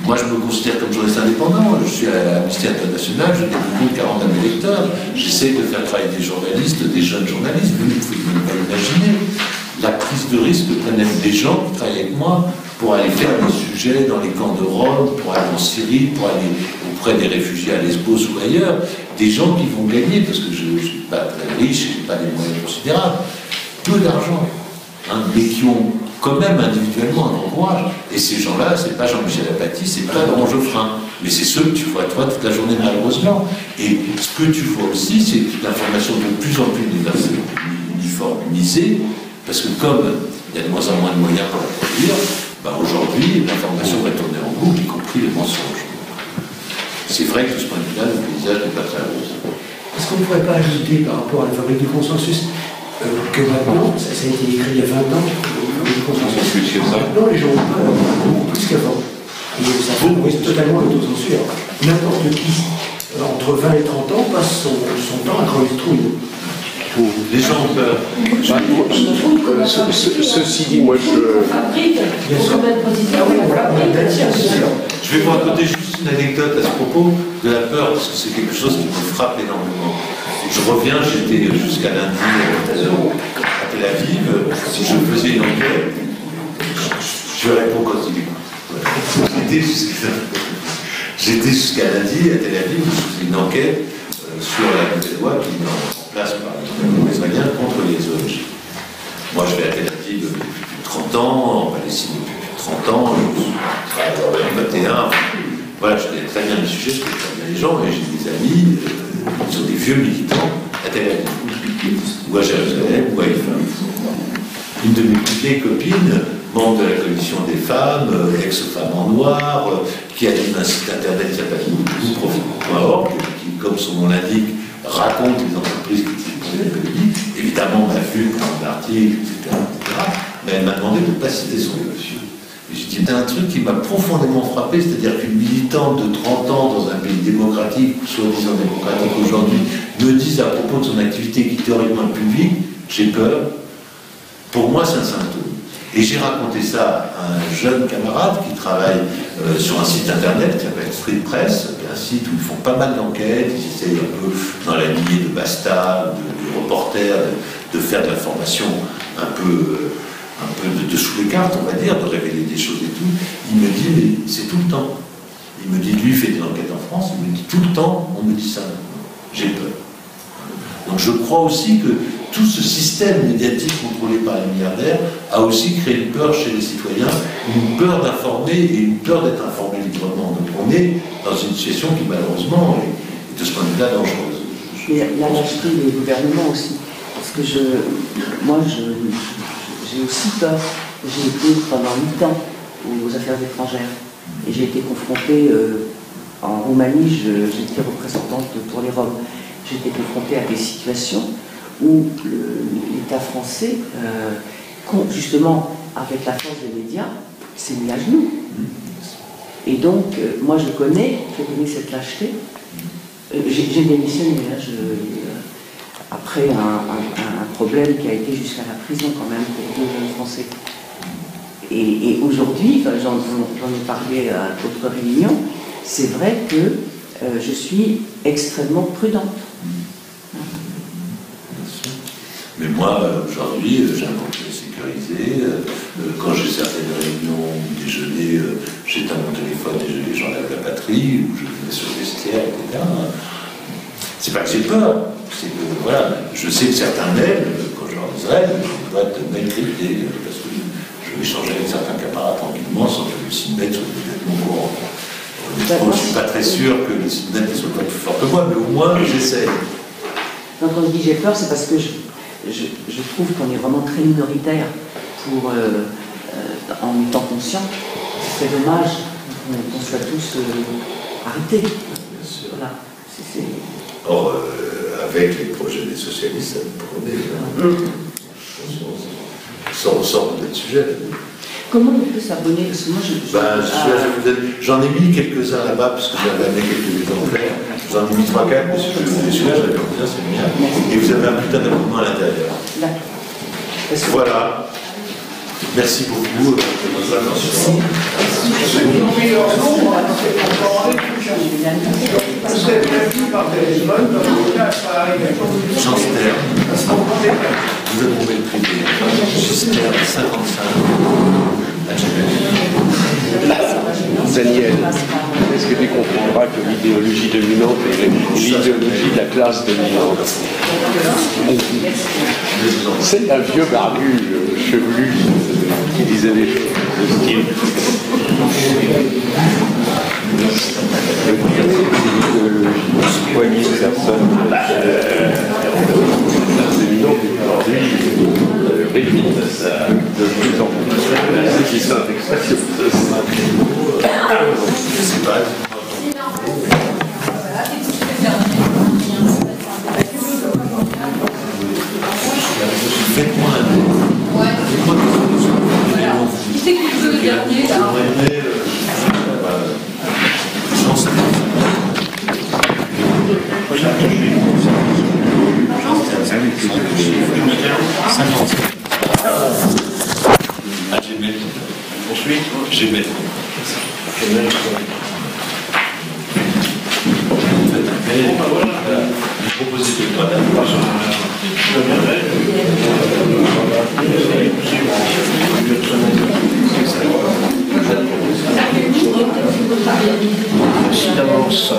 moi je me considère comme journaliste indépendant, je suis à Amnesty International, je n'ai plus de 40 000 lecteurs, j'essaie de faire travailler des journalistes, des jeunes journalistes, vous ne pouvez même pas imaginer la prise de risque que prennent des gens qui travaillent avec moi pour aller faire des sujets dans les camps de Rome, pour aller en Syrie, pour aller auprès des réfugiés à Lesbos ou ailleurs, des gens qui vont gagner, parce que je ne suis pas très riche, je n'ai pas des moyens considérables, peu d'argent, hein, mais qui ont quand même individuellement un grand courage. Et ces gens-là, c'est pas Jean-Michel Apathy, c'est pas Laurent Geoffrin, mais c'est ceux que tu vois toi toute la journée malheureusement. Et ce que tu vois aussi, c'est une information de plus en plus uniformisée, parce que comme il y a de moins en moins de moyens pour la produire, ben aujourd'hui, l'information va tourner en boucle, y compris les mensonges. C'est vrai que de ce point de vue-là, le paysage n'est pas très rose. Est-ce qu'on ne pourrait pas ajouter par rapport à la fabrique du consensus que maintenant, ça a été écrit il y a 20 ans, le consensus, maintenant les gens ont peur beaucoup plus qu'avant. Et ça favorise totalement l'autocensure. N'importe qui, entre 20 et 30 ans, passe son temps à crever le trou. Les gens ont peur. Ceci dit, moi je... Je vais vous raconter juste une anecdote à ce propos de la peur, parce que c'est quelque chose qui me frappe énormément. Je reviens, j'étais jusqu'à lundi à Tel Aviv, si je faisais une enquête, je réponds quand il écoute. J'étais jusqu'à lundi à Tel Aviv, je faisais une enquête sur la nouvelle loi qui met en place par les Israéliens contre les ONG. Moi, je vais à Tel Aviv depuis plus de 30 ans, en Palestine depuis plus de 30 ans, je travaille en 21. Voilà, je connais très bien les sujets, je connais très bien les gens, et j'ai des amis, ils sont des vieux militants à Tel Aviv, ou à Jérusalem, ou à Haïfa. Une de mes plus vieilles copines, membre de la commission des femmes, ex-femme en noir, qui anime un site internet qui s'appelle profit.org, qui, comme son nom l'indique, raconte les entreprises entreprise qui me dit, évidemment, on a vu un article, etc., mais elle m'a demandé de ne pas citer son nom. Et j'ai dit, il y a un truc qui m'a profondément frappé, c'est-à-dire qu'une militante de 30 ans dans un pays démocratique, soi-disant démocratique aujourd'hui, me dise à propos de son activité qui théoriquement est publique, j'ai peur. Pour moi, c'est un symptôme. Et j'ai raconté ça à un jeune camarade qui travaille sur un site internet qui s'appelle Street Press, un site où ils font pas mal d'enquêtes, ils essayent un peu dans la lignée de Basta, de reporters, de faire de l'information un peu de sous les cartes, on va dire, de révéler des choses et tout. Il me dit, mais c'est tout le temps. Il me dit, lui, il fait des enquêtes en France, il me dit, tout le temps, on me dit ça. J'ai peur. Donc je crois aussi que tout ce système médiatique contrôlé par les milliardaires a aussi créé une peur chez les citoyens, une peur d'informer et une peur d'être informé librement. Donc on est dans une situation qui malheureusement est de ce point de vue-là dangereuse. Mais la lâcheté des gouvernements aussi. Parce que j'ai aussi peur. J'ai été pendant 8 ans aux affaires étrangères et j'ai été confrontée en Roumanie, j'étais représentante pour les Roms. J'ai été confrontée à des situations où l'État français, justement avec la force des médias, s'est mis à genoux. Et donc, moi je connais cette lâcheté. J'ai démissionné après un problème qui a été jusqu'à la prison quand même pour 2 jeunes Français. Et aujourd'hui, j'en ai parlé à d'autres réunions, c'est vrai que je suis extrêmement prudente. Mais moi, aujourd'hui, j'ai un compte sécurisé. Quand j'ai certaines réunions ou déjeuner, j'éteins mon téléphone et j'enlève la batterie, ou je le mets sur le vestiaire, etc. C'est pas que j'ai peur, c'est que, voilà, je sais que certains mails, quand je leur dirai, je dois être mail crypté, parce que je vais échanger avec certains camarades tranquillement sans que le site-net soit complètement courant. Je ne suis pas très sûr que le site-net soit pas plus fort que moi, mais au moins, j'essaie. Quand on dit j'ai peur, c'est parce que je trouve qu'on est vraiment très minoritaire en étant conscient. C'est dommage qu'on soit tous arrêtés. Voilà. Or, avec les projets des socialistes, ça nous prenait. Ça ressort de notre sujet. Comment on peut s'abonner? Parce que moi, j'en ai mis quelques-uns là-bas, parce que j'avais amené quelques exemplaires. J'en ai mis 3-4, parce que celui-là, j'avais dit, c'est bien. Et vous avez un putain d'abonnement à l'intérieur. D'accord. Voilà. Merci beaucoup de votre attention. Janster, vous avez trouvé le privé. Janster 55. Daniel, est-ce que tu comprendras que l'idéologie dominante est l'idéologie de la classe dominante? C'est un vieux barbu chevelu qui disait des choses de style. Une poignée de personnes dominantes aujourd'hui réunissent de plus en plus qui sont expressions. Je sais pas. Faites-moi un mot. Faites-moi Qui c'est qui veut le dernier là? Ensuite, j'ai mis. Vous proposez de quoi d'abord? Merci d'avance.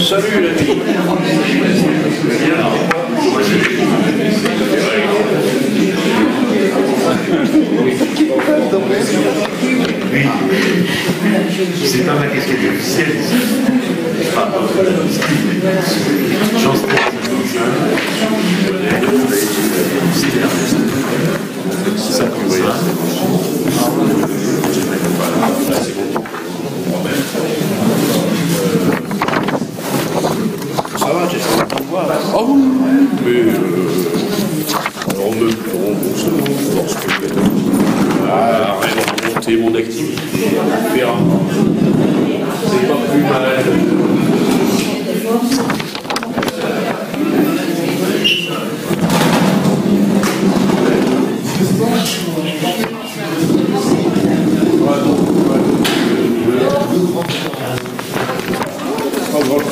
Salut la vie. C'est pas ma question officielle. Enfin, j'en sais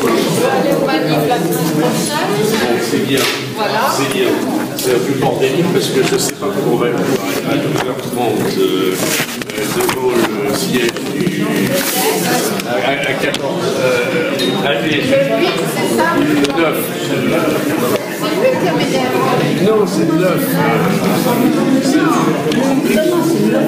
aller au manif la semaine prochaine. Bon, c'est bien. Voilà. C'est bien. C'est un peu bordélique parce que je ne sais pas comment on va pouvoir être à 12h30 de Gaulle, siège du. À 14. Allez. Le 8, c'est ça? Le 9. C'est le 8 intermédiaire. Non, c'est le 9. Non, c'est le 9.